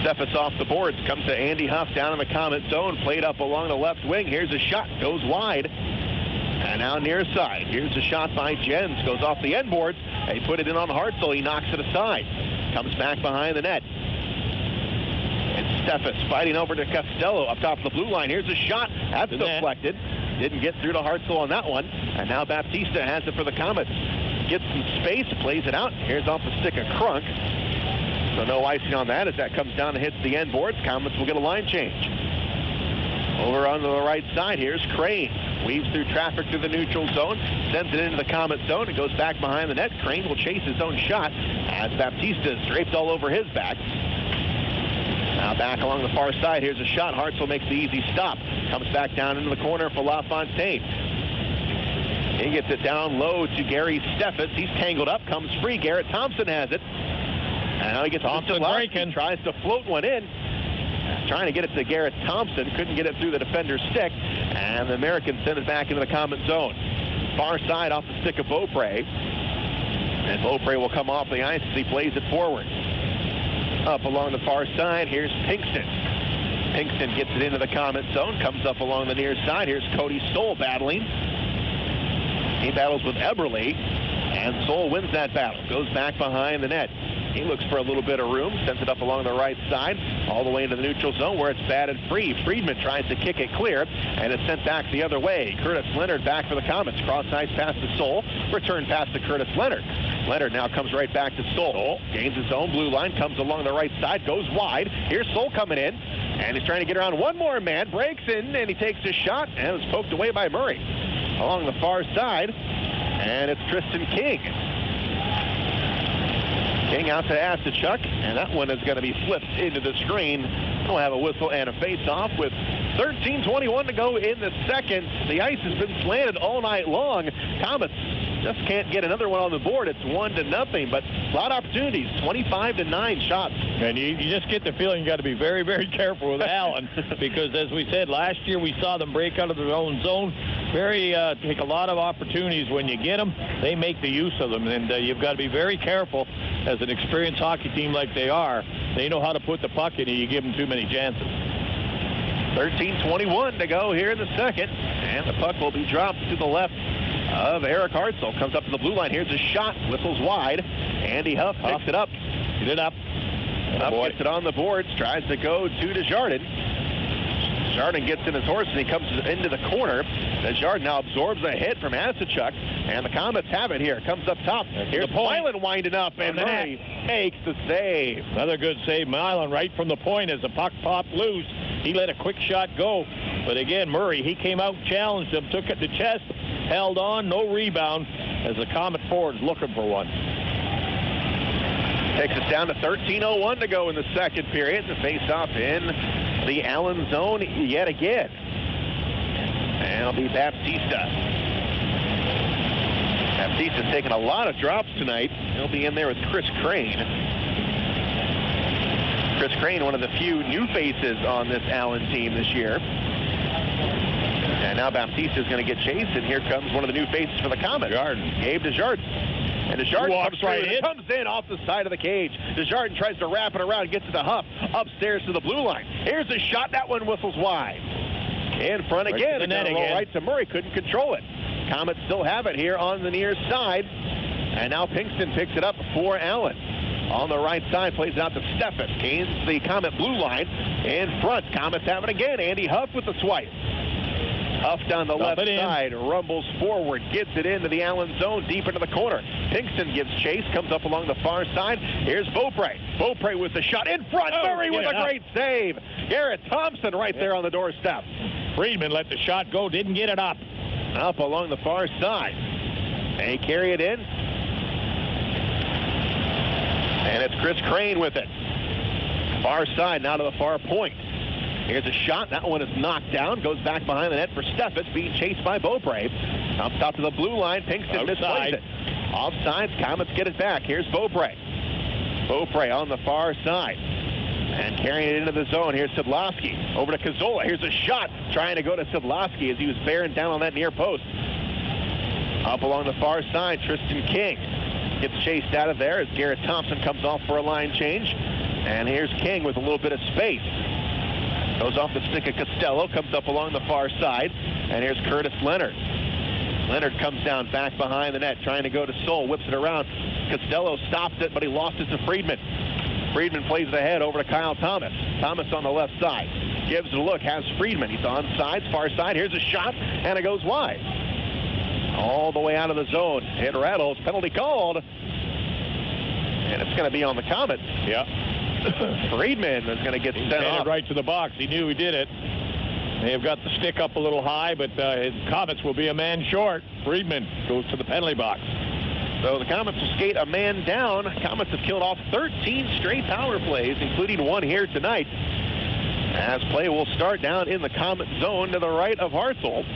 Steffes off the boards, comes to Andy Huff down in the Komet zone, played up along the left wing. Here's a shot, goes wide. And now near side. Here's a shot by Jens, goes off the end boards. They put it in on Hartzell. He knocks it aside. Comes back behind the net. And Steffes fighting over to Costello up top of the blue line. Here's a shot. That's deflected. Didn't get through to Hartzell on that one. And now Baptista has it for the Komets. Gets some space, plays it out. Here's off the stick of Crunk. So no icing on that as that comes down and hits the end boards. Komets will get a line change. Over on the right side, here's Crane. Weaves through traffic through the neutral zone, sends it into the Komet zone. It goes back behind the net. Crane will chase his own shot as Baptista is draped all over his back. Now back along the far side. Here's a shot. Hartzell makes the easy stop. Comes back down into the corner for LaFontaine. He gets it down low to Gary Steffes. He's tangled up. Comes free. Garrett Thompson has it. And now he gets
Thompson breaking.
Tries to float one in. Trying to get it to Garrett Thompson. Couldn't get it through the defender's stick. And the Americans send it back into the Komet zone. Far side off the stick of Beaupre. And Beaupre will come off the ice as he plays it forward. Up along the far side, here's Pinkston. Pinkston gets it into the Komet zone. Comes up along the near side. Here's Cody Stoll battling. He battles with Eberle. And Stoll wins that battle. Goes back behind the net. He looks for a little bit of room, sends it up along the right side, all the way into the neutral zone where it's batted free. Friedmann tries to kick it clear, and it's sent back the other way. Curtis Leonard back for the Komets. Cross ice pass to Stoll. Return pass to Curtis Leonard. Leonard now comes right back to Stoll. Gains his own blue line, comes along the right side, goes wide. Here's Stoll coming in, and he's trying to get around one more man. Breaks in, and he takes a shot, and it's poked away by Murray. Along the far side, and it's Tristan King. King out to Asachuk, and that one is going to be flipped into the screen. We'll have a whistle and a face-off with 13:21 to go in the second. The ice has been slanted all night long. Komets just can't get another one on the board. It's 1-0, but a lot of opportunities. 25-9 shots.
And you just get the feeling you got to be very, very careful with Allen because, as we said, last year we saw them break out of their own zone. Take a lot of opportunities when you get them. They make the use of them, and you've got to be very careful. As an experienced hockey team like they are, they know how to put the puck in. You give them too many chances.
13:21 to go here in the second, and the puck will be dropped to the left of Eric Hartzell. Comes up to the blue line. Here's a shot. Whistles wide. Andy Huff picks it up.
Get it up.
Huff gets it on the boards. Tries to go to Desjardins. Desjardins gets in his horse, and he comes into the corner. Desjardins now absorbs a hit from Asachuk, and the Komets have it here. Comes up top. Here's Milan winding up, and Murray makes the save.
Another good save. Milan right from the point as the puck popped loose. He let a quick shot go. But again, Murray, he came out, challenged him, took it to chest, held on, no rebound, as the Komet forward's looking for one.
Takes us down to 13:01 to go in the second period. The face-off in the Allen zone yet again. And it'll be Baptista. Baptista's taken a lot of drops tonight. He'll be in there with Chris Crane. Chris Crane, one of the few new faces on this Allen team this year. And now Baptista's going to get chased, and here comes one of the new faces for the Komets. Gabe Desjardins. And Desjardins comes right in. Comes in off the side of the cage. Desjardins tries to wrap it around, gets it to Huff. Upstairs to the blue line. Here's a shot. That one whistles wide. In front again.
Right to the net
again. Right to Murray. Couldn't control it. Komets still have it here on the near side. And now Pinkston picks it up for Allen. On the right side, plays it out to Steffes. Gains the Komet blue line. In front, Komets have it again. Andy Huff with the swipe. Up down the left side, rumbles forward, gets it into the Allen zone, deep into the corner. Pinkston gives chase, comes up along the far side. Here's Beaupre. Beaupre with the shot in front. Murray with a great save. Garrett Thompson right there on the doorstep.
Friedmann let the shot go, didn't get it up.
Up along the far side. They carry it in. And it's Chris Crane with it. Far side, now to the far point. Here's a shot. That one is knocked down. Goes back behind the net for Steffes, being chased by Beaupre. Up top to the blue line. Pinkston misplays it. Offside. Komets get it back. Here's Beaupre. Beaupre on the far side. And carrying it into the zone. Here's Szydlowski. Over to Cazzola. Here's a shot. Trying to go to Szydlowski as he was bearing down on that near post. Up along the far side, Tristan King gets chased out of there as Garrett Thompson comes off for a line change. And here's King with a little bit of space. Goes off the stick of Costello, comes up along the far side. And here's Curtis Leonard. Leonard comes down back behind the net, trying to go to Sol, whips it around. Costello stops it, but he lost it to Friedmann. Friedmann plays it ahead over to Kyle Thomas. Thomas on the left side. Gives it a look, has Friedmann. He's on sides, far side. Here's a shot, and it goes wide. All the way out of the zone. It rattles. Penalty called. And it's going to be on the Komets.
Yeah.
Friedmann is going to get sent off.
Right to the box. He knew he did it. They have got the stick up a little high, but his Komets will be a man short. Friedmann goes to the penalty box.
So the Komets will skate a man down. Komets have killed off 13 straight power plays, including one here tonight. As play will start down in the Komet zone to the right of Hartzell.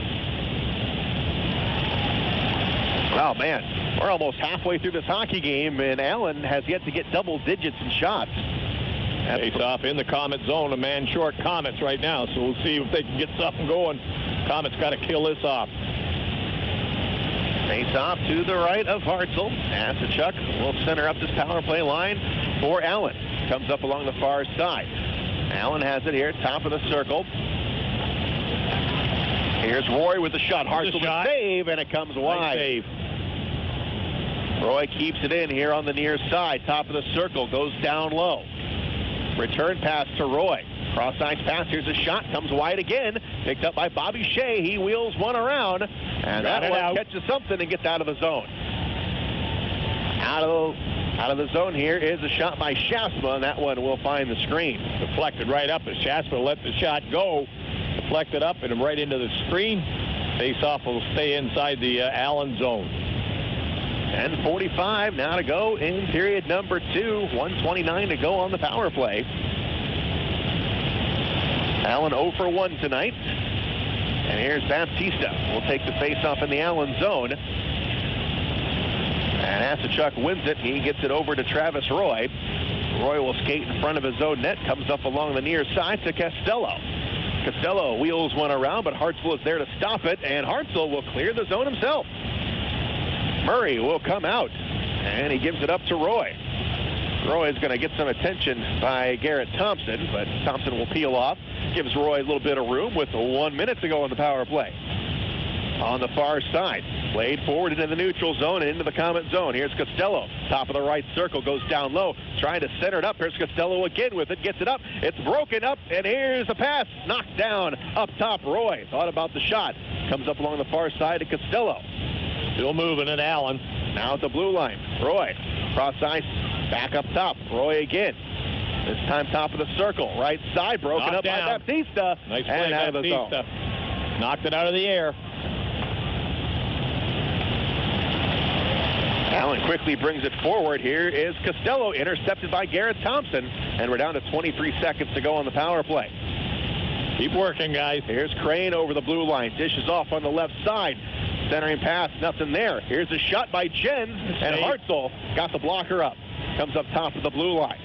Oh, man, we're almost halfway through this hockey game, and Allen has yet to get double digits in shots.
Face off in the Komet zone, a man short Komets right now, so we'll see if they can get something going. Komets got to kill this off.
Face off to the right of Hartzell. Asachuk will center up this power play line for Allen. Comes up along the far side. Allen has it here, top of the circle. Here's Roy with the shot. Hartzell with save, and it comes wide.
Save.
Roy keeps it in here on the near side. Top of the circle, goes down low. Return pass to Roy. Cross-ice pass. Here's a shot. Comes wide again. Picked up by Bobby Shea. He wheels one around. And that one catches something and gets out of the zone. Out of the zone here is a shot by Schaafsma, and that one will find the screen.
Deflected right up as Schaafsma let the shot go. Deflected up and right into the screen. Face-off will stay inside the Allen zone.
10:45 now to go in period number 2. 1:29 to go on the power play. Allen 0 for 1 tonight. And here's Baptista. We'll take the face-off in the Allen zone. And Asachuk wins it. He gets it over to Travis Roy. Roy will skate in front of his own net. Comes up along the near side to Costello. Costello wheels one around, but Hartzell is there to stop it. And Hartzell will clear the zone himself. Murray will come out, and he gives it up to Roy. Roy is going to get some attention by Garrett Thompson, but Thompson will peel off. Gives Roy a little bit of room with 1 minute to go on the power play. On the far side, played forward into the neutral zone and into the Komet zone. Here's Costello, top of the right circle, goes down low, trying to center it up. Here's Costello again with it, gets it up. It's broken up, and here's a pass, knocked down up top. Roy thought about the shot, comes up along the far side to Costello.
Still moving at Allen.
Now at the blue line. Roy, cross ice, back up top. Roy again. This time top of the circle. Right side, broken up by Baptista.
Nice play,
out of the zone.
Knocked it out of the air.
Allen quickly brings it forward. Here is Costello, intercepted by Garrett Thompson. And we're down to 23 seconds to go on the power play.
Keep working, guys.
Here's Crane over the blue line. Dishes off on the left side. Centering pass, nothing there. Here's a shot by Jens, and Hartzell got the blocker up. Comes up top of the blue line.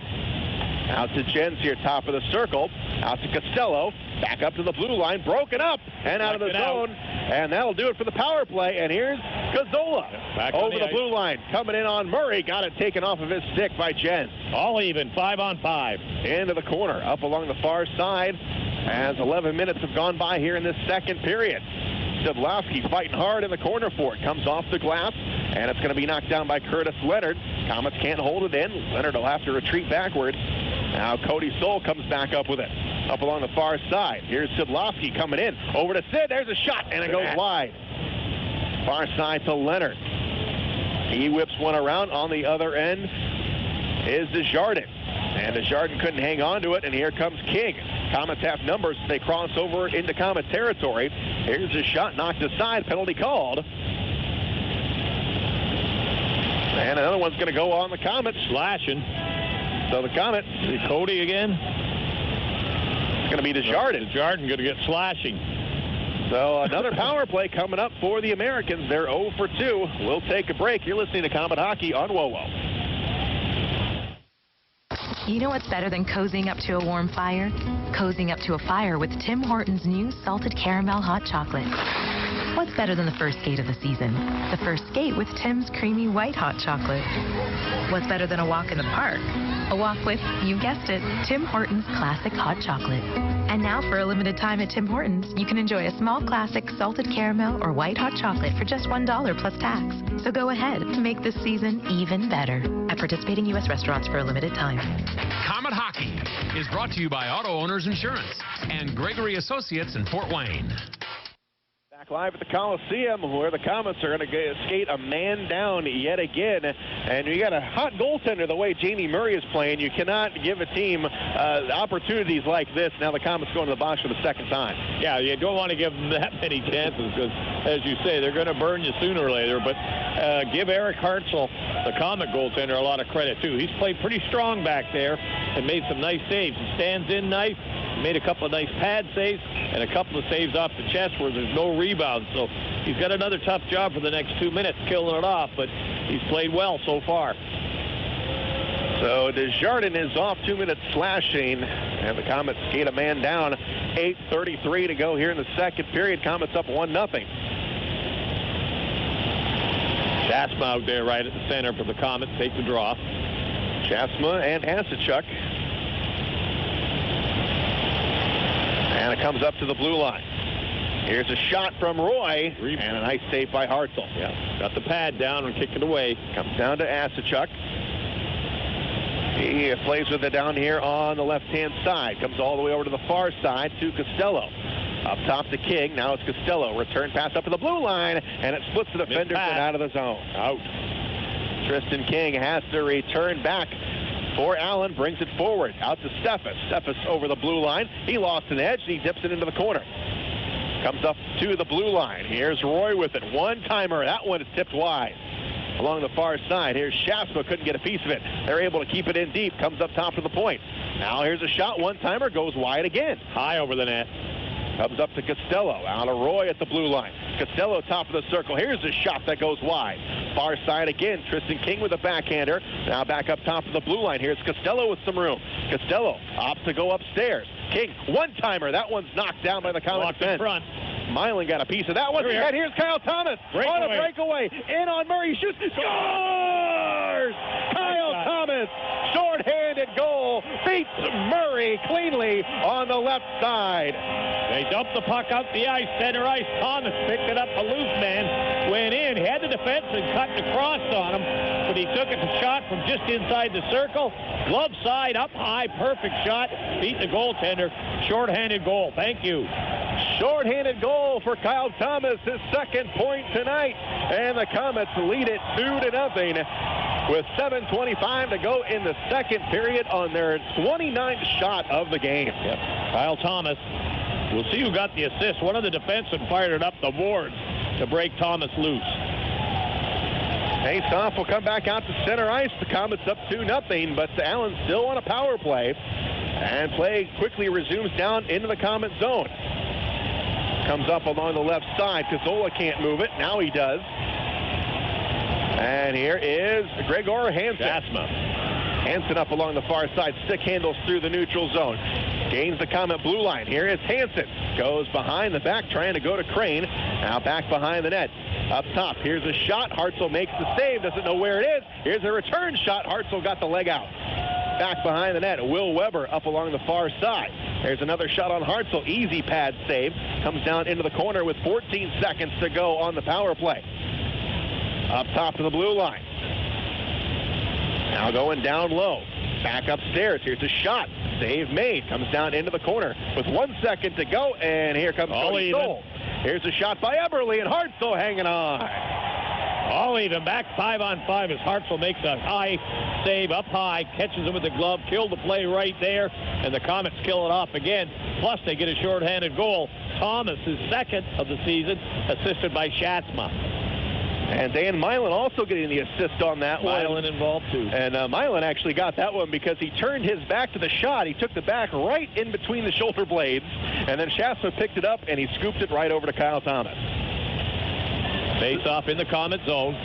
Out to Jens here, top of the circle. Out to Costello. Back up to the blue line. Broken up and out of the zone. And that'll do it for the power play. And here's Cazzola over the blue line. Coming in on Murray. Got it taken off of his stick by Jens.
All even, 5-on-5.
Into the corner, up along the far side. As 11 minutes have gone by here in this second period. Szydlowski fighting hard in the corner for it. Comes off the glass, and it's going to be knocked down by Curtis Leonard. Komets can't hold it in. Leonard will have to retreat backward. Now Cody Sol comes back up with it. up along the far side. Here's Szydlowski coming in. Over to Sid. There's a shot, and it goes wide. Far side to Leonard. He whips one around. On the other end is Desjardins. And Desjardins couldn't hang on to it, and here comes King. Komets have numbers. They cross over into Komet territory. Here's a shot knocked aside. Penalty called. And another one's going to go on the Komets.
Slashing.
So the Komets.
Cody again.
It's going to be Desjardins.
Desjardins going to get slashing.
So another power play coming up for the Americans. They're 0 for 2. We'll take a break. You're listening to Komet Hockey on WOWO.
You know what's better than cozying up to a warm fire? Cozying up to a fire with Tim Hortons' new salted caramel hot chocolate. What's better than the first skate of the season? The first skate with Tim's creamy white hot chocolate. What's better than a walk in the park? A walk with, you guessed it, Tim Hortons classic hot chocolate. And now for a limited time at Tim Hortons, you can enjoy a small classic salted caramel or white hot chocolate for just $1 plus tax. So go ahead to make this season even better at participating U.S. restaurants for a limited time.
Komet Hockey is brought to you by Auto Owners Insurance and Gregory Associates in Fort Wayne.
Back live at the Coliseum, where the Komets are going to skate a man down yet again. And you got a hot goaltender the way Jamie Murray is playing. You cannot give a team opportunities like this. Now the Komets going to the box for the second time.
Yeah, you don't want to give them that many chances because, as you say, they're going to burn you sooner or later. But give Eric Hartzell, the Komet goaltender, a lot of credit, too. He's played pretty strong back there and made some nice saves. He stands in nice. Made a couple of nice pad saves and a couple of saves off the chest where there's no rebound. So he's got another tough job for the next 2 minutes, killing it off, but he's played well so far.
So Desjardins is off 2 minutes slashing, and the Komets skate a man down. 8:33 to go here in the second period. Komets up 1-0.
Schaafsma out there right at the center for the Komets. Take the draw.
Schaafsma and Hasechuk. And it comes up to the blue line. Here's a shot from Roy, and a nice save by Hartzell.
Yeah, got the pad down and kicked it away.
Comes down to Hasechuk. He plays with it down here on the left-hand side. Comes all the way over to the far side to Costello. Up top to King. Now it's Costello. Return pass up to the blue line, and it splits the defenders and out of the zone.
Out.
Tristan King has to return back for Allen, brings it forward, out to Steffes. Steffes over the blue line. He lost an edge, and he dips it into the corner. Comes up to the blue line. Here's Roy with it. One-timer. That one is tipped wide. Along the far side, here's Schaafsma. Couldn't get a piece of it. They're able to keep it in deep. Comes up top to the point. Now here's a shot. One-timer goes wide again.
High over the net.
Comes up to Costello. Out of Roy at the blue line. Costello top of the circle. Here's a shot that goes wide. Far side again. Tristan King with a backhander. Now back up top of the blue line. Here's Costello with some room. Costello opts to go upstairs. King, one-timer. That one's knocked down by the Komets defense.
Front.
Milan got a piece of that one. And here's Kyle Thomas on a breakaway. In on Murray. Shoots. Scores! Kyle Thomas. Short-handed goal. Beats Murray cleanly on the left side.
They dumped the puck out the ice. Center ice. Thomas picked it up. A loose man went in. Had the defense and cut the cross on him. But he took a shot from just inside the circle. Glove side up high. Perfect shot. Beat the goaltender. Short-handed goal. Thank you.
Short-handed goal for Kyle Thomas, his second point tonight. And the Komets lead it 2-0 with 7:25 to go in the second period on their 29th shot of the game.
Yep. Kyle Thomas. We'll see who got the assist. One of the defensemen fired it up the boards to break Thomas loose.
Face-off will come back out to center ice. The Komets up 2-0, but Allen still on a power play. And play quickly resumes down into the Komet zone. Comes up along the left side. Cazzola can't move it. Now he does. And here is Gregor Hansen.
Schaafsma.
Hansen up along the far side. Stick handles through the neutral zone. Gains the Komet blue line. Here is Hansen. Goes behind the back, trying to go to Crane. Now back behind the net. Up top, here's a shot. Hartzell makes the save. Doesn't know where it is. Here's a return shot. Hartzell got the leg out. Back behind the net, Will Weber up along the far side. There's another shot on Hartzell. Easy pad save. Comes down into the corner with 14 seconds to go on the power play. Up top to the blue line. Now going down low. back upstairs. Here's a shot. Save made. Comes down into the corner with 1 second to go, and here comes Cody Stoll. Here's a shot by Eberle, and Hartzell hanging on.
All even. Back 5-on-5 as Hartzell makes a high save up high, catches him with the glove, killed the play right there, and the Komets kill it off again. Plus, they get a shorthanded goal. Thomas is second of the season, assisted by Schaafsma.
And Dan Milan also getting the assist on that one.
Milan involved too.
And Milan actually got that one because he turned his back to the shot. He took the back right in between the shoulder blades, and then Schaafsma picked it up and he scooped it right over to Kyle Thomas.
Face off in the Komet zone.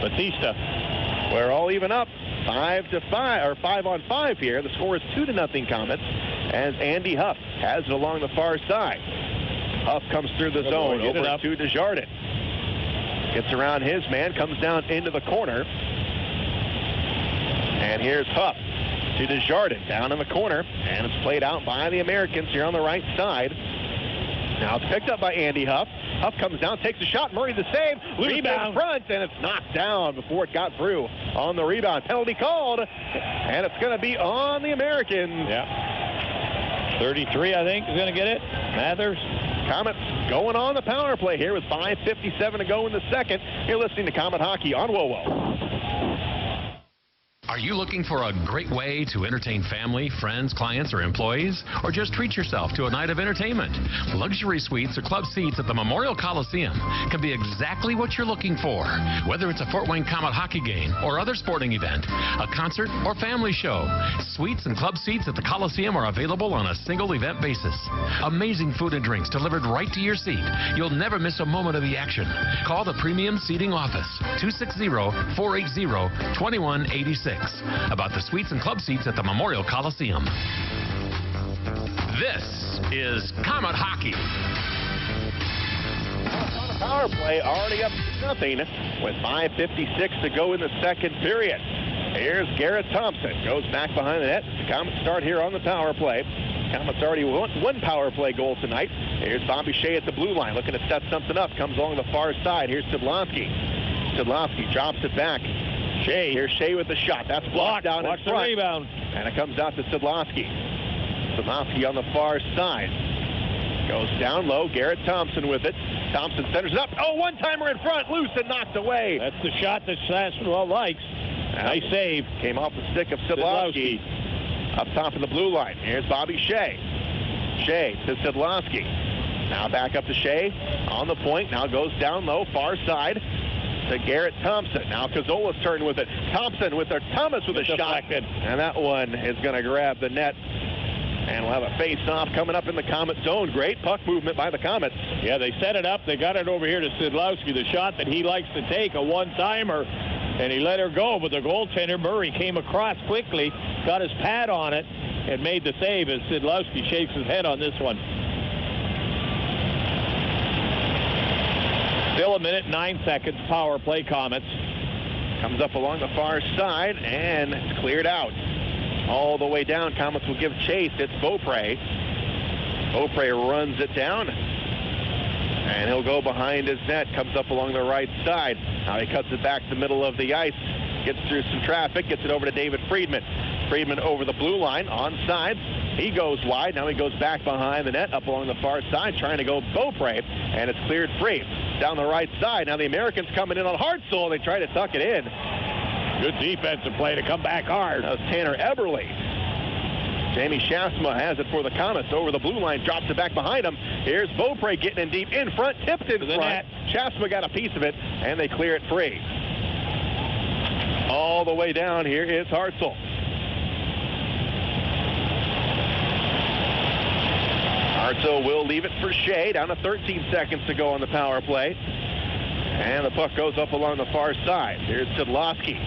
Baptista.
We're all even up. 5-5 or 5-on-5 here. The score is 2-0 Komets as Andy Huff has it along the far side. Huff comes through the zone over to Desjardins. Gets around his man, comes down into the corner. And here's Huff to Desjardins down in the corner. And it's played out by the Americans here on the right side. Now it's picked up by Andy Huff. Huff comes down, takes a shot. Murray the save. Rebound in front, and it's knocked down before it got through on the rebound. Penalty called, and it's going to be on the Americans.
Yeah. 33, I think, is going to get it. Mathers.
Komets going on the power play here with 5:57 to go in the second. You're listening to Komet Hockey on WoWo.
Are you looking for a great way to entertain family, friends, clients, or employees? Or just treat yourself to a night of entertainment? Luxury suites or club seats at the Memorial Coliseum can be exactly what you're looking for. Whether it's a Fort Wayne Komet hockey game or other sporting event, a concert or family show, suites and club seats at the Coliseum are available on a single event basis. Amazing food and drinks delivered right to your seat. You'll never miss a moment of the action. Call the Premium Seating Office, 260-480-2186. About the suites and club seats at the Memorial Coliseum. This is Komet Hockey.
On the power play, already up 0 with 5:56 to go in the second period. Here's Garrett Thompson. Goes back behind the net. The Komets start here on the power play. Komets already one power play goal tonight. Here's Bobby Shea at the blue line looking to set something up. Comes along the far side. Here's Szydlowski. Szydlowski drops it back. Shea, here's Shea with the shot. That's blocked down in front.
The rebound.
And it comes out to Szydlowski. Szydlowski on the far side. Goes down low. Garrett Thompson with it. Thompson centers it up. Oh, one-timer in front. Loose and knocked away.
That's the shot that Schaafsma likes. Nice save.
Came off the stick of Szydlowski. Up top of the blue line. Here's Bobby Shea. Shea to Szydlowski. Now back up to Shea. On the point. Now goes down low. Far side. To Garrett Thompson. Now Cazzola's turn with it. Thompson with Thomas with a shot. And that one is going to grab the net. And we'll have a face-off coming up in the Komet zone. Great puck movement by the Komets.
Yeah, they set it up. They got it over here to Szydlowski. The shot that he likes to take, a one-timer. And he let her go. But the goaltender, Murray, came across quickly, got his pad on it, and made the save as Szydlowski shakes his head on this one. Still a minute, 9 seconds, power play Komets.
Comes up along the far side, and it's cleared out. All the way down, Komets will give chase. It's Beaupre. Beaupre runs it down, and he'll go behind his net. Comes up along the right side. Now he cuts it back to the middle of the ice. Gets through some traffic, gets it over to David Friedmann. Friedmann over the blue line, on sides. He goes wide. Now he goes back behind the net, up along the far side, trying to go Beaupre, and it's cleared free. Down the right side. Now the Americans coming in on Hartzell. They try to tuck it in.
Good defensive play to come back hard.
That was Tanner Eberle. Jamie Schaafsma has it for the Komets. Over the blue line, drops it back behind him. Here's Beaupre getting in deep in front, tipped in front. Schaafsma got a piece of it, and they clear it free. All the way down here is Hartzell. Hartzell will leave it for Shea. Down to 13 seconds to go on the power play. And the puck goes up along the far side. Here's Szydlowski.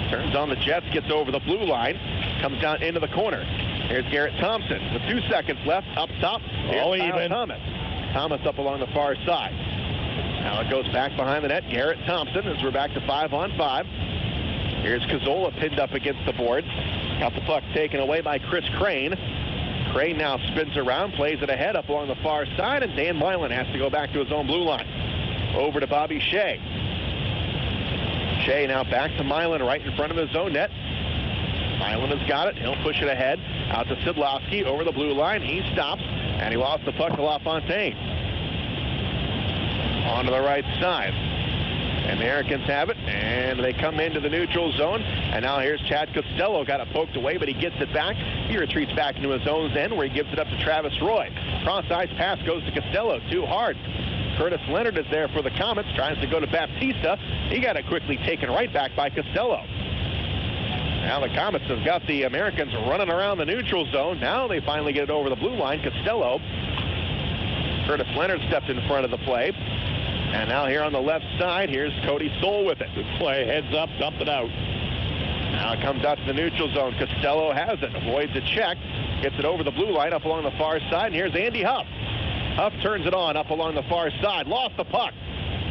Turns on the jets, gets over the blue line. Comes down into the corner. Here's Garrett Thompson with 2 seconds left. Up top, here's Kyle Thomas. Thomas up along the far side. Now it goes back behind the net. Garrett Thompson as we're back to 5-on-5. Here's Cazzola pinned up against the boards. Got the puck taken away by Chris Crane. Crane now spins around, plays it ahead up along the far side, and Dan Milan has to go back to his own blue line. Over to Bobby Shea. Shea now back to Milan right in front of his own net. Milan has got it. He'll push it ahead. Out to Szydlowski over the blue line. He stops, and he lost the puck to LaFontaine. On to the right side. Americans have it, and they come into the neutral zone. And now here's Chad Costello. Got it poked away, but he gets it back. He retreats back into his own end, where he gives it up to Travis Roy. Cross-ice pass goes to Costello. Too hard. Curtis Leonard is there for the Komets. Tries to go to Baptista. He got it quickly taken right back by Costello. Now the Komets have got the Americans running around the neutral zone. Now they finally get it over the blue line. Costello. Curtis Leonard stepped in front of the play. And now here on the left side, here's Cody Stoll with it.
Good play, heads up, dump it out.
Now it comes out to the neutral zone. Costello has it, avoids a check, gets it over the blue line up along the far side, and here's Andy Huff. Huff turns it on up along the far side, lost the puck.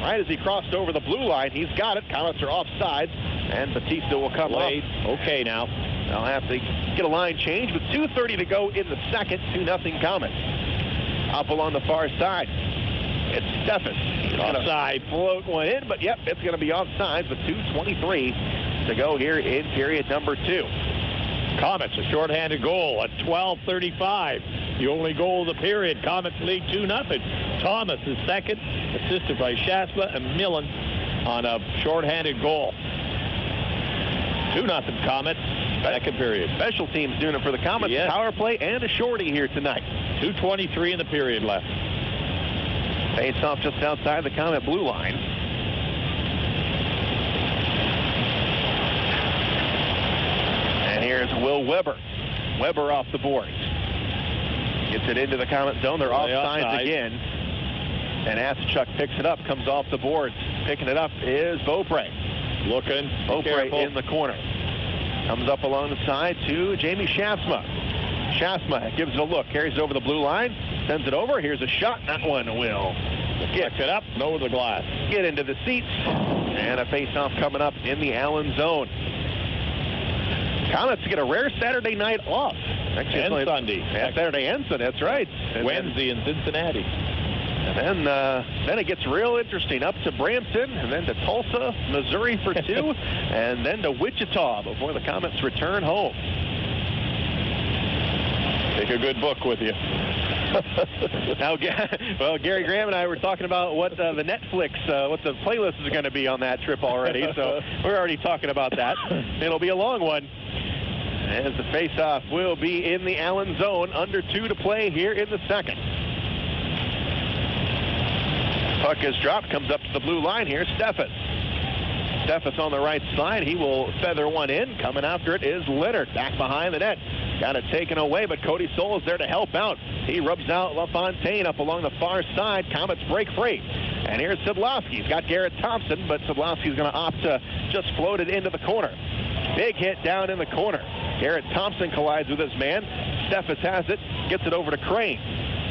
Right as he crossed over the blue line, he's got it. Komets are offsides, and Baptista will come
late.
up.
Okay now.
They'll have to get a line change with 2:30 to go in the second. 2-0 Komets. Up along the far side, it's Steffes.
Offside.
Float one in, but yep, it's going to be offside with 2:23 to go here in period number 2.
Komets, a shorthanded goal at 12:35. The only goal of the period. Komets lead 2-0. Thomas is second, assisted by Schaafsma and Milan on a shorthanded goal. 2-0 Komets, second period.
Special teams doing it for the Komets.
Yes.
Power play and a shorty here tonight.
2:23 in the period left.
Face off just outside the Komet blue line. And here's Will Weber. Weber off the boards. Gets it into the Komet zone. They're offsides again. And Asachuk picks it up, comes off the boards. Picking it up is Beaupre.
Looking.
Beaupre in the corner. Comes up along the side to Jamie Schaafsma. Schaafsma gives it a look, carries it over the blue line, sends it over. Here's a shot. That one will
get it up, over the glass.
Get into the seats. And a face-off coming up in the Allen zone. Komets get a rare Saturday night off. Actually,
and Sunday.
Yeah, Saturday and Sunday, that's right. And
Wednesday in Cincinnati.
And then it gets real interesting. Up to Brampton, and then to Tulsa, Missouri for 2, and then to Wichita before the Komets return home.
Take a good book with you.
Now, well, Gary Graham and I were talking about what the Netflix, what the playlist is going to be on that trip already, so we're already talking about that. It'll be a long one. As the face-off will be in the Allen zone, under 2 to play here in the second. Puck is dropped, comes up to the blue line here, Steffes. Steffes on the right side, he will feather one in. Coming after it is Leonard, back behind the net. Got it taken away, but Cody Stoll is there to help out. He rubs out LaFontaine up along the far side. Komets break free. And here's Szydlowski. He's got Garrett Thompson, but Szydlowski's going to opt to just float it into the corner. Big hit down in the corner. Garrett Thompson collides with his man. Steffes has it, gets it over to Crane.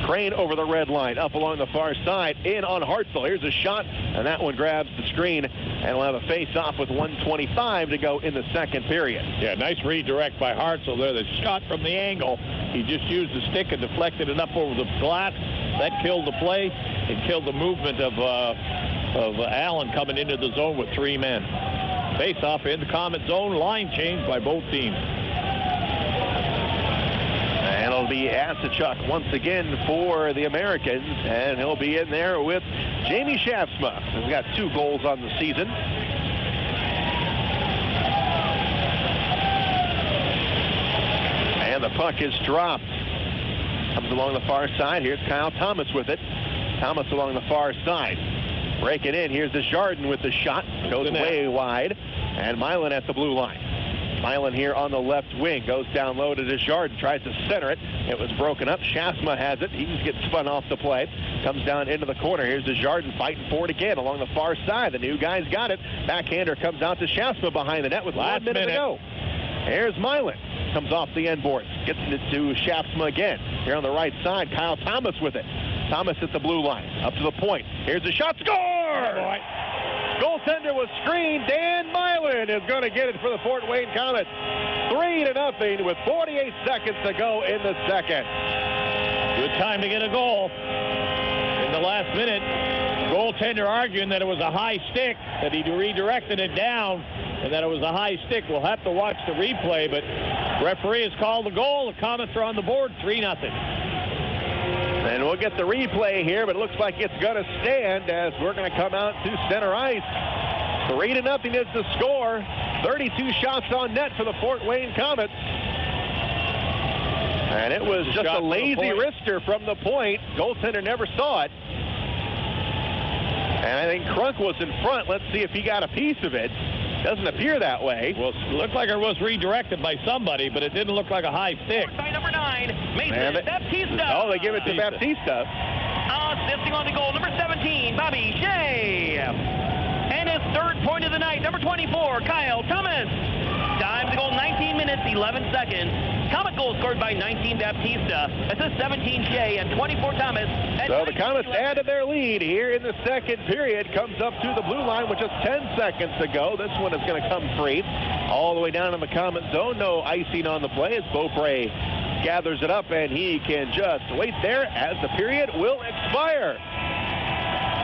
Crane over the red line, up along the far side, in on Hartzell. Here's a shot, and that one grabs the screen, and we'll have a face-off with 1:25 to go in the second period.
Yeah, nice redirect by Hartzell there. The shot from the angle, he just used the stick and deflected it up over the glass. That killed the play. It killed the movement of Allen coming into the zone with 3 men. Face-off in the Komet zone, line change by both teams.
And it'll be Asachuk once again for the Americans, and he'll be in there with Jamie Schaafsma, who's got 2 goals on the season. And the puck is dropped. Comes along the far side. Here's Kyle Thomas with it. Thomas along the far side. Breaking in. Here's Desjardins with the shot. Goes way wide. And Milan at the blue line. Milan here on the left wing. Goes down low to Desjardins. Tries to center it. It was broken up. Schaafsma has it. He just gets spun off the play. Comes down into the corner. Here's Desjardins fighting for it again along the far side. The new guy's got it. Backhander comes out to Schaafsma behind the net with 1 minute to go. Here's Milan. Comes off the end boards. Gets it to Schaafsma again. Here on the right side, Kyle Thomas with it. Thomas at the blue line. Up to the point. Here's the shot. Score! Oh, goaltender was screened. Dan Milan is going to get it for the Fort Wayne Komets. 3-0 with 48 seconds to go in the second.
Good time to get a goal. In the last minute, goaltender arguing that it was a high stick, that he redirected it down, and that it was a high stick. We'll have to watch the replay, but referee has called the goal. The Komets are on the board, 3-0.
And we'll get the replay here, but it looks like it's going to stand as we're going to come out to center ice. 3-0 is the score. 32 shots on net for the Fort Wayne Komets. And it was just a lazy wrister from the point. Goaltender never saw it. And I think Crunk was in front. Let's see if he got a piece of it. Doesn't appear that way.
Well, it looked like it was redirected by somebody, but it didn't look like a high stick.
By number 9, Mason Baptista.
Oh, they give it to Baptista.
Assisting on the goal, number 17, Bobby Shea. And his third point of the night, number 24, Kyle Thomas. Time to goal, 19 minutes, 11 seconds. Comet goal scored by 19 Baptista. Assist 17 Shea and 24 Thomas.
So the Komets added their lead here in the second period. Comes up to the blue line with just 10 seconds to go. This one is going to come free all the way down in the Komet zone. No icing on the play as Beaupre gathers it up, and he can just wait there as the period will expire.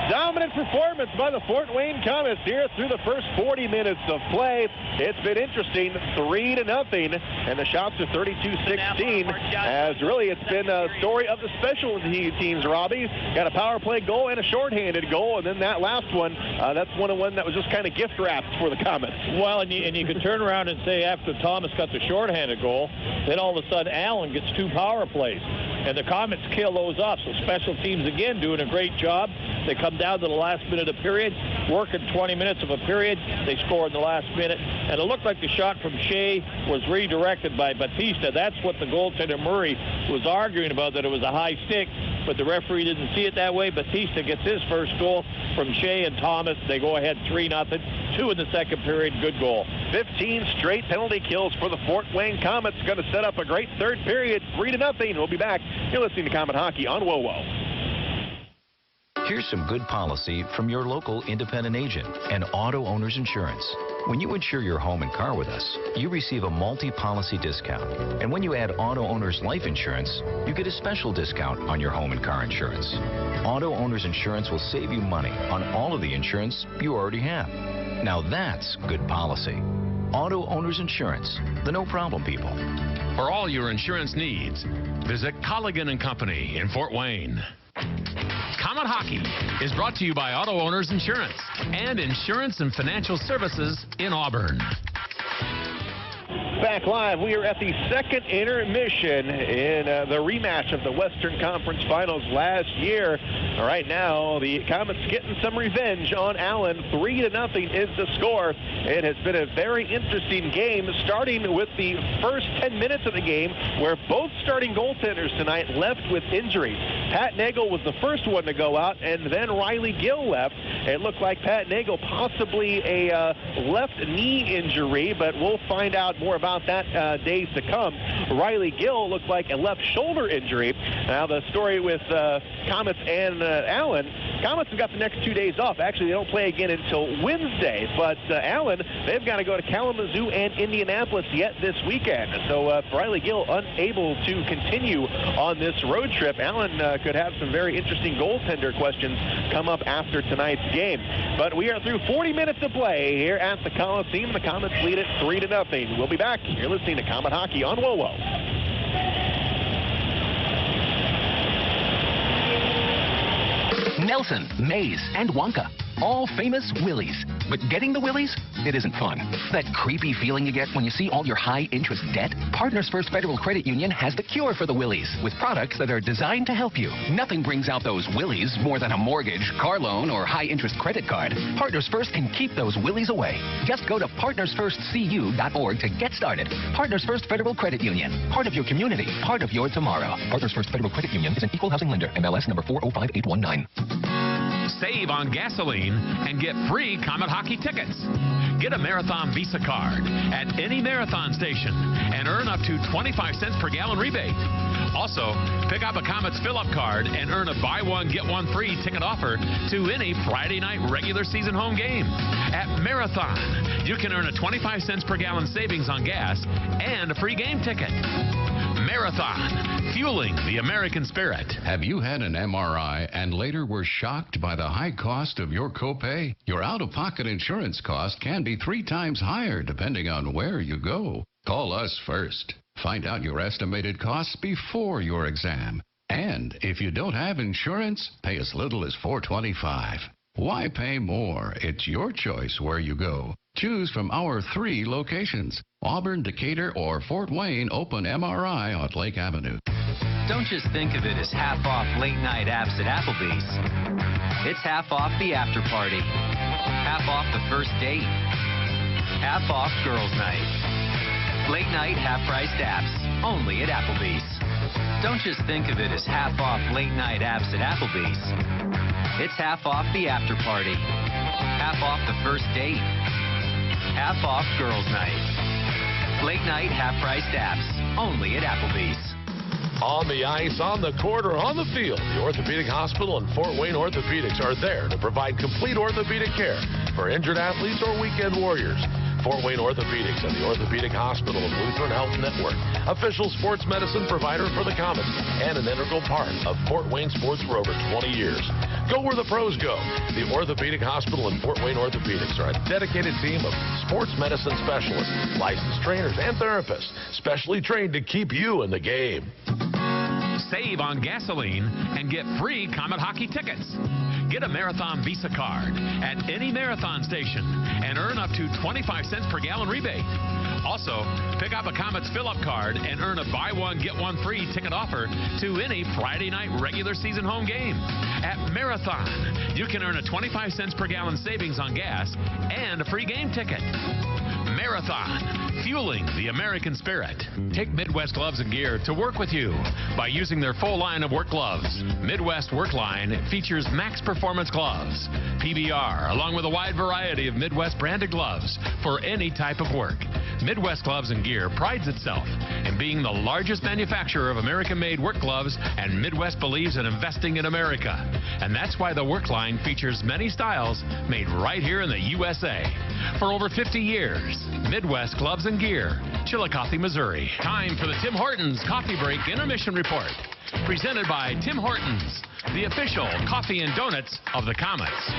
Dominant performance by the Fort Wayne Komets here through the first 40 minutes of play. It's been interesting, 3-0, and the shots are 32-16. As really, it's been a story of the special teams, Robbie. Got a power play goal and a shorthanded goal, and then that last one, that's one that was just kind of gift wrapped for the Komets.
Well, and you can turn around and say after Thomas got the shorthanded goal, then all of a sudden Allen gets 2 power plays. And the Komets kill those off. So special teams, again, doing a great job. They come down to the last minute of the period, working 20 minutes of a period. They score in the last minute. And it looked like the shot from Shea was redirected by Baptista. That's what the goaltender Murray was arguing about, that it was a high stick. But the referee didn't see it that way. Baptista gets his first goal from Shea and Thomas. They go ahead 3-0. 2 in the second period. Good goal.
15 straight penalty kills for the Fort Wayne Komets. Going to set up a great third period. 3-0. We'll be back. You're listening to Komet Hockey on WoWo.
Here's some good policy from your local independent agent and Auto Owners Insurance. When you insure your home and car with us, you receive a multi-policy discount. And when you add Auto Owners Life Insurance, you get a special discount on your home and car insurance. Auto Owners Insurance will save you money on all of the insurance you already have. Now that's good policy. Auto Owners Insurance, the no-problem people.
For all your insurance needs, visit Colligan & Company in Fort Wayne. Komet Hockey is brought to you by Auto Owners Insurance and Insurance and Financial Services in Auburn.
Back live, we are at the second intermission in the rematch of the Western Conference Finals last year. Right now, the Komets getting some revenge on Allen. 3-0 is the score. It has been a very interesting game, starting with the first 10 minutes of the game, where both starting goaltenders tonight left with injuries. Pat Nagle was the first one to go out, and then Riley Gill left. It looked like Pat Nagle possibly a left knee injury, but we'll find out more about that days to come. Riley Gill looked like a left shoulder injury. Now the story with Komets and Allen, Komets have got the next 2 days off. Actually, they don't play again until Wednesday, but Allen, they've got to go to Kalamazoo and Indianapolis yet this weekend. So Riley Gill unable to continue on this road trip. Allen could have some very interesting goaltender questions come up after tonight's game. But we are through 40 minutes of play here at the Coliseum. The Komets lead it 3-0. We'll be back. You're listening to Komet Hockey on WoWo.
Nelson, Mays, and Wonka. All famous Willies. But getting the Willies, it isn't fun. That creepy feeling you get when you see all your high-interest debt? Partners First Federal Credit Union has the cure for the Willies, with products that are designed to help you. Nothing brings out those Willies more than a mortgage, car loan, or high-interest credit card. Partners First can keep those Willies away. Just go to partnersfirstcu.org to get started. Partners First Federal Credit Union. Part of your community, part of your tomorrow. Partners First Federal Credit Union is an equal housing lender. MLS number 405819.
Save on gasoline and get free Komet Hockey tickets. Get a Marathon Visa card at any Marathon station and earn up to 25 cents per gallon rebate. Also, pick up a Komets fill-up card and earn a buy one, get one free ticket offer to any Friday night regular season home game. At Marathon, you can earn a 25 cents per gallon savings on gas and a free game ticket. Marathon, fueling the American spirit.
Have you had an MRI and later were shocked by the high cost of your copay? Your out-of-pocket insurance cost can be 3 times higher depending on where you go. Call us first. Find out your estimated costs before your exam. And if you don't have insurance, pay as little as $4.25. Why pay more? It's your choice where you go. Choose from our 3 locations: Auburn, Decatur, or Fort Wayne Open MRI on Lake Avenue.
Don't just think of it as half off late night apps at Applebee's. It's half off the after party, half off the first date, half off girls' night. Late night half-priced apps, only at Applebee's. Don't just think of it as half off late night apps at Applebee's. It's half off the after party, half off the first date, half off girls' night. Late night half-priced apps, only at Applebee's.
On the ice, on the court, or on the field, the Orthopedic Hospital and Fort Wayne Orthopedics are there to provide complete orthopedic care for injured athletes or weekend warriors. Fort Wayne Orthopedics and the Orthopedic Hospital and Lutheran Health Network, official sports medicine provider for the Komets, and an integral part of Fort Wayne sports for over 20 years. Go where the pros go. The Orthopedic Hospital and Fort Wayne Orthopedics are a dedicated team of sports medicine specialists, licensed trainers, and therapists, specially trained to keep you in the game.
Save on gasoline and get free Comet hockey tickets. Get a Marathon Visa card at any Marathon station and earn up to 25 cents per gallon rebate. Also, pick up a Komets fill-up card and earn a buy one, get one free ticket offer to any Friday night regular season home game. At Marathon, you can earn a 25 cents per gallon savings on gas and a free game ticket. Marathon, fueling the American spirit. Take Midwest Gloves and Gear to work with you by using their full line of work gloves. Midwest Work Line features Max Performance gloves, PBR, along with a wide variety of Midwest branded gloves for any type of work. Midwest Gloves and Gear prides itself in being the largest manufacturer of American-made work gloves, and Midwest believes in investing in America. And that's why the Work Line features many styles made right here in the USA. For over 50 years, Midwest Gloves and Gear, Chillicothe, Missouri. Time for the Tim Hortons Coffee Break Intermission Report. Presented by Tim Hortons, the official coffee and donuts of the Komets.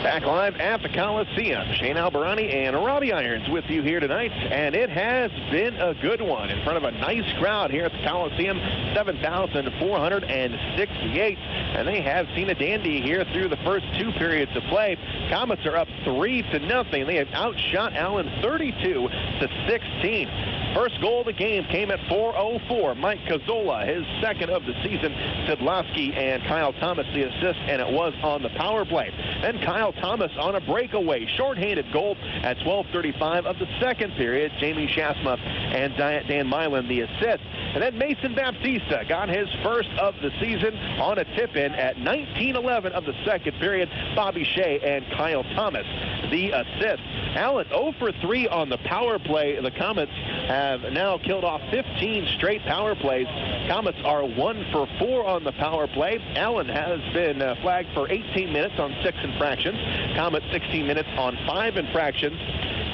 Back live at the Coliseum. Shane Alberani and Robbie Irons with you here tonight, and it has been a good one in front of a nice crowd here at the Coliseum, 7,468, and they have seen a dandy here through the first 2 periods of play. Komets are up 3-0. They have outshot Allen 32-16. First goal of the game came at 4:04. Mike Cazzola, his second of the season. Szydlowski and Kyle Thomas the assist, and it was on the power play. Then Kyle Thomas on a breakaway, shorthanded goal at 12:35 of the second period. Jamie Schaafsma and Dan Milan the assist. And then Mason Baptista got his first of the season on a tip-in at 19:11 of the second period. Bobby Shea and Kyle Thomas the assist. Allen 0 for 3 on the power play. The Komets have now killed off 15 straight power plays. Komets are 1 for 4 on the power play. Allen has been flagged for 18 minutes on 6 infractions. Komets 16 minutes on 5 infractions.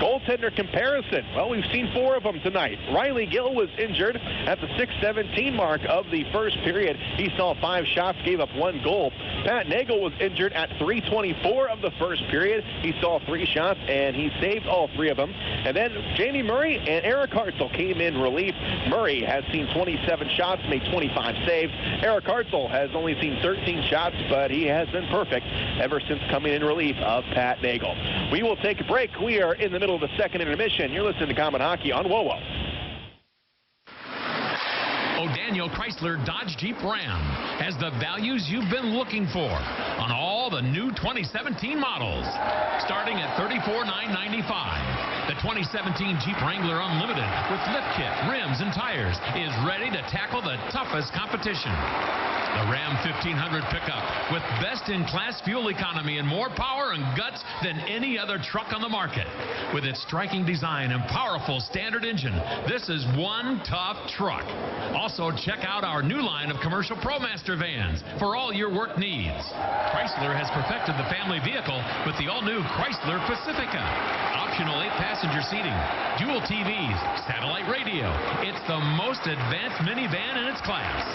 Goaltender comparison. Well, we've seen 4 of them tonight. Riley Gill was injured at the 6:17 mark of the first period. He saw 5 shots, gave up 1 goal. Pat Nagle was injured at 3:24 of the first period. He saw 3 shots, and he saved all 3 of them. And then Jamie Murray and Eric Hartzell came in relief. Murray has seen 27 shots, made 25 saves. Eric Hartzell has only seen 13 shots, but he has been perfect ever since coming in relief of Pat Nagle. We will take a break. We are in the middle of the second intermission. You're listening to Comet Hockey on WOWO.
O'Daniel Chrysler Dodge Jeep Ram has the values you've been looking for on all the new 2017 models, starting at $34,995. The 2017 Jeep Wrangler Unlimited with lift kit, rims, and tires is ready to tackle the toughest competition. The Ram 1500 pickup with best-in-class fuel economy and more power and guts than any other truck on the market. With its striking design and powerful standard engine, this is one tough truck. Also, check out our new line of commercial ProMaster vans for all your work needs. Chrysler has perfected the family vehicle with the all-new Chrysler Pacifica. Optional 8-passenger passenger seating, dual TVs, satellite radio. It's the most advanced minivan in its class.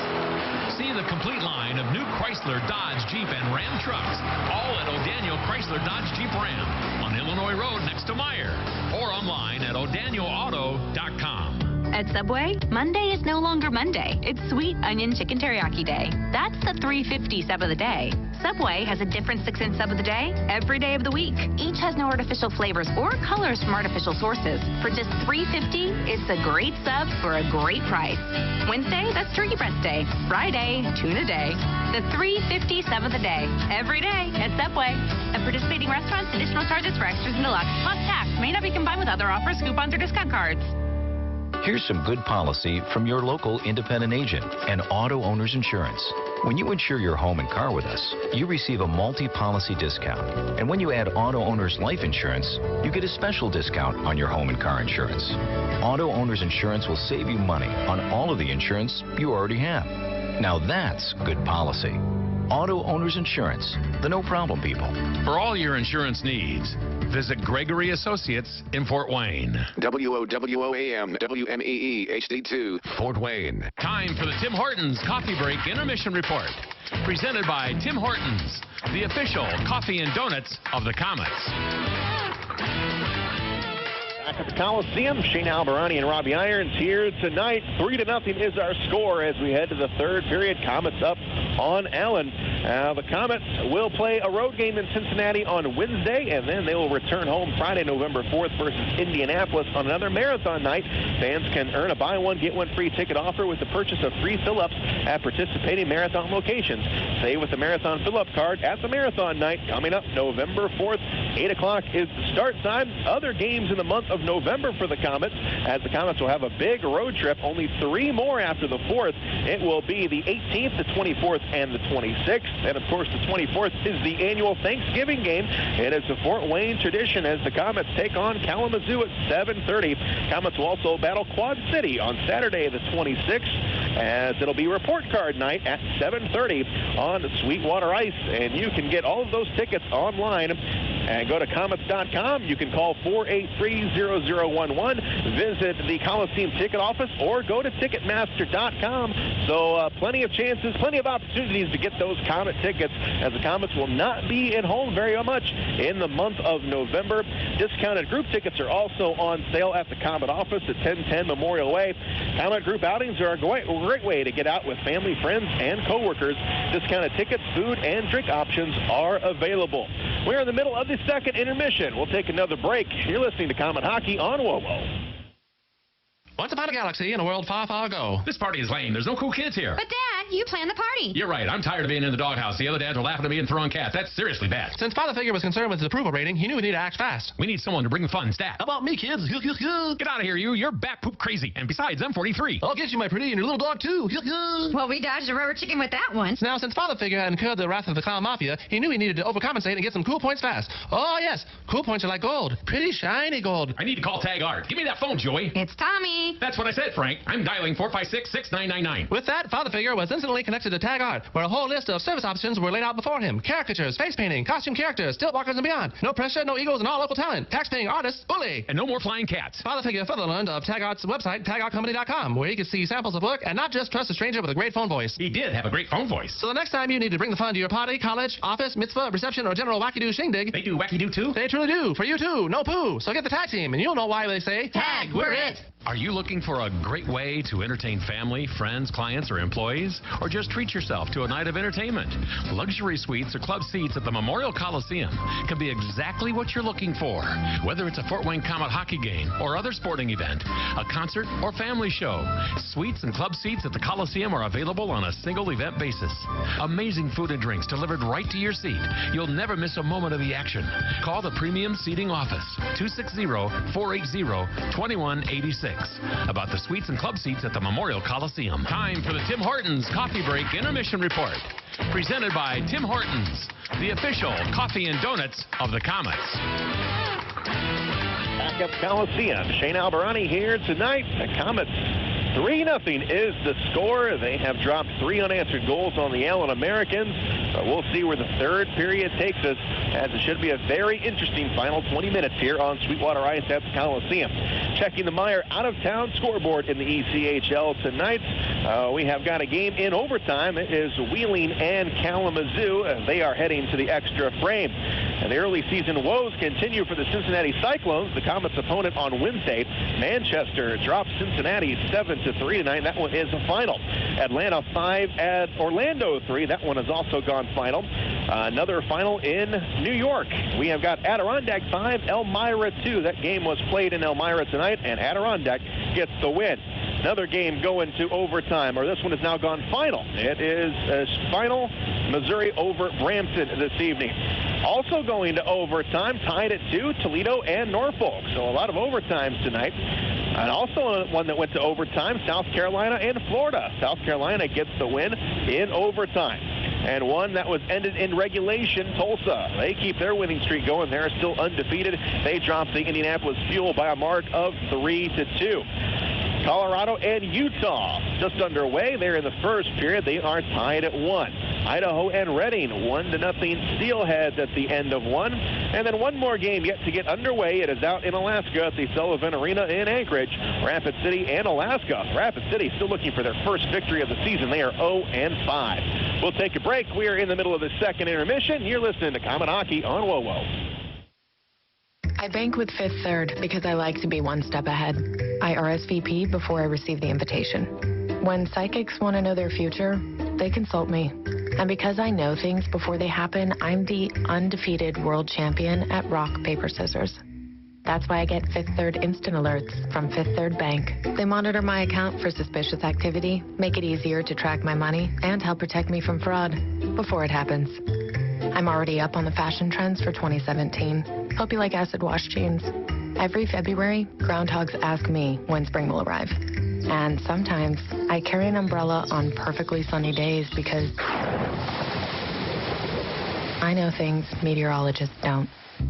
See the complete line of new Chrysler, Dodge, Jeep, and Ram trucks, all at O'Daniel Chrysler, Dodge, Jeep, Ram on Illinois Road next to Meyer, or online at o'danielauto.com.
At Subway, Monday is no longer Monday. It's Sweet Onion Chicken Teriyaki Day. That's the $3.50 sub of the day. Subway has a different 6-inch sub of the day every day of the week. Each has no artificial flavors or colors from artificial sources. For just $3.50, it's a great sub for a great price. Wednesday, that's Turkey Breast Day. Friday, Tuna Day. The $3.50 sub of the day every day at Subway. At participating restaurants, additional charges for extras and deluxe plus tax may not be combined with other offers, coupons, or discount cards.
Here's some good policy from your local independent agent and Auto Owners Insurance. When you insure your home and car with us, you receive a multi-policy discount. And when you add Auto Owners Life Insurance, you get a special discount on your home and car insurance. Auto Owners Insurance will save you money on all of the insurance you already have. Now that's good policy. Auto Owners Insurance, the no-problem people.
For all your insurance needs, visit Gregory Associates in Fort Wayne.
WOWOAM, WMEE, HD2,
Fort Wayne. Time for the Tim Hortons Coffee Break Intermission Report. Presented by Tim Hortons, the official coffee and donuts of the Komets.
Back at the Coliseum, Shane Albarani and Robbie Irons here tonight. 3-0 is our score as we head to the third period. Komets up on Allen. The Komets will play a road game in Cincinnati on Wednesday, and then they will return home Friday, November 4th versus Indianapolis on another marathon night. Fans can earn a buy one, get one free ticket offer with the purchase of free fill-ups at participating marathon locations. Save with the marathon fill-up card at the marathon night coming up November 4th. 8 o'clock is the start time. Other games in the month of November for the Komets, as the Komets will have a big road trip, only 3 more after the 4th. It will be the 18th, the 24th, and the 26th. And, of course, the 24th is the annual Thanksgiving game. It is a Fort Wayne tradition as the Komets take on Kalamazoo at 7:30. Komets will also battle Quad City on Saturday, the 26th, as it'll be report card night at 7:30 on Sweetwater Ice. And you can get all of those tickets online and go to Komets.com. You can call 483-0011, visit the Coliseum ticket office, or go to Ticketmaster.com. So plenty of chances, plenty of opportunities to get those Komet tickets, as the Komets will not be at home very much in the month of November. Discounted group tickets are also on sale at the Komet office at 1010 Memorial Way. Komet group outings are a great way to get out with family, friends, and coworkers. Discounted tickets, food, and drink options are available. We're in the middle of the second intermission. We'll take another break. You're listening to Komet Hockey on WOWO.
Once upon a galaxy in a world far, far ago.
This party is lame. There's no cool kids here.
But, Dad, you planned the party.
You're right. I'm tired of being in the doghouse. The other dads are laughing at me and throwing cats. That's seriously bad.
Since Father Figure was concerned with his approval rating, he knew we need to act fast.
We need someone to bring the fun stat.
How about me, kids?
Get out of here, you. You're bat poop crazy. And besides, I'm 43.
I'll get you, my pretty, and your little dog, too.
Well, we dodged a rubber chicken with that one.
Now, since Father Figure had incurred the wrath of the clown mafia, he knew he needed to overcompensate and get some cool points fast. Oh, yes. Cool points are like gold. Pretty shiny gold.
I need to call Tag Art. Give me that phone, Joey.
It's Tommy.
That's what I said, Frank. I'm dialing 456-6999.
With that, Father Figure was instantly connected to Tag Art, where a whole list of service options were laid out before him. Caricatures, face painting, costume characters, stilt walkers, and beyond. No pressure, no egos, and all local talent. Tax-paying artists, bully.
And no more flying cats.
Father Figure further learned of Tag Art's website, tagartcompany.com, where he could see samples of work and not just trust a stranger with a great phone voice.
He did have a great phone voice.
So the next time you need to bring the fun to your party, college, office, mitzvah, reception, or general wacky-doo shindig.
They do wacky-doo, too?
They truly do. For you, too. No poo. So get the tag team, and you'll know why they say,
Tag, we're it.
Are you looking for a great way to entertain family, friends, clients, or employees? Or just treat yourself to a night of entertainment? Luxury suites or club seats at the Memorial Coliseum can be exactly what you're looking for. Whether it's a Fort Wayne Komet hockey game or other sporting event, a concert or family show, suites and club seats at the Coliseum are available on a single event basis. Amazing food and drinks delivered right to your seat. You'll never miss a moment of the action. Call the Premium Seating Office, 260-480-2186. About the suites and club seats at the Memorial Coliseum. Time for the Tim Hortons Coffee Break Intermission Report. Presented by Tim Hortons, the official coffee and donuts of the Komets.
Back up Coliseum. Shane Albarani here tonight. The Komets 3-0 is the score. They have dropped 3 unanswered goals on the Allen Americans. So we'll see where the third period takes us, as it should be a very interesting final 20 minutes here on Sweetwater Ice at the Coliseum. Checking the Meijer out-of-town scoreboard in the ECHL tonight. We have got a game in overtime. It is Wheeling and Kalamazoo. They are heading to the extra frame. And the early season woes continue for the Cincinnati Cyclones. The Komets' opponent on Wednesday, Manchester, dropped Cincinnati 7-3 tonight. That one is a final. Atlanta 5 at Orlando 3. That one has also gone final. Another final in New York. We have got Adirondack 5, Elmira 2. That game was played in Elmira tonight, and Adirondack gets the win. Another game going to overtime, or this one has now gone final. It is final, Missouri over Brampton this evening. Also going to overtime, tied at 2, Toledo and Norfolk. So a lot of overtimes tonight. And also one that went to overtime, South Carolina and Florida. South Carolina gets the win in overtime. And one that was ended in regulation, Tulsa. They keep their winning streak going. They're still undefeated. They dropped the Indianapolis Fuel by a mark of 3-2. Colorado and Utah just underway. They're in the first period. They are tied at 1. Idaho and Reading 1-0 Steelheads at the end of one. And then one more game yet to get underway. It is out in Alaska at the Sullivan Arena in Anchorage. Rapid City and Alaska. Rapid City still looking for their first victory of the season. They are 0-5. We'll take a break. We are in the middle of the second intermission. You're listening to Comet Hockey on WoWo.
I bank with Fifth Third because I like to be one step ahead. I RSVP before I receive the invitation. When psychics want to know their future, they consult me. And because I know things before they happen, I'm the undefeated world champion at rock, paper, scissors. That's why I get Fifth Third instant alerts from Fifth Third Bank. They monitor my account for suspicious activity, make it easier to track my money, and help protect me from fraud before it happens. I'm already up on the fashion trends for 2017. Hope you like acid wash jeans. Every February, groundhogs ask me when spring will arrive. And sometimes I carry an umbrella on perfectly sunny days because I know things meteorologists don't.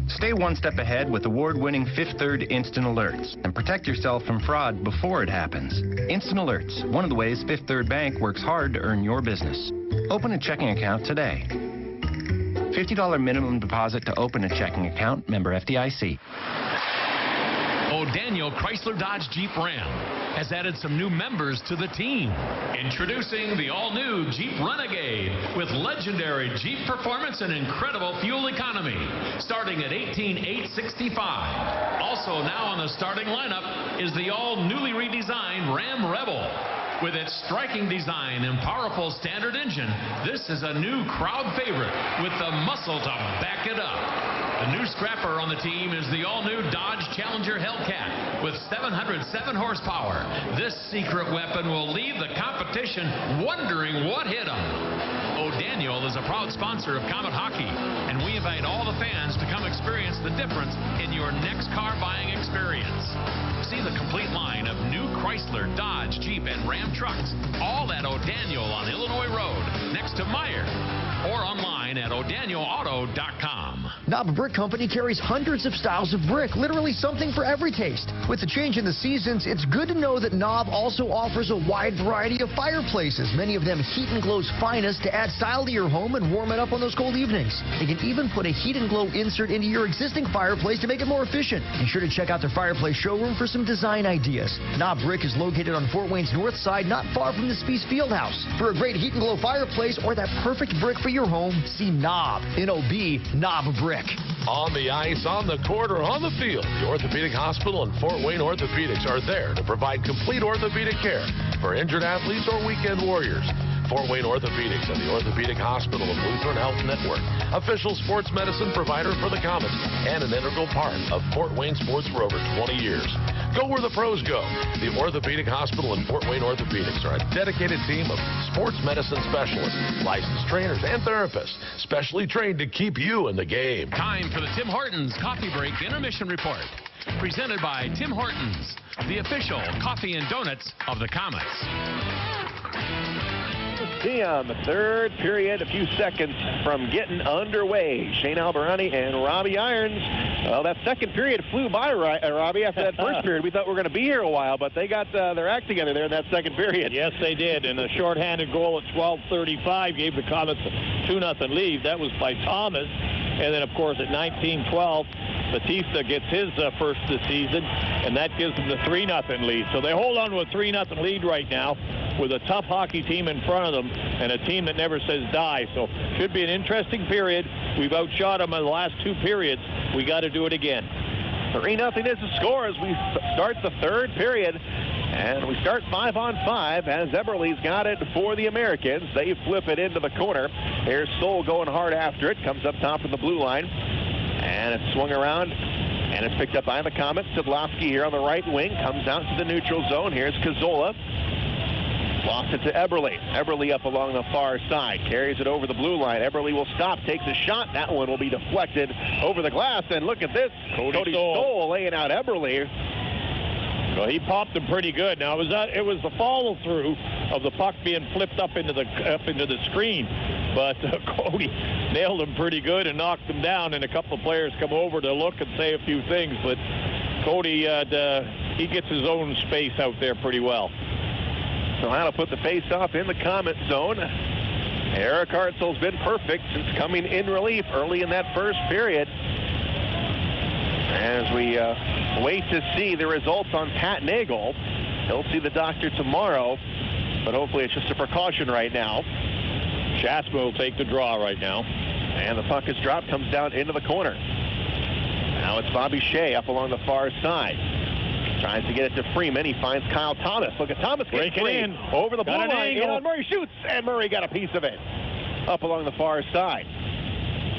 Stay one step ahead with award-winning Fifth Third Instant Alerts and protect yourself from fraud before it happens. Instant Alerts, one of the ways Fifth Third Bank works hard to earn your business. Open a checking account today. $50 minimum deposit to open a checking account. Member FDIC.
O'Daniel Chrysler Dodge Jeep Ram has added some new members to the team. Introducing the all-new Jeep Renegade with legendary Jeep performance and incredible fuel economy, starting at $18,865. Also now on the starting lineup is the all-newly redesigned Ram Rebel. With its striking design and powerful standard engine, this is a new crowd favorite with the muscle to back it up. The new scrapper on the team is the all-new Dodge Challenger Hellcat with 707 horsepower. This secret weapon will leave the competition wondering what hit them. O'Daniel is a proud sponsor of Comet Hockey, and we invite all the fans to come experience the difference in your next car buying experience. See the complete line of new Chrysler, Dodge, Jeep, and Ram trucks, all at O'Daniel on Illinois Road, next to Meijer, or online at o'danielauto.com.
Knob Brick Company carries hundreds of styles of brick, literally something for every taste. With the change in the seasons, it's good to know that Knob also offers a wide variety of fireplaces, many of them Heat and Glow's finest, to add style to your home and warm it up on those cold evenings. They can even put a Heat and Glow insert into your existing fireplace to make it more efficient. Be sure to check out their fireplace showroom for some design ideas. Knob Brick is located on Fort Wayne's north side, not far from the Spies Fieldhouse. For a great Heat and Glow fireplace or that perfect brick for your home, see Knob, N-O-B, Knob Brick.
On the ice, on the court, or on the field, the Orthopedic Hospital and Fort Wayne Orthopedics are there to provide complete orthopedic care for injured athletes or weekend warriors. Fort Wayne Orthopedics and the Orthopedic Hospital of Lutheran Health Network, official sports medicine provider for the Komets and an integral part of Fort Wayne sports for over 20 years. Go where the pros go. The Orthopedic Hospital and Fort Wayne Orthopedics are a dedicated team of sports medicine specialists, licensed trainers, and therapists, specially trained to keep you in the game.
Time for the Tim Hortons Coffee Break Intermission Report. Presented by Tim Hortons, the official coffee and donuts of the Komets.
Coliseum. The third period, a few seconds from getting underway. Shane Alberani and Robbie Irons. Well, that second period flew by, Robbie. After that first period, we thought we were going to be here a while, but they got their act together there in that second period.
Yes, they did. And a shorthanded goal at 12:35 gave the Komets a 2-0 lead. That was by Thomas. And then, of course, at 19:12, Baptista gets his first this season, and that gives them the 3-0 lead. So they hold on to a 3-0 lead right now with a tough hockey team in front of them and a team that never says die. So should be an interesting period. We've outshot them in the last two periods. We got to do it again.
3-0 is the score as we start the third period. And we start 5-on-5 as Eberle's got it for the Americans. They flip it into the corner. Here's Soul going hard after it. Comes up top of the blue line. And it's swung around. And it's picked up by the Komets. Szydlowski here on the right wing. Comes out to the neutral zone. Here's Cazzola. Lost it to Eberle. Eberle up along the far side. Carries it over the blue line. Eberle will stop. Takes a shot. That one will be deflected over the glass. And look at this. Cody Stoll laying out Eberle.
Well, he popped him pretty good. Now it was the follow-through of the puck being flipped up into the screen, but Cody nailed him pretty good and knocked him down. And a couple of players come over to look and say a few things, but Cody he gets his own space out there pretty well.
So how to put the face-off in the Komet zone. Eric Hartzell's been perfect since coming in relief early in that first period. As we wait to see the results on Pat Nagle. He'll see the doctor tomorrow, but hopefully it's just a precaution right now.
Schaafsma will take the draw right now.
And the puck is dropped, comes down into the corner. Now it's Bobby Shea up along the far side. Tries to get it to Friedmann. He finds Kyle Thomas. Look at Thomas getting free in over the blue line. In on Murray, shoots, and Murray got a piece of it. Up along the far side.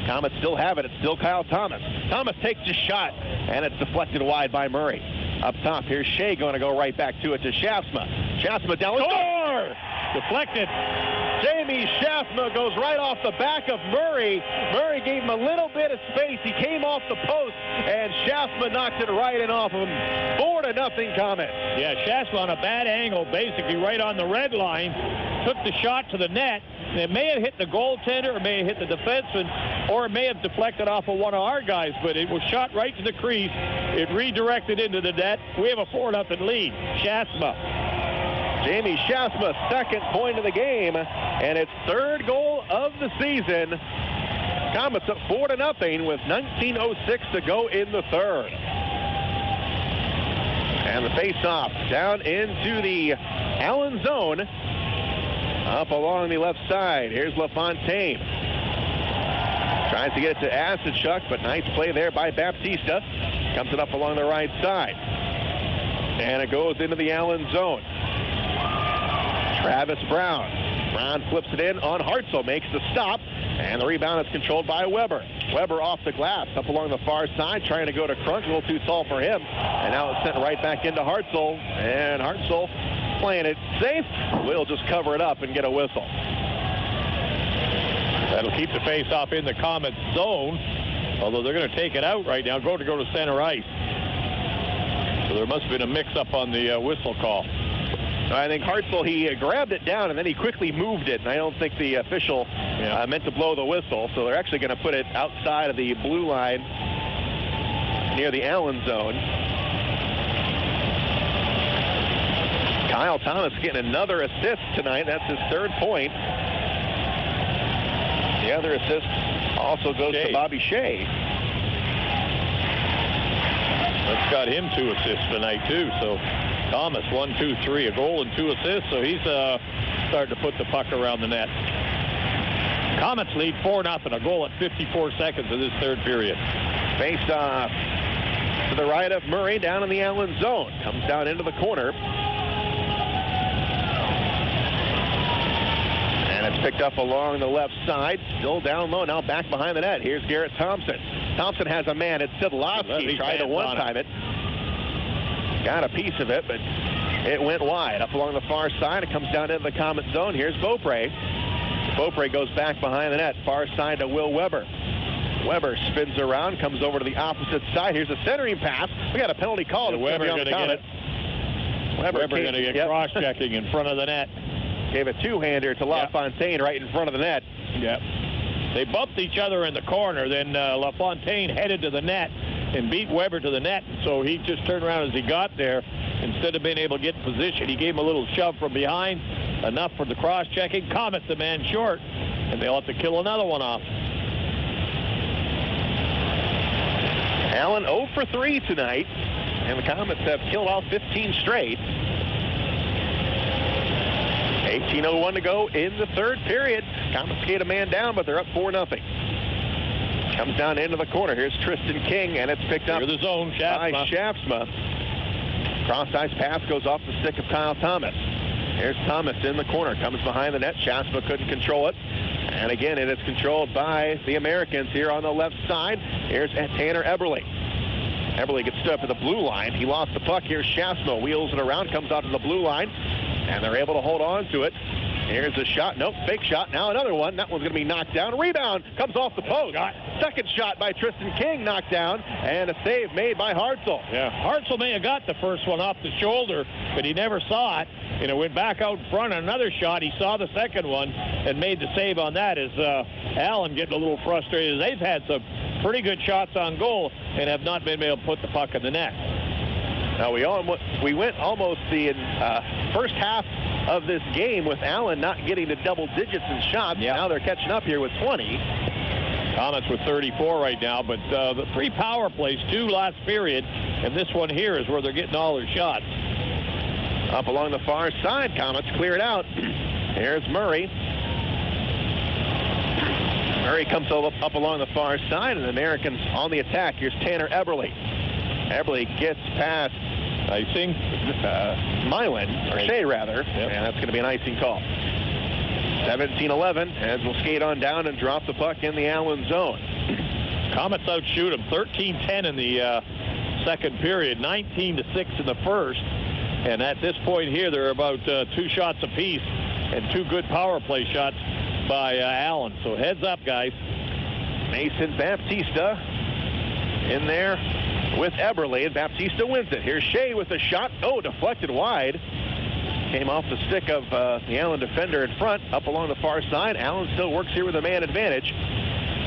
Komets still have it. It's still Kyle Thomas. Thomas takes a shot, and it's deflected wide by Murray. Up top, here's Shea going to go right back to it to Schaafsma. Schaafsma down. Score!
Deflected.
Jamie Schaafsma goes right off the back of Murray. Murray gave him a little bit of space. He came off the post, and Schaafsma knocked it right in off of him. 4-0 Komets.
Yeah, Schaafsma on a bad angle, basically right on the red line. Took the shot to the net. It may have hit the goaltender, or may have hit the defenseman, or it may have deflected off of one of our guys, but it was shot right to the crease. It redirected into the net. We have a 4-0 lead. Schaafsma.
Jamie Schaafsma, second point of the game, and its third goal of the season. Komets up 4-0 with 19:06 to go in the third. And the face-off down into the Allen zone. Up along the left side. Here's LaFontaine. Tries to get it to Asadchuk, but nice play there by Baptista. Comes it up along the right side. And it goes into the Allen zone. Travis Brown. Brown flips it in on Hartzell. Makes the stop. And the rebound is controlled by Weber. Weber off the glass. Up along the far side. Trying to go to Crunk. A little too tall for him. And now it's sent right back into Hartzell. And Hartzell playing it safe. We'll just cover it up and get a whistle.
That'll keep the face-off in the Komets zone, although they're going to take it out right now, go to center ice. So there must have been a mix-up on the whistle call.
I think Hartzell, he grabbed it down and then he quickly moved it, and I don't think the official meant to blow the whistle, so they're actually going to put it outside of the blue line near the Allen zone. Kyle Thomas getting another assist tonight. That's his third point. The other assist also goes to Bobby Shea.
That's got him 2 assists tonight, too. So Thomas, 1, 2, 3, a goal and 2 assists. So he's starting to put the puck around the net. Komets lead 4-0, a goal at 54 seconds of this third period.
Face off to the right of Murray down in the Allen zone. Comes down into the corner. And it's picked up along the left side. Still down low. Now back behind the net. Here's Garrett Thompson. Thompson has a man. It's Szydlowski. Tried to one-time it. Got a piece of it, but it went wide. Up along the far side. It comes down into the Komet zone. Here's Beaupre. Beaupre goes back behind the net. Far side to Will Weber. Weber spins around. Comes over to the opposite side. Here's a centering pass. We got a penalty call.
Weber going to get it. Weber going to get cross-checking in front of the net.
Gave a two-hander to LaFontaine right in front of the net.
Yep. They bumped each other in the corner. Then LaFontaine headed to the net and beat Weber to the net. So he just turned around as he got there. Instead of being able to get in position, he gave him a little shove from behind. Enough for the cross-checking. Komets the man short. And they'll have to kill another one off.
Allen 0 for 3 tonight. And the Komets have killed off 15 straight. 18:01 to go in the third period. Komets get a man down, but they're up 4-0. Comes down into the corner. Here's Tristan King, and it's picked up
Near the zone,
by Schaafsma. Cross-ice pass goes off the stick of Kyle Thomas. Here's Thomas in the corner. Comes behind the net. Schaafsma couldn't control it. And again, it is controlled by the Americans here on the left side. Here's Tanner Eberle. Eberle gets stood up at the blue line. He lost the puck. Here's Schaafsma. Wheels it around. Comes out to the blue line. And they're able to hold on to it. Here's a shot. Nope, fake shot. Now another one. That one's going to be knocked down. Rebound comes off the post. Second shot by Tristan King knocked down. And a save made by Hartzell.
Yeah, Hartzell may have got the first one off the shoulder, but he never saw it. And it went back out in front. Another shot. He saw the second one and made the save on that. As Allen getting a little frustrated. They've had some pretty good shots on goal and have not been able to put the puck in the net.
Now we went almost the first half of this game with Allen not getting to double digits in shots. Yep. Now they're catching up here with 20.
Komets with 34 right now, but the 3 power plays, 2 last period, and this one here is where they're getting all their shots.
Up along the far side, Komets cleared out. Here's Murray. Murray comes up along the far side, and the Americans on the attack. Here's Tanner Eberle. Eberle gets past
icing,
Milan, or Shea rather, and that's going to be an icing call. 17-11, as we'll skate on down and drop the puck in the Allen zone.
Komets outshoot them 13-10 in the second period, 19-6 in the first, and at this point here, they're about 2 shots apiece and 2 good power play shots by Allen. So heads up, guys.
Mason Baptista in there with Eberle, and Baptista wins it. Here's Shea with a shot. Oh, deflected wide. Came off the stick of the Allen defender in front, up along the far side. Allen still works here with a man advantage.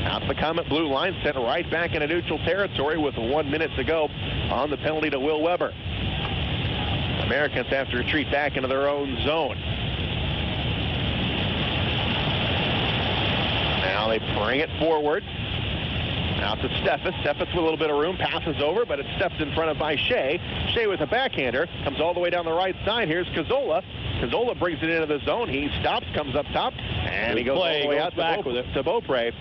Out the Komet blue line, sent right back into neutral territory with 1 minute to go on the penalty to Will Weber. Americans have to retreat back into their own zone. Now they bring it forward. Out to Steffes. Steffes with a little bit of room. Passes over, but it's stepped in front of by Shea. Shea with a backhander. Comes all the way down the right side. Here's Cazzola. Cazzola brings it into the zone. He stops, comes up top, and he goes all the way out back with it to Beaupre.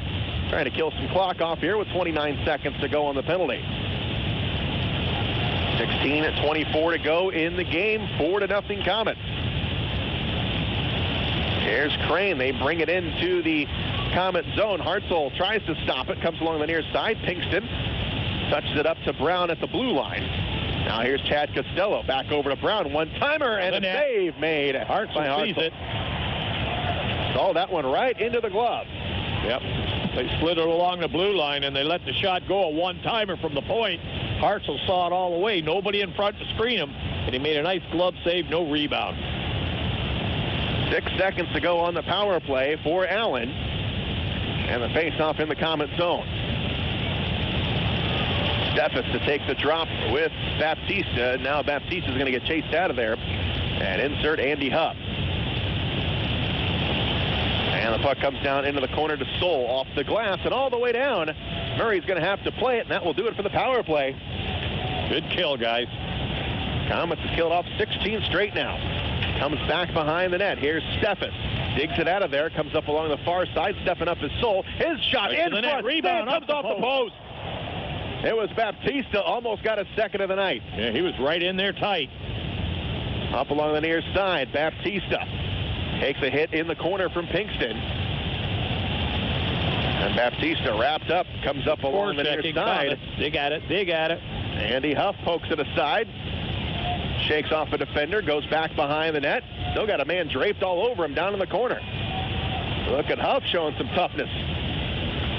Trying to kill some clock off here with 29 seconds to go on the penalty. 16-24 to go in the game. 4-0 Komets. Here's Crane. They bring it into the Komet zone. Hartzell tries to stop it. Comes along the near side. Pinkston touches it up to Brown at the blue line. Now here's Chad Costello. Back over to Brown. One-timer and a save made.
Hartzell sees it.
Saw that one right into the glove.
Yep. They slid it along the blue line, and they let the shot go. A one-timer from the point. Hartzell saw it all the way. Nobody in front to screen him, and he made a nice glove save. No rebound.
6 seconds to go on the power play for Allen. And the face-off in the Komet zone. Steffes to take the drop with Baptista. Now Baptista is going to get chased out of there. And insert Andy Huff. And the puck comes down into the corner to Soul off the glass and all the way down. Murray's going to have to play it, and that will do it for the power play.
Good kill, guys.
Komets has killed off 16 straight now. Comes back behind the net. Here's Steffes. Digs it out of there. Comes up along the far side. Stepping up his Soul. His shot in front.
Net. Rebound
comes off the post. It was Baptista. Almost got a second of the night.
Yeah, he was right in there tight.
Up along the near side. Baptista takes a hit in the corner from Pinkston. And Baptista wrapped up. Comes up along the near side.
Dig at it. Dig at it.
Andy Huff pokes it aside. Shakes off a defender, goes back behind the net. Still got a man draped all over him down in the corner. Look at Huff showing some toughness.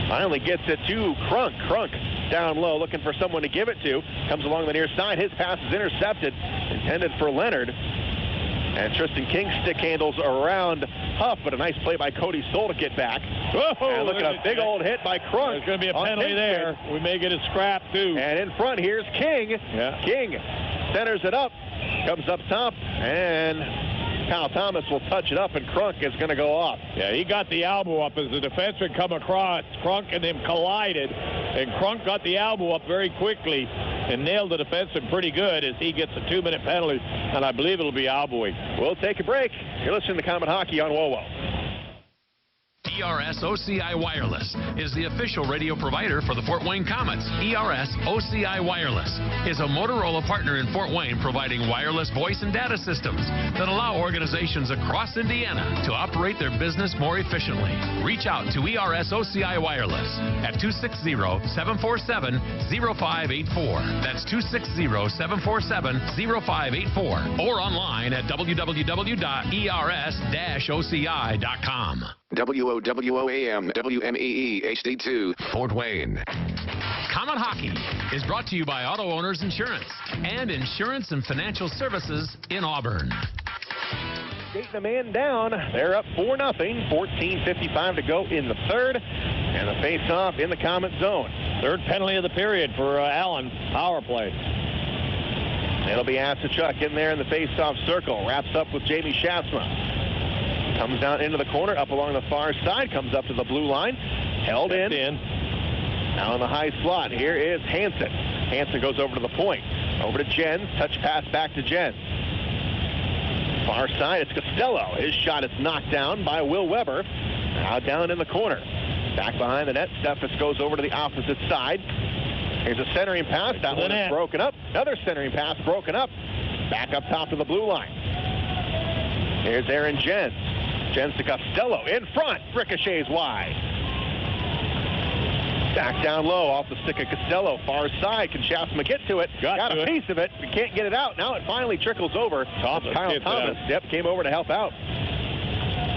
Finally gets it to Crunk. Crunk down low, looking for someone to give it to. Comes along the near side. His pass is intercepted. Intended for Leonard. And Tristan King stick handles around Huff, but a nice play by Cody Stoll to get back.
Whoa,
and look at a big old hit by Crunk.
There's going to be a penalty there. We may get a scrap, too.
And in front, here's King.
Yeah.
King centers it up, comes up top, and Kyle Thomas will touch it up, and Crunk is going to go off.
Yeah, he got the elbow up as the defenseman come across. Crunk and him collided, and Crunk got the elbow up very quickly and nailed the defenseman pretty good as he gets a 2-minute penalty, and I believe it'll be elbowing.
We'll take a break. You're listening to Comet Hockey on WOWO.
ERS OCI Wireless is the official radio provider for the Fort Wayne Komets. ERS OCI Wireless is a Motorola partner in Fort Wayne providing wireless voice and data systems that allow organizations across Indiana to operate their business more efficiently. Reach out to ERS OCI Wireless at 260-747-0584. That's 260-747-0584 or online at www.ers-oci.com.
WOWOAM, WMEE, HD2,
Fort Wayne. Comet Hockey is brought to you by Auto Owners Insurance and Insurance and Financial Services in Auburn.
Skating a man down. They're up 4-0. 14:55 to go in the third. And the face-off in the Comet zone.
Third penalty of the period for Allen. Power play.
It'll be Asachuk in there in the face-off circle. Wraps up with Jamie Schaafsma. Comes down into the corner, up along the far side, comes up to the blue line, held in. Now in the high slot, here is Hansen. Hansen goes over to the point, over to Jens, touch pass back to Jens. Far side, it's Costello. His shot is knocked down by Will Weber. Now down in the corner. Back behind the net, Steffes goes over to the opposite side. Here's a centering pass, that one is broken up. Another centering pass broken up. Back up top to the blue line. Here's Aaron Jens. Jens to Costello in front. Ricochets wide. Back down low off the stick of Costello. Far side. Can Schaafsma get to it? Got a piece of it. We can't get it out. Now it finally trickles over. Kyle Thomas. Yep, came over to help out.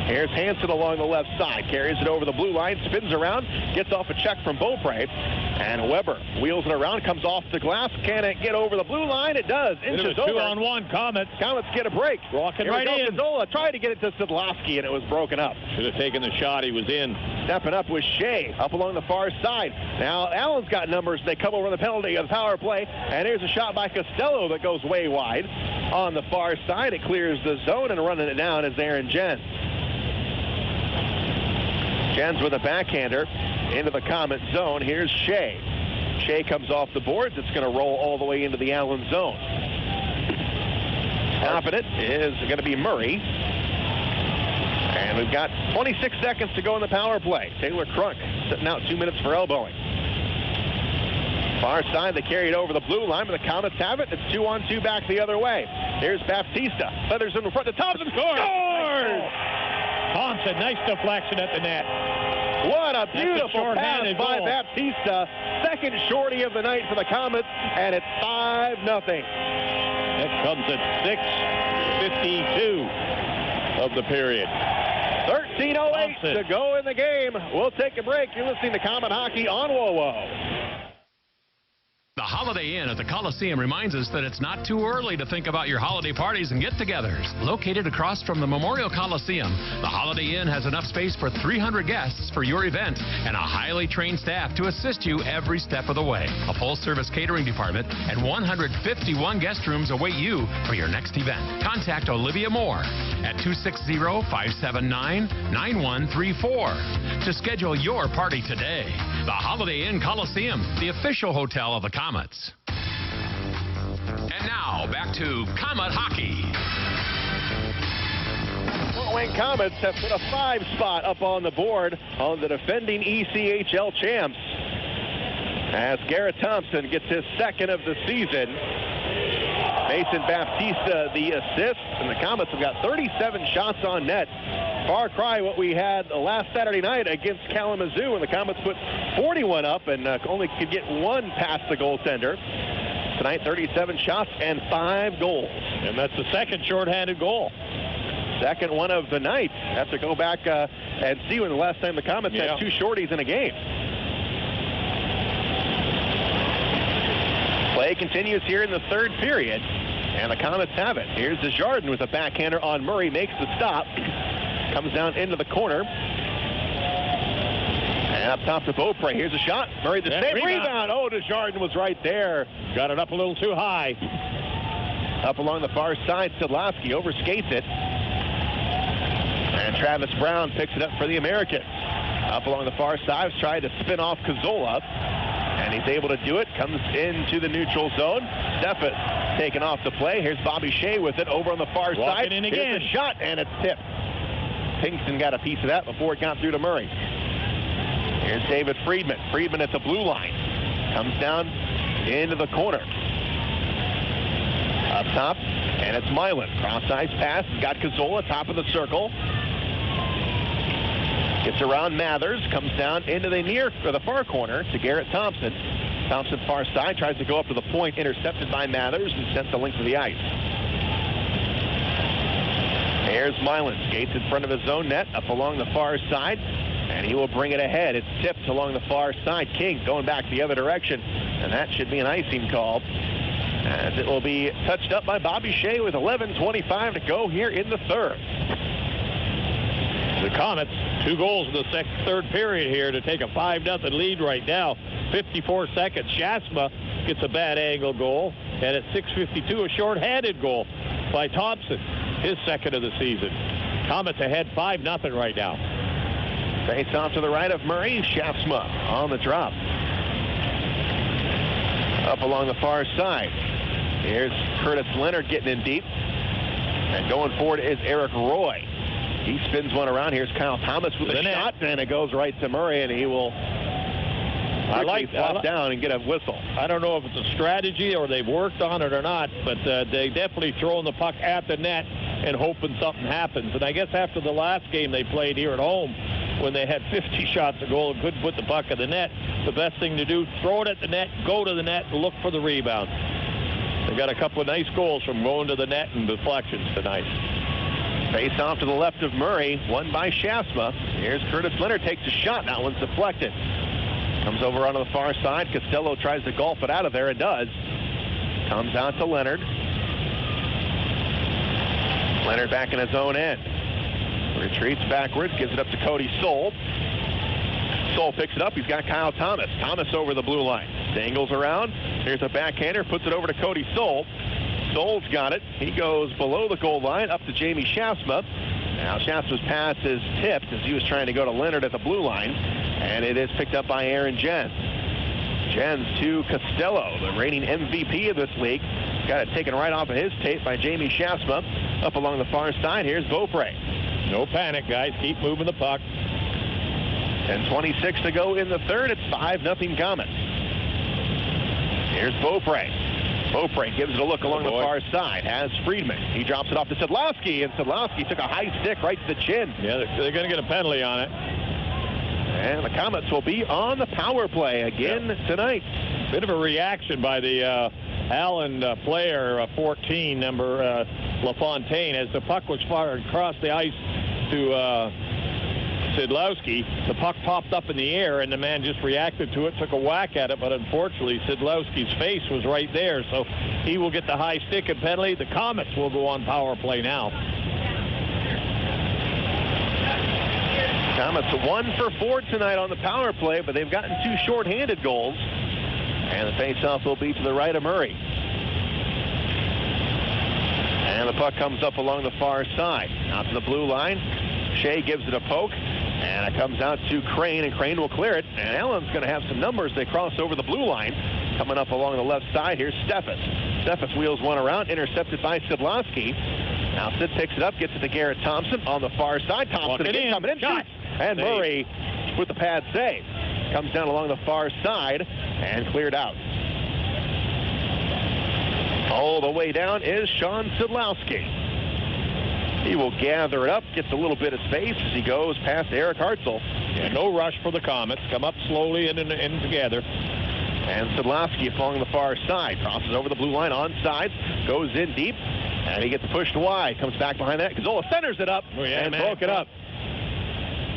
Here's Hansen along the left side. Carries it over the blue line. Spins around. Gets off a check from Beaupre. And Weber wheels it around. Comes off the glass. Can it get over the blue line? It does. Inches over.
2-on-1 Komets.
Komets get a break.
Rocking right in.
Cazzola tried to get it to Szydlowski, and it was broken up.
Should have taken the shot. He was in.
Stepping up with Shea up along the far side. Now Allen's got numbers. They come over the penalty of the power play. And here's a shot by Costello that goes way wide. On the far side, it clears the zone, and running it down is Aaron Jens. Jens with a backhander into the Comet zone. Here's Shea. Shea comes off the boards. It's going to roll all the way into the Allen zone. Stopping it is going to be Murray. And we've got 26 seconds to go in the power play. Taylor Crunk sitting out 2 minutes for elbowing. Far side, they carry it over the blue line, but the Komets have it. It's 2-on-2 back the other way. Here's Baptista. Feathers in front. The Thompson scores!
Thompson, nice deflection at the net.
What a beautiful pass by Baptista. Second shorty of the night for the Komets, and it's 5-0.
That comes at 6:52 of the period.
13:08 to go in the game. We'll take a break. You're listening to Comet Hockey on WOWO.
The Holiday Inn at the Coliseum reminds us that it's not too early to think about your holiday parties and get-togethers. Located across from the Memorial Coliseum, the Holiday Inn has enough space for 300 guests for your event and a highly trained staff to assist you every step of the way. A full-service catering department and 151 guest rooms await you for your next event. Contact Olivia Moore at 260-579-9134 to schedule your party today. The Holiday Inn Coliseum, the official hotel of the Komets. And now, back to Comet Hockey.
Fort Wayne Komets have put a 5 spot up on the board on the defending ECHL champs. As Garrett Thompson gets his second of the season. Mason Baptista the assist, and the Komets have got 37 shots on net. Far cry what we had last Saturday night against Kalamazoo, and the Komets put 41 up and only could get one past the goaltender. Tonight, 37 shots and 5 goals.
And that's the second shorthanded goal.
Second one of the night. Have to go back and see when the last time the Komets had 2 shorties in a game. Play continues here in the third period. And the Komets have it. Here's Desjardins with a backhander on Murray. Makes the stop. Comes down into the corner. And up top to Beaupre. Here's a shot. Murray the save. Rebound. Oh, Desjardins was right there.
Got it up a little too high.
Up along the far side, Szydlowski overskates it. And Travis Brown picks it up for the Americans. Up along the far side, tried to spin off Cazzola. And he's able to do it. Comes into the neutral zone. Steffes taken off the play. Here's Bobby Shea with it over on the far side.
In again.
Here's a shot, and it's tipped. Pinkston got a piece of that before it got through to Murray. Here's David Friedmann. Friedmann at the blue line. Comes down into the corner. Up top, and it's Milan. Cross-ice pass. Got Cazzola, top of the circle. Gets around Mathers. Comes down into the far corner to Garrett Thompson. Thompson far side. Tries to go up to the point. Intercepted by Mathers and sent the length of the ice. There's Milan. Skates in front of his own net. Up along the far side. And he will bring it ahead. It's tipped along the far side. King going back the other direction. And that should be an icing call, as it will be touched up by Bobby Shea with 11:25 to go here in the third.
The Komets, 2 goals in the third period here to take a 5-0 lead right now. 54 seconds. Schaafsma gets a bad angle goal. And at 6:52, a short-handed goal by Thompson, his second of the season. Komets ahead 5-0 right now.
Face off to the right of Murray. Schaafsma on the drop. Up along the far side. Here's Curtis Leonard getting in deep. And going forward is Eric Roy. He spins one around. Here's Kyle Thomas with a shot, and it goes right to Murray, and he will flop down and get a whistle.
I don't know if it's a strategy or they've worked on it or not, but they definitely throwing the puck at the net and hoping something happens. And I guess after the last game they played here at home, when they had 50 shots a goal and couldn't put the puck in the net, the best thing to do, throw it at the net, go to the net, and look for the rebound. They got a couple of nice goals from going to the net and deflections tonight.
Face off to the left of Murray, won by Schaafsma. Here's Curtis Leonard, takes a shot. That one's deflected. Comes over onto the far side. Costello tries to golf it out of there. It does. Comes out to Leonard. Leonard back in his own end. Retreats backwards, gives it up to Cody Soul. Soul picks it up. He's got Kyle Thomas. Thomas over the blue line. Dangles around. Here's a backhander. Puts it over to Cody Soul. Soul's got it. He goes below the goal line up to Jamie Schaafsma. Now Schaafsma's pass is tipped as he was trying to go to Leonard at the blue line. And it is picked up by Aaron Jens. Jens to Costello, the reigning MVP of this league. Got it taken right off of his tape by Jamie Schaafsma. Up along the far side, here's Beaupre.
No panic, guys. Keep moving the puck.
10:26 to go in the third. It's 5-0 Komets. Here's Beaupre. Beaupre gives it a look along the far side. Has Friedmann. He drops it off to Szydlowski, and Szydlowski took a high stick right to the chin.
Yeah, they're going to get a penalty on it.
And the Komets will be on the power play again tonight.
Bit of a reaction by the Allen player, 14, number LaFontaine, as the puck was fired across the ice to Szydlowski. The puck popped up in the air, and the man just reacted to it, took a whack at it, but unfortunately Szydlowski's face was right there, so he will get the high stick and penalty. The Komets will go on power play now.
Komets 1 for 4 tonight on the power play, but they've gotten 2 shorthanded goals. And the faceoff will be to the right of Murray. And the puck comes up along the far side. Out to the blue line. Shea gives it a poke. And it comes out to Crane, and Crane will clear it. And Allen's going to have some numbers. They cross over the blue line. Coming up along the left side, here's Steffes. Steffes wheels one around, intercepted by Szydlowski. Now Sid picks it up, gets it to Garrett Thompson on the far side. Thompson again, coming in. Shot. And Murray with the pad save. Comes down along the far side and cleared out. All the way down is Sean Szydlowski. He will gather it up, gets a little bit of space as he goes past Eric Hartzell.
Yeah, no rush for the Komets. Come up slowly and together.
And Szydlowski along the far side. Crosses over the blue line on sides. Goes in deep. And he gets pushed wide. Comes back behind that. Cazzola centers it up and broke it up.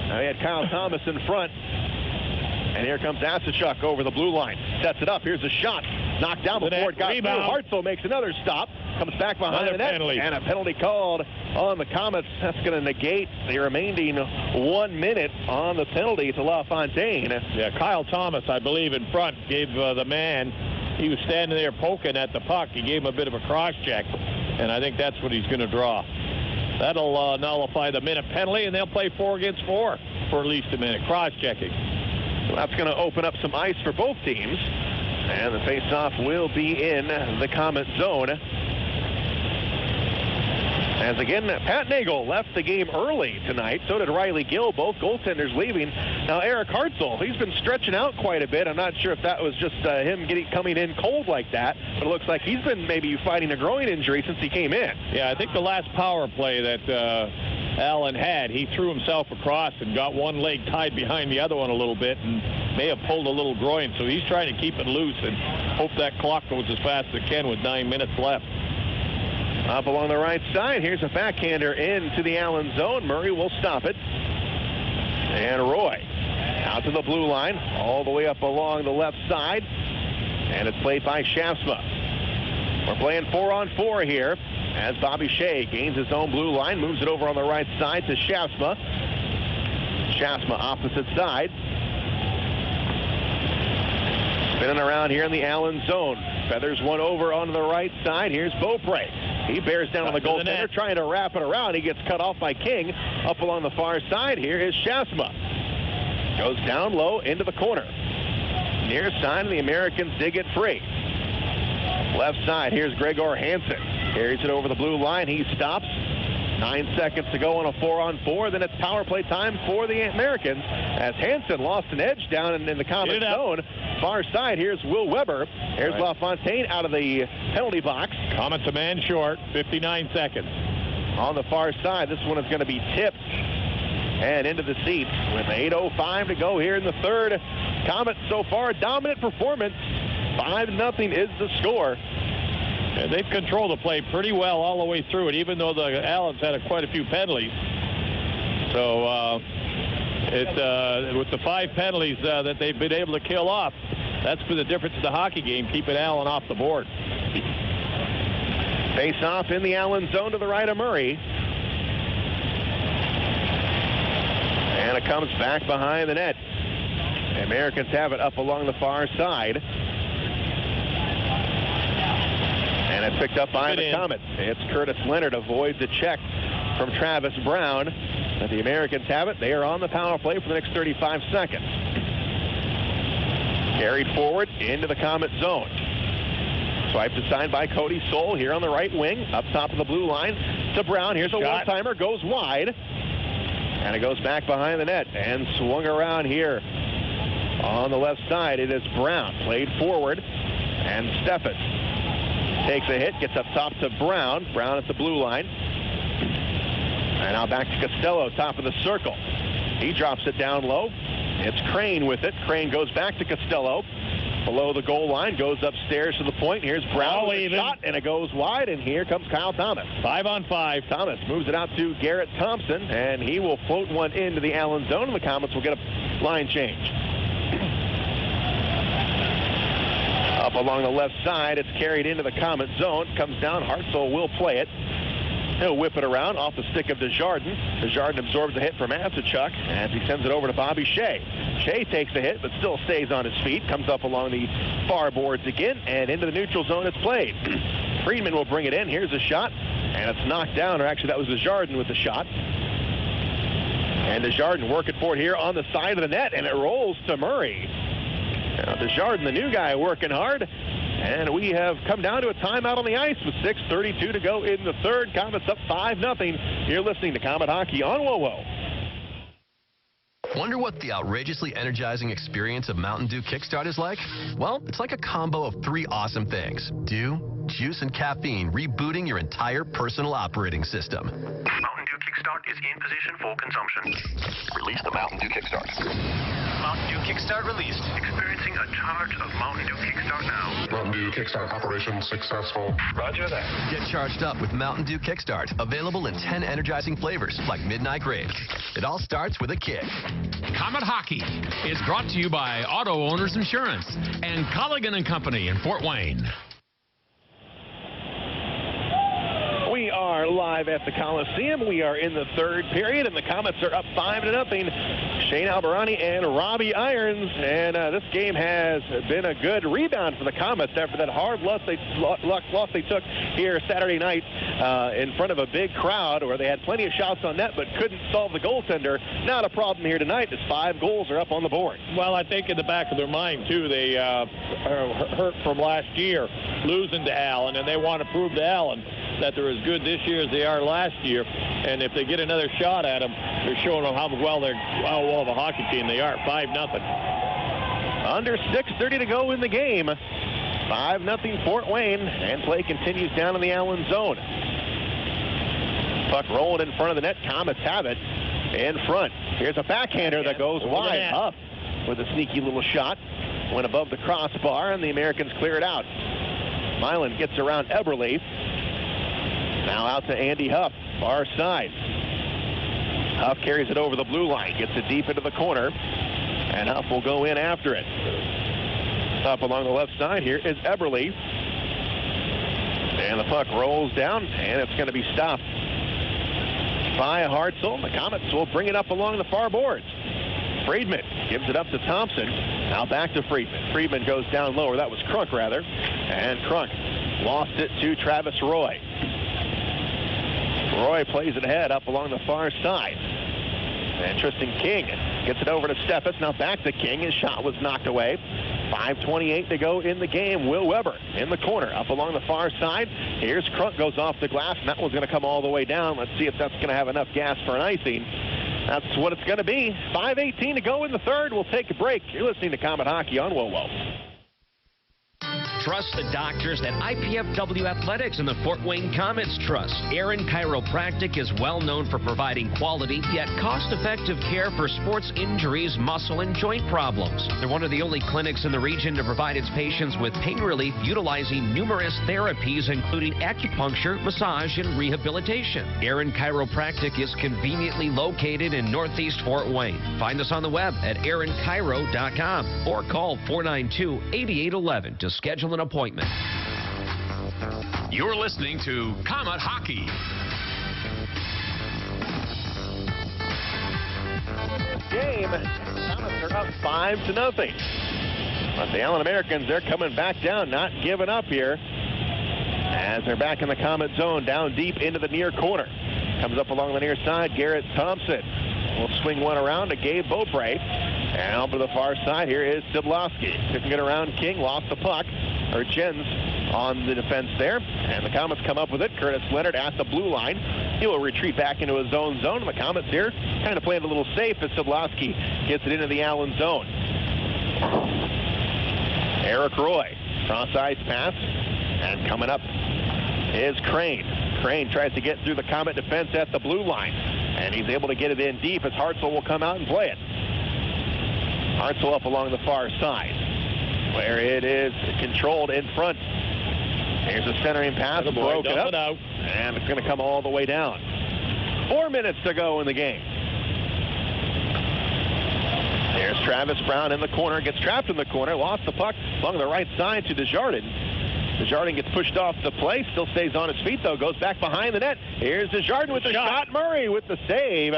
Now he had Kyle Thomas in front. And here comes Asachuk over the blue line. Sets it up. Here's a shot. knocked down before it got through. Hartzell makes another stop, comes back behind the net,
penalty.
and a penalty called on the Komets. That's going to negate the remaining 1 minute on the penalty to LaFontaine.
Yeah, Kyle Thomas, I believe, in front, gave the man, he was standing there poking at the puck. He gave him a bit of a cross-check, and I think that's what he's going to draw. That'll nullify the minute penalty, and they'll play 4 against 4 for at least a minute, cross-checking.
So that's going to open up some ice for both teams, and the face-off will be in the Komet zone. As again, Pat Nagle left the game early tonight. So did Riley Gill, both goaltenders leaving. Now Eric Hartzell, he's been stretching out quite a bit. I'm not sure if that was just him coming in cold like that, but it looks like he's been maybe fighting a groin injury since he came in.
Yeah, I think the last power play that Allen had, he threw himself across and got one leg tied behind the other one a little bit and may have pulled a little groin. So he's trying to keep it loose and hope that clock goes as fast as it can with 9 minutes left.
Up along the right side, here's a backhander into the Allen zone. Murray will stop it. And Roy out to the blue line, all the way up along the left side. And it's played by Schaafsma. We're playing 4-on-4 here as Bobby Shea gains his own blue line, moves it over on the right side to Schaafsma. Schaafsma opposite side. Spinning around here in the Allen zone. Feathers one over onto the right side. Here's Beaupre. He bears down on the goaltender, trying to wrap it around. He gets cut off by King. Up along the far side, here is Schaafsma. Goes down low into the corner. Near side, the Americans dig it free. Left side, here's Gregor Hansen. Carries it over the blue line. He stops. 9 seconds to go on a 4-on-4. Then it's power play time for the Americans as Hansen lost an edge down in the Komet zone. Far side, here's Will Weber. Here's LaFontaine out of the penalty box.
Komet's a man short, 59 seconds.
On the far side, this one is going to be tipped and into the seats with 8:05 to go here in the third. Komet so far, dominant performance. 5-0 is the score.
And they've controlled the play pretty well all the way through it, even though the Allens had quite a few penalties. So with the 5 penalties that they've been able to kill off, that's been the difference in the hockey game, keeping Allen off the board.
Face off in the Allen zone to the right of Murray. And it comes back behind the net. The Americans have it up along the far side. And it's picked up by the Komets. It's Curtis Leonard avoids a check from Travis Brown. But the Americans have it. They are on the power play for the next 35 seconds. Carried forward into the Komet zone. Swiped aside by Cody Soul here on the right wing. Up top of the blue line to Brown. Here's a one-timer. Goes wide. And it goes back behind the net. And swung around here on the left side. It is Brown. Played forward. And Steffes takes a hit, gets up top to Brown. Brown at the blue line. And now back to Costello, top of the circle. He drops it down low. It's Crane with it. Crane goes back to Costello. Below the goal line, goes upstairs to the point. Here's Brown with a shot, and it goes wide, and here comes Kyle Thomas.
5-on-5.
Thomas moves it out to Garrett Thompson, and he will float one into the Allen zone, and the Komets will get a line change. Up along the left side, it's carried into the Komet zone. Comes down, Hartzell will play it. He'll whip it around off the stick of Desjardins. Desjardins absorbs a hit from Masachuk as he sends it over to Bobby Shea. Shea takes a hit, but still stays on his feet. Comes up along the far boards again, and into the neutral zone it's played. Friedmann will bring it in. Here's a shot, and it's knocked down, or actually that was Desjardins with the shot. And Desjardins working for it here on the side of the net, and it rolls to Murray. Now Desjardins, the new guy, working hard. And we have come down to a timeout on the ice with 6:32 to go in the third. Komets up 5-0. You're listening to Komet Hockey on WoWo.
Wonder what the outrageously energizing experience of Mountain Dew Kickstart is like? Well, it's like a combo of 3 awesome things. Dew, juice, and caffeine rebooting your entire personal operating system.
Mountain Dew Kickstart Kickstart is in position for consumption.
Release the Mountain Dew Kickstart.
Mountain Dew Kickstart released. Experiencing a charge of Mountain Dew Kickstart now.
Mountain Dew Kickstart operation successful.
Roger that.
Get charged up with Mountain Dew Kickstart. Available in 10 energizing flavors like Midnight Rave. It all starts with a kick.
Comet Hockey is brought to you by Auto Owners Insurance and Colligan & Company in Fort Wayne.
We are live at the Coliseum. We are in the third period, and the Komets are up 5-0. Shane Albarani and Robbie Irons, and this game has been a good rebound for the Komets after that hard loss they took here Saturday night in front of a big crowd where they had plenty of shots on net but couldn't solve the goaltender. Not a problem here tonight as 5 goals are up on the board.
Well, I think in the back of their mind, too, they are hurt from last year, losing to Allen, and they want to prove to Allen that they're as good this year as they are last year. And if they get another shot at them, they're showing them how well of a hockey team they are. 5-0.
Under 6:30 to go in the game. 5-0 Fort Wayne, and play continues down in the Allen zone. Puck rolled in front of the net. Komets have it in front. Here's a backhander that goes wide. Up with a sneaky little shot. Went above the crossbar, and the Americans clear it out. Milan gets around Eberle. Now out to Andy Huff, far side. Huff carries it over the blue line, gets it deep into the corner, and Huff will go in after it. Up along the left side here is Eberle. And the puck rolls down, and it's going to be stopped by Hartzell. The Komets will bring it up along the far boards. Friedmann gives it up to Thompson. Now back to Friedmann. Friedmann goes down lower. That was Crunk, rather. And Crunk lost it to Travis Roy. Roy plays it ahead up along the far side. And Tristan King gets it over to Steffes. Now back to King. His shot was knocked away. 5:28 to go in the game. Will Weber in the corner up along the far side. Here's Crunk, goes off the glass, and that one's going to come all the way down. Let's see if that's going to have enough gas for an icing. That's what it's going to be. 5:18 to go in the third. We'll take a break. You're listening to Comet Hockey on WoWo.
Trust the doctors at IPFW Athletics and the Fort Wayne Komets Trust. Aaron Chiropractic is well known for providing quality yet cost-effective care for sports injuries, muscle, and joint problems. They're one of the only clinics in the region to provide its patients with pain relief utilizing numerous therapies, including acupuncture, massage, and rehabilitation. Aaron Chiropractic is conveniently located in Northeast Fort Wayne. Find us on the web at aaronchiro.com or call 492-8811 to schedule an appointment.
You're listening to Comet Hockey.
Game. Komets are up 5-0. But the Allen Americans, they're coming back down, not giving up here. As they're back in the Comet zone, down deep into the near corner. Comes up along the near side, Garrett Thompson will swing one around to Gabe Beaupre. And out to the far side here is Szydlowski. Couldn't get around King, lost the puck. Or Jens on the defense there. And the Komets come up with it. Curtis Leonard at the blue line. He will retreat back into his own zone. And the Komets here kind of playing a little safe as Szydlowski gets it into the Allen zone. Eric Roy, cross-ice pass. And coming up is Crane. Crane tries to get through the Komet defense at the blue line. And he's able to get it in deep as Hartzell will come out and play it. Hartzell up along the far side, where it is controlled in front. Here's a centering pass, broken up, and it's going to come all the way down. 4 minutes to go in the game. There's Travis Brown in the corner, gets trapped in the corner, lost the puck along the right side to Desjardins. Desjardins gets pushed off the play, still stays on his feet though, goes back behind the net. Here's Desjardins with the shot. Murray with the save.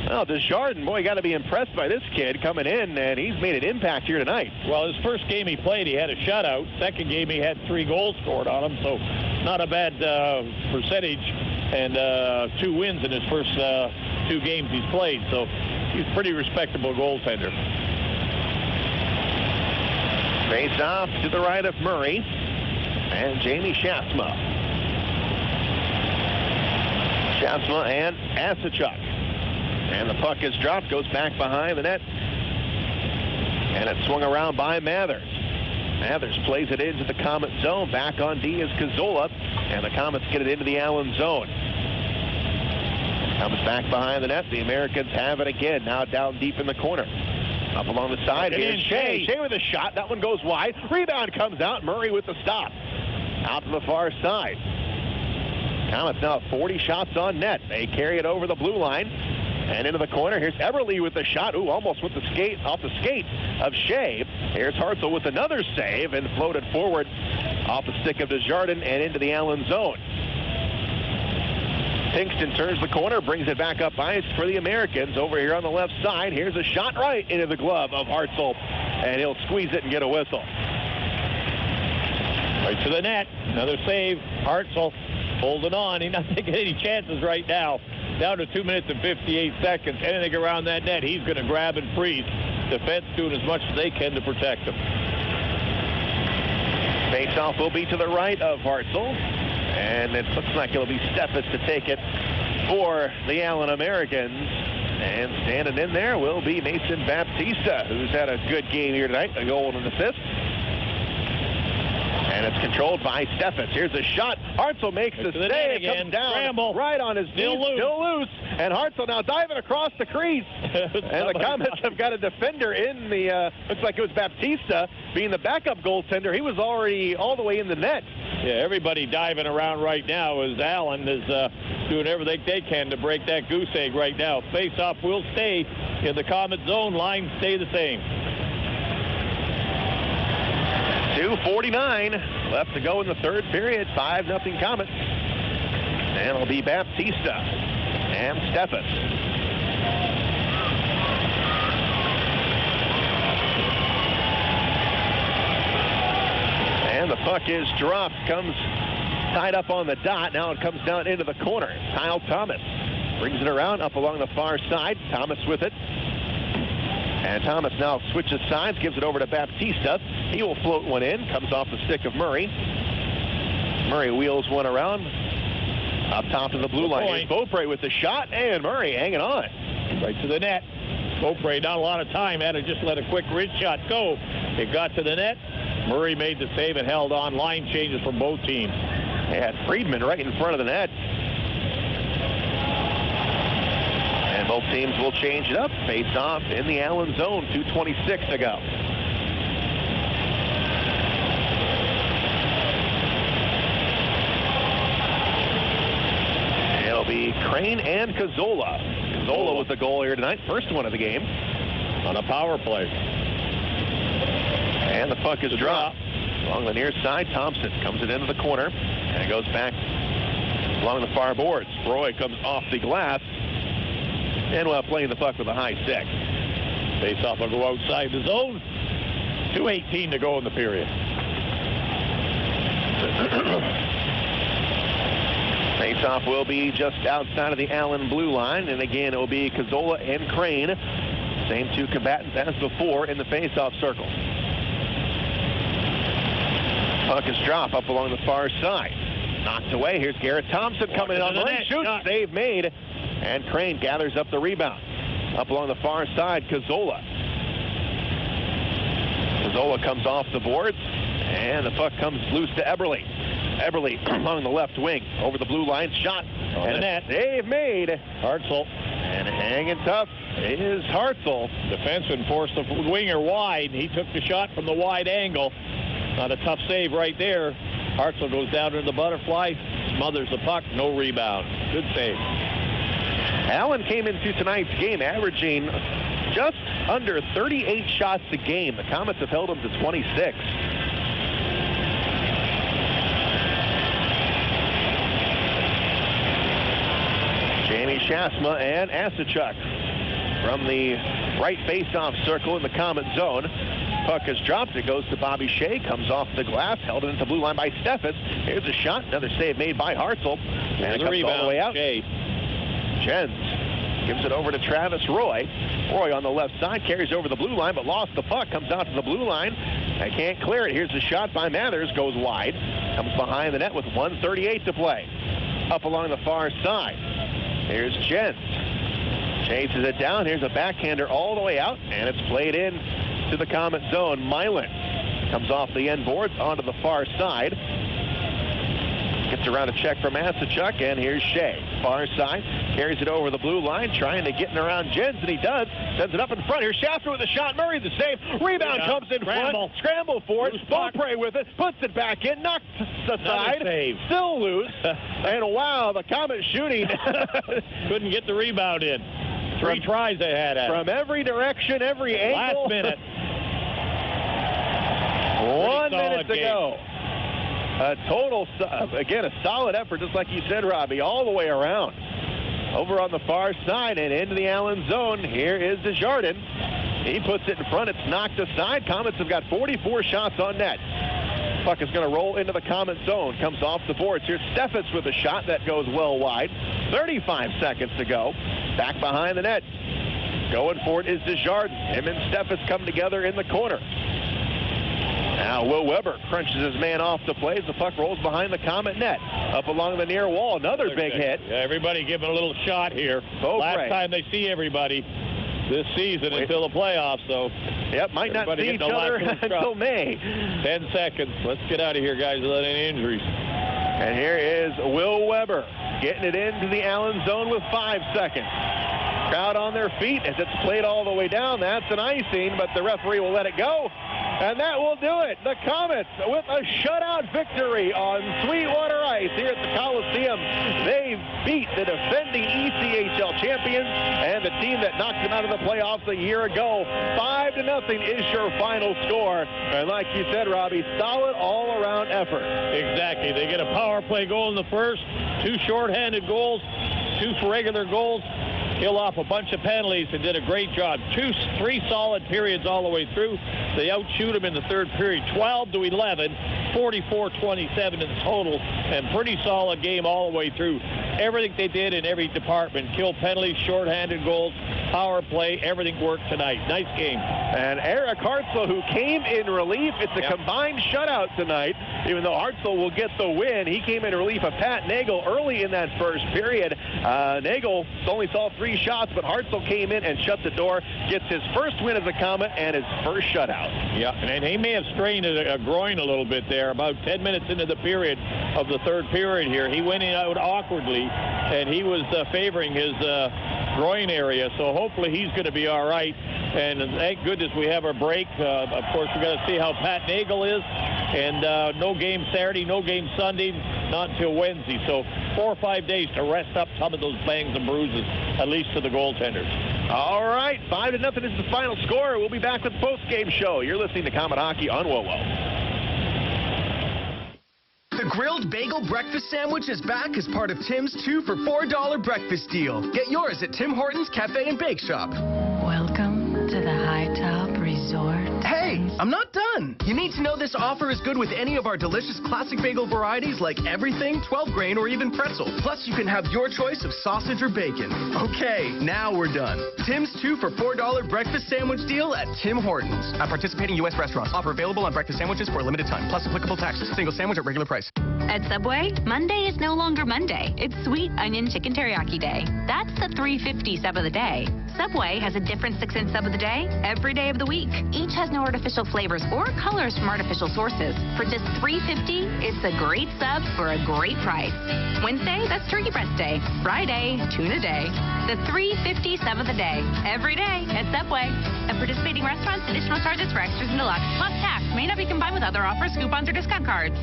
Well, Desjardins, boy, got to be impressed by this kid coming in, and he's made an impact here tonight.
Well, his first game he played, he had a shutout. Second game, he had 3 goals scored on him, so not a bad percentage, and 2 wins in his first 2 games he's played, so he's a pretty respectable goaltender.
Face off to the right of Murray, and Jamie Schaafsma. Schaafsma and Asachuk. And the puck is dropped, goes back behind the net. And it's swung around by Mathers. Mathers plays it into the Komet zone. Back on D is Cazzola. And the Komets get it into the Allen zone. Comes back behind the net. The Americans have it again. Now down deep in the corner. Up along the side. Here's Shea. Shea with a shot. That one goes wide. Rebound comes out. Murray with the stop. Out to the far side. Komets now 40 shots on net. They carry it over the blue line. And into the corner. Here's Eberle with the shot. Ooh, almost with the skate, off the skate of Shea. Here's Hartzell with another save and floated forward off the stick of Desjardins and into the Allen zone. Pinkston turns the corner, brings it back up ice for the Americans over here on the left side. Here's a shot right into the glove of Hartzell, and he'll squeeze it and get a whistle.
Right to the net. Another save. Hartzell holding on. He's not taking any chances right now. Down to 2 minutes and 58 seconds. Anything around that net, he's going to grab and freeze. Defense doing as much as they can to protect him.
Face-off will be to the right of Hartzell. And it looks like it'll be Steffes to take it for the Allen Americans. And standing in there will be Mason Baptista, who's had a good game here tonight, a goal and an assist. And it's controlled by Steffes. Here's a shot. Hartzell makes the save. Comes down right on his knee. Still loose. And Hartzell now diving across the crease. And the Komets have got a defender in the, looks like it was Baptista, being the backup goaltender. He was already all the way in the net.
Yeah, everybody diving around right now as Allen is doing everything they can to break that goose egg right now. Face-off will stay in the Komet zone. Lines stay the same.
2:49 left to go in the third period. 5-0 Komets. And it'll be Baptista and Steffes. And the puck is dropped. Comes tied up on the dot. Now it comes down into the corner. Kyle Thomas brings it around up along the far side. Thomas with it. And Thomas now switches sides, gives it over to Baptista. He will float one in, comes off the stick of Murray. Murray wheels one around up top of the blue line. Here's Beaupre with the shot, and Murray hanging on.
Right to the net. Beaupre, not a lot of time, had to just let a quick wrist shot go. It got to the net. Murray made the save and held on. Line changes from both teams.
They had Friedmann right in front of the net. And both teams will change it up. Face off in the Allen zone. 2:26 to go. It'll be Crane and Cazzola. Cazzola with the goal here tonight. First one of the game.
On a power play.
And the puck is dropped. Along the near side, Thompson comes it into the corner. And it goes back along the far boards. Roy comes off the glass. And while playing the puck with a high stick.
Face-off will go outside the zone. 2:18 to go in the period.
Face-off will be just outside of the Allen blue line. And again, it will be Cazzola and Crane. Same two combatants as before in the face-off circle. Puck is dropped up along the far side. Knocked away. Here's Garrett Thompson coming in on the net. Shoots. Save made. And Crane gathers up the rebound. Up along the far side, Cazzola. Cazzola comes off the boards. And the puck comes loose to Eberle. Eberle along the left wing. Over the blue line. Shot.
On the net.
Save made.
Hartzell.
And hanging tough is Hartzell.
Defenseman forced the winger wide. He took the shot from the wide angle. Not a tough save right there. Hartzell goes down into the butterfly, smothers the puck, no rebound. Good save.
Allen came into tonight's game averaging just under 38 shots a game. The Komets have held him to 26. Jamie Schaafsma and Asachuk from the right face-off circle in the Komet zone. Puck is dropped. It goes to Bobby Shea. Comes off the glass. Held it into the blue line by Steffes. Here's a shot. Another save made by Hartzell. And it comes all the way out.
Shea.
Jens gives it over to Travis Roy. Roy on the left side. Carries over the blue line, but lost the puck. Comes out to the blue line. They can't clear it. Here's a shot by Mathers. Goes wide. Comes behind the net with 1:38 to play. Up along the far side. Here's Jens. Chases it down. Here's a backhander all the way out. And it's played in to the Komet zone. Milan comes off the end boards onto the far side. Gets around a check from Asachuk, and here's Shea. Far side, carries it over the blue line, trying to get in around Jens, and he does. Sends it up in front. Here's Shafter with a shot. Murray the save. Rebound comes in front. Scramble for it. Beaupre with it. Puts it back in. Knocks aside. Still loose. And wow, the Komets shooting.
Couldn't get the rebound in. Three tries they had at it.
From every direction, every angle.
Last minute.
1 minute to go. A total, again, a solid effort, just like you said, Robbie, all the way around. Over on the far side and into the Allen zone, here is Desjardins. He puts it in front. It's knocked aside. Komets have got 44 shots on net. Puck is going to roll into the Komet zone. Comes off the boards. Here's Steffes with a shot that goes well wide. 35 seconds to go. Back behind the net. Going for it is Desjardins. Him and Steffes come together in the corner. Now Will Weber crunches his man off the play as the puck rolls behind the Komet net. Up along the near wall. Another big hit.
Yeah, everybody giving a little shot here. Last time they see everybody this season until the playoffs, so.
Yep, might not see each other until May.
10 seconds. Let's get out of here, guys, without any injuries.
And here is Will Weber getting it into the Allen zone with 5 seconds. Crowd on their feet as it's played all the way down. That's an icing, but the referee will let it go. And that will do it. The Komets with a shutout victory on Sweetwater Ice here at the Coliseum. They beat the defending ECHL champions and the team that knocked them out of the playoffs a year ago. 5-0 is your final score. And like you said, Robbie, solid all-around effort.
Exactly. They get a power play goal in the first, 2 shorthanded goals, 2 for regular goals. Kill off a bunch of penalties and did a great job. 3 solid periods all the way through. They outshoot them in the third period, 12-11, 44-27 in total, and pretty solid game all the way through. Everything they did in every department, kill penalties, shorthanded goals, power play, everything worked tonight. Nice game.
And Eric Hartzell, who came in relief, it's a combined shutout tonight. Even though Hartzell will get the win, he came in relief of Pat Nagle early in that first period. Nagle only saw 3 shots, but Hartzell came in and shut the door, gets his first win as a Komet and his first shutout.
Yeah, and he may have strained a groin a little bit there. About 10 minutes into the period of the third period here, he went in out awkwardly, and he was favoring his groin area, so hopefully he's going to be all right. And thank goodness we have our break. Of course, we're going to see how Pat Nagle is. And no game Saturday, no game Sunday, not until Wednesday. So 4 or 5 days to rest up some of those bangs and bruises, at least to the goaltenders.
All right, 5-0 is the final score. We'll be back with the post-game show. You're listening to Komet Hockey on WOWO.
The grilled bagel breakfast sandwich is back as part of Tim's 2 for $4 breakfast deal. Get yours at Tim Hortons Cafe and Bake Shop.
Welcome to the High Top Resort.
Hey, I'm not done. You need to know this offer is good with any of our delicious classic bagel varieties like everything, 12 grain, or even pretzel. Plus, you can have your choice of sausage or bacon. Okay, now we're done. Tim's 2 for $4 breakfast sandwich deal at Tim Hortons. At participating U.S. restaurants. Offer available on breakfast sandwiches for a limited time. Plus applicable taxes. Single sandwich at regular price.
At Subway, Monday is no longer Monday. It's Sweet Onion Chicken Teriyaki Day. That's the $3.50 sub of the day. Subway has a different 6-cent sub of the day every day of the week. Each has no artificial flavors or colors from artificial sources. For just $3.50, it's a great sub for a great price. Wednesday, that's Turkey Breast Day. Friday, Tuna Day. The $3.50 sub of the day every day at Subway. At participating restaurants, additional charges for extras and deluxe plus tax may not be combined with other offers, coupons, or discount cards.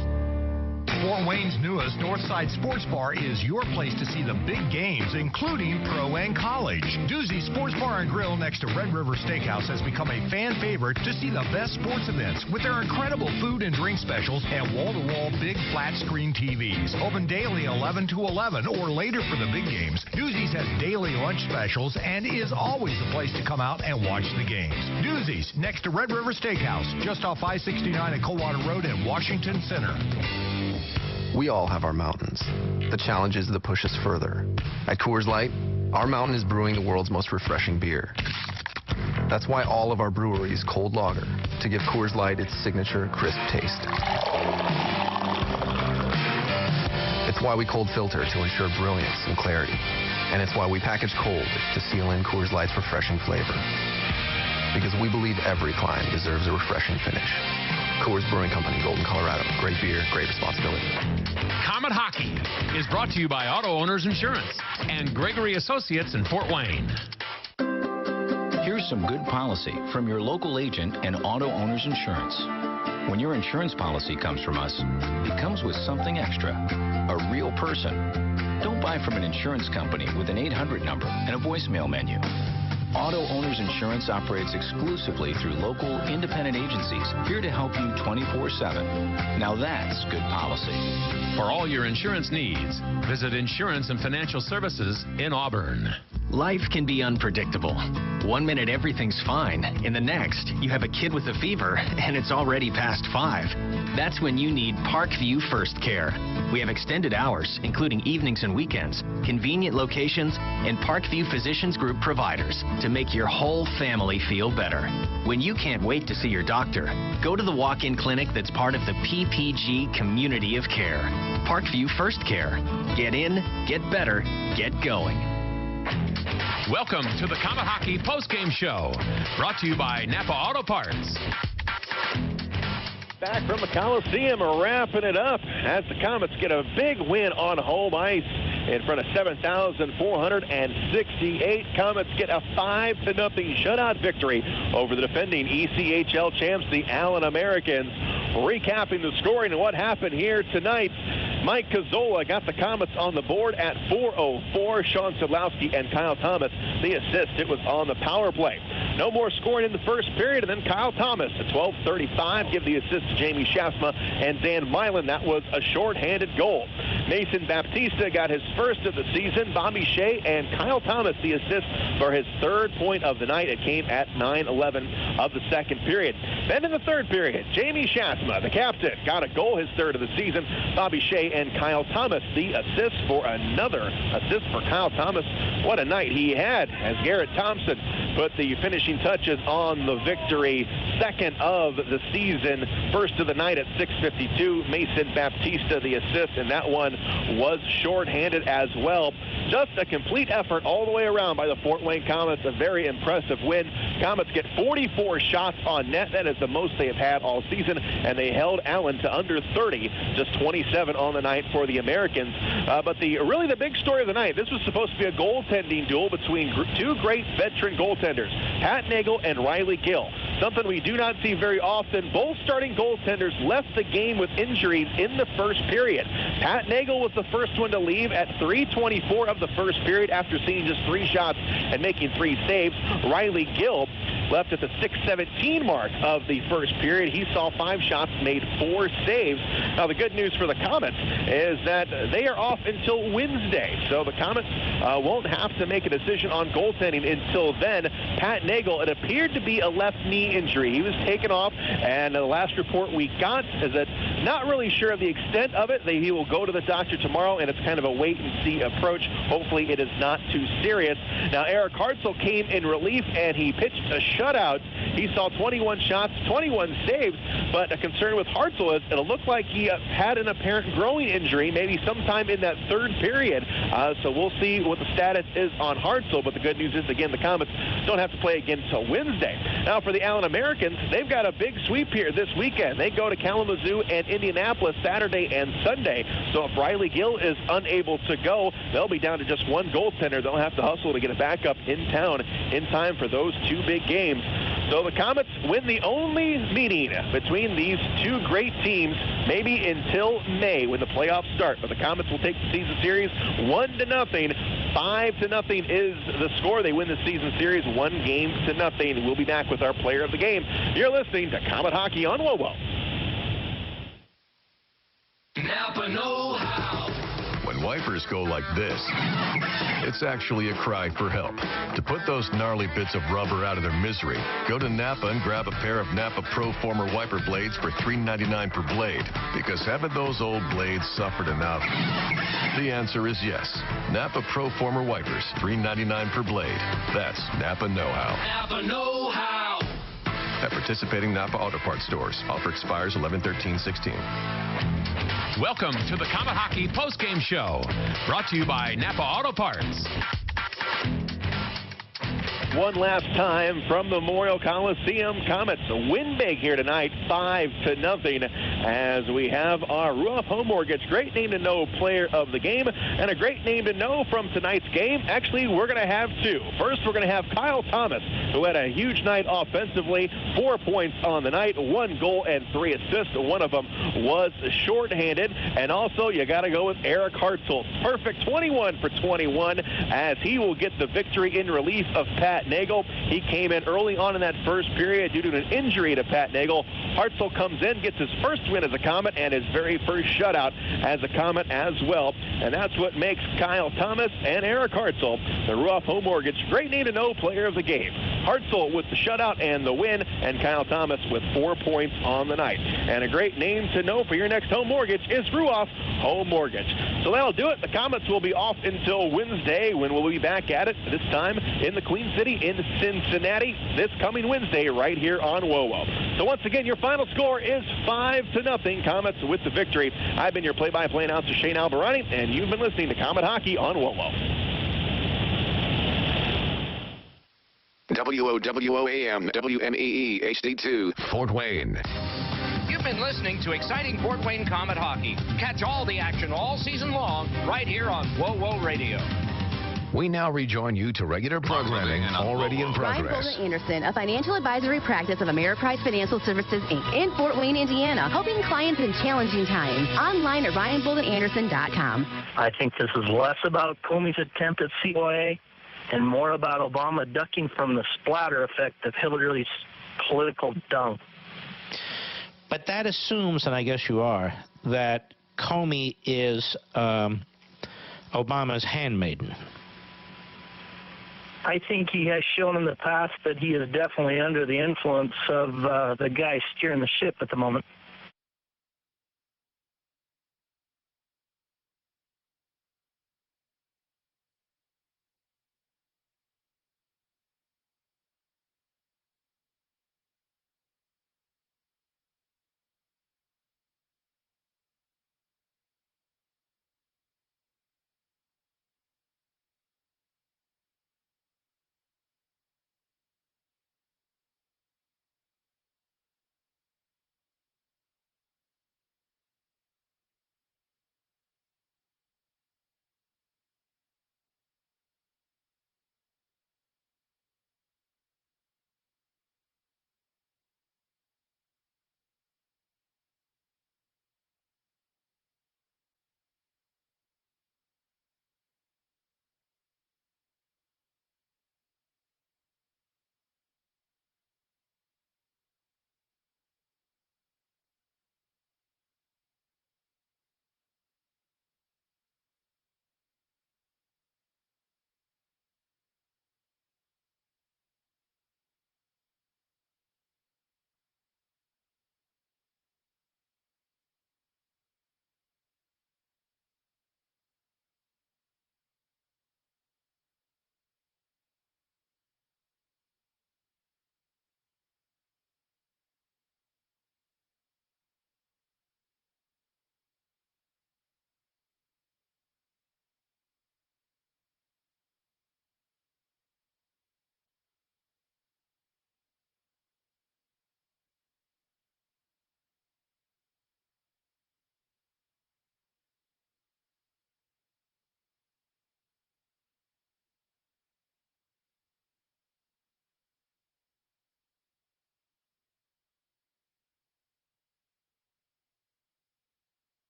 Fort Wayne's newest Northside Sports Bar is your place to see the big games, including pro and college. Doozy Sports Bar and Grill next to Red River Steakhouse has become a fan favorite to see the best sports events with their incredible food and drink specials and wall-to-wall big flat screen TVs. Open daily 11 to 11 or later for the big games. Doozy's has daily lunch specials and is always the place to come out and watch the games. Doozy's next to Red River Steakhouse, just off I-69 at Coldwater Road in Washington Center.
We all have our mountains, the challenges that push us further. At Coors Light, our mountain is brewing the world's most refreshing beer. That's why all of our breweries cold lager, to give Coors Light its signature crisp taste. It's why we cold filter to ensure brilliance and clarity. And it's why we package cold to seal in Coors Light's refreshing flavor. Because we believe every climb deserves a refreshing finish. Coors Brewing Company, Golden, Colorado. Great beer, great responsibility.
Comet Hockey is brought to you by Auto Owners Insurance and Gregory Associates in Fort Wayne.
Here's some good policy from your local agent and Auto Owners Insurance. When your insurance policy comes from us, it comes with something extra, a real person. Don't buy from an insurance company with an 800 number and a voicemail menu. Auto Owners Insurance operates exclusively through local independent agencies here to help you 24/7. Now that's good policy.
For all your insurance needs, visit Insurance and Financial Services in Auburn.
Life can be unpredictable. One minute everything's fine, and the next you have a kid with a fever and it's already past 5. That's when you need Parkview First Care. We have extended hours, including evenings and weekends, convenient locations, and Parkview Physicians Group providers to make your whole family feel better. When you can't wait to see your doctor, go to the walk-in clinic that's part of the PPG community of care. Parkview First Care. Get in, get better, get going.
Welcome to the Comet Hockey postgame show, brought to you by Napa Auto Parts.
Back from the Coliseum, wrapping it up as the Comets get a big win on home ice in front of 7,468. Comets get a 5-0 shutout victory over the defending ECHL champs, the Allen Americans. Recapping the scoring and what happened here tonight, Mike Cazzola got the Comets on the board at 4:04. Sean Szydlowski and Kyle Thomas, the assist. It was on the power play. No more scoring in the first period, and then Kyle Thomas at 12:35 give the assist to Jamie Schaafsma and Dan Milan. That was a shorthanded goal. Mason Baptista got his first of the season. Bobby Shea and Kyle Thomas the assist for his third point of the night. It came at 9:11 of the second period. Then in the third period, Jamie Schaafsma, the captain, got a goal, his third of the season. Bobby Shea and Kyle Thomas the assist for another assist for Kyle Thomas. What a night he had as Garrett Thompson put the finishing touches on the victory. Second of the season, first of the night at 6:52. Mason Baptista the assist, and that one was shorthanded as well. Just a complete effort all the way around by the Fort Wayne Komets. A very impressive win. Komets get 44 shots on net. That is the most they have had all season, and they held Allen to under 30, just 27 on the night for the Americans. But really the big story of the night, this was supposed to be a goaltending duel between two great veteran goaltenders, Pat Nagle and Riley Gill. Something we do not see very often. Both starting goaltenders left the game with injuries in the first period. Pat Nagle was the first one to leave at 3:24 of the first period after seeing just 3 shots and making 3 saves. Riley Gill left at the 6:17 mark of the first period. He saw 5 shots, made 4 saves. Now, the good news for the Komets is that they are off until Wednesday, so the Komets won't have to make a decision on goaltending until then. Pat Nagle, it appeared to be a left knee injury. He was taken off, and the last report we got is that not really sure of the extent of it. He will go to the doctor tomorrow, and it's kind of a wait-and-see approach. Hopefully, it is not too serious. Now, Eric Hartzell came in relief, and he pitched a shutout. He saw 21 shots, 21 saves, but a concern with Hartzell is it'll look like he had an apparent growing injury, maybe sometime in that third period. So we'll see what the status is on Hartzell, but the good news is, again, the Komets don't have to play again until Wednesday. Now, for the Allen Americans, they've got a big sweep here this weekend. They go to Kalamazoo and Indianapolis Saturday and Sunday. So if Riley Gill is unable to go, they'll be down to just one goaltender. They'll have to hustle to get a backup in town in time for those 2 big games. So the Komets win the only meeting between these 2 great teams, maybe until May when the playoffs start. But the Komets will take the season series 1-0. 5-0 is the score. They win the season series 1-0. We'll be back with our player of the game. You're listening to Comet Hockey on WOWO.
Napa know-how.
When wipers go like this, it's actually a cry for help. To put those gnarly bits of rubber out of their misery, go to Napa and grab a pair of Napa Pro Former wiper blades for $3.99 per blade. Because haven't those old blades suffered enough? The answer is yes. Napa Pro Former wipers, $3.99 per blade. That's Napa know-how.
Napa know-how.
At participating Napa Auto Parts stores. Offer expires 11/13/16.
Welcome to the Comet Hockey postgame show, brought to you by Napa Auto Parts.
One last time from the Memorial Coliseum. Komets win big here tonight, 5-0. as we have our Ruoff Home Mortgage Great Name to Know Player of the Game and a Great Name to Know from tonight's game. Actually, we're going to have two. First, we're going to have Kyle Thomas, who had a huge night offensively, 4 points on the night, 1 goal and 3 assists. One of them was shorthanded. And also, you got to go with Eric Hartzell. Perfect 21 for 21 as he will get the victory in relief of Pat Nagle. He came in early on in that first period due to an injury to Pat Nagle. Hartzell comes in, gets his first win as a Comet and his very first shutout as a Comet as well. And that's what makes Kyle Thomas and Eric Hartzell the Ruoff Home Mortgage Great Name to Know Player of the Game. Hartzell with the shutout and the win, and Kyle Thomas with 4 points on the night. And a great name to know for your next home mortgage is Ruoff Home Mortgage. So that'll do it. The Comets will be off until Wednesday, when we'll be back at it, this time in the Queen City in Cincinnati, this coming Wednesday right here on WOWO. So once again, your final score is 5-0. Comets with the victory. I've been your play-by-play announcer, Shea Albarani, and you've been listening to Comet Hockey on WOWO.
WOWO-AM, WMEE, HD2,
Fort Wayne.
You've been listening to exciting Fort Wayne Comet Hockey. Catch all the action all season long right here on WOWO Radio.
We now rejoin you to regular programming already in progress.
Ryan Bolden Anderson, a financial advisory practice of Ameriprise Financial Services, Inc. in Fort Wayne, Indiana, helping clients in challenging times. Online at RyanBoldenAnderson.com.
I think this is less about Comey's attempt at COA and more about Obama ducking from the splatter effect of Hillary's political dung.
But that assumes, and I guess you are, that Comey is Obama's handmaiden.
I think he has shown in the past that he is definitely under the influence of the guy steering the ship at the moment.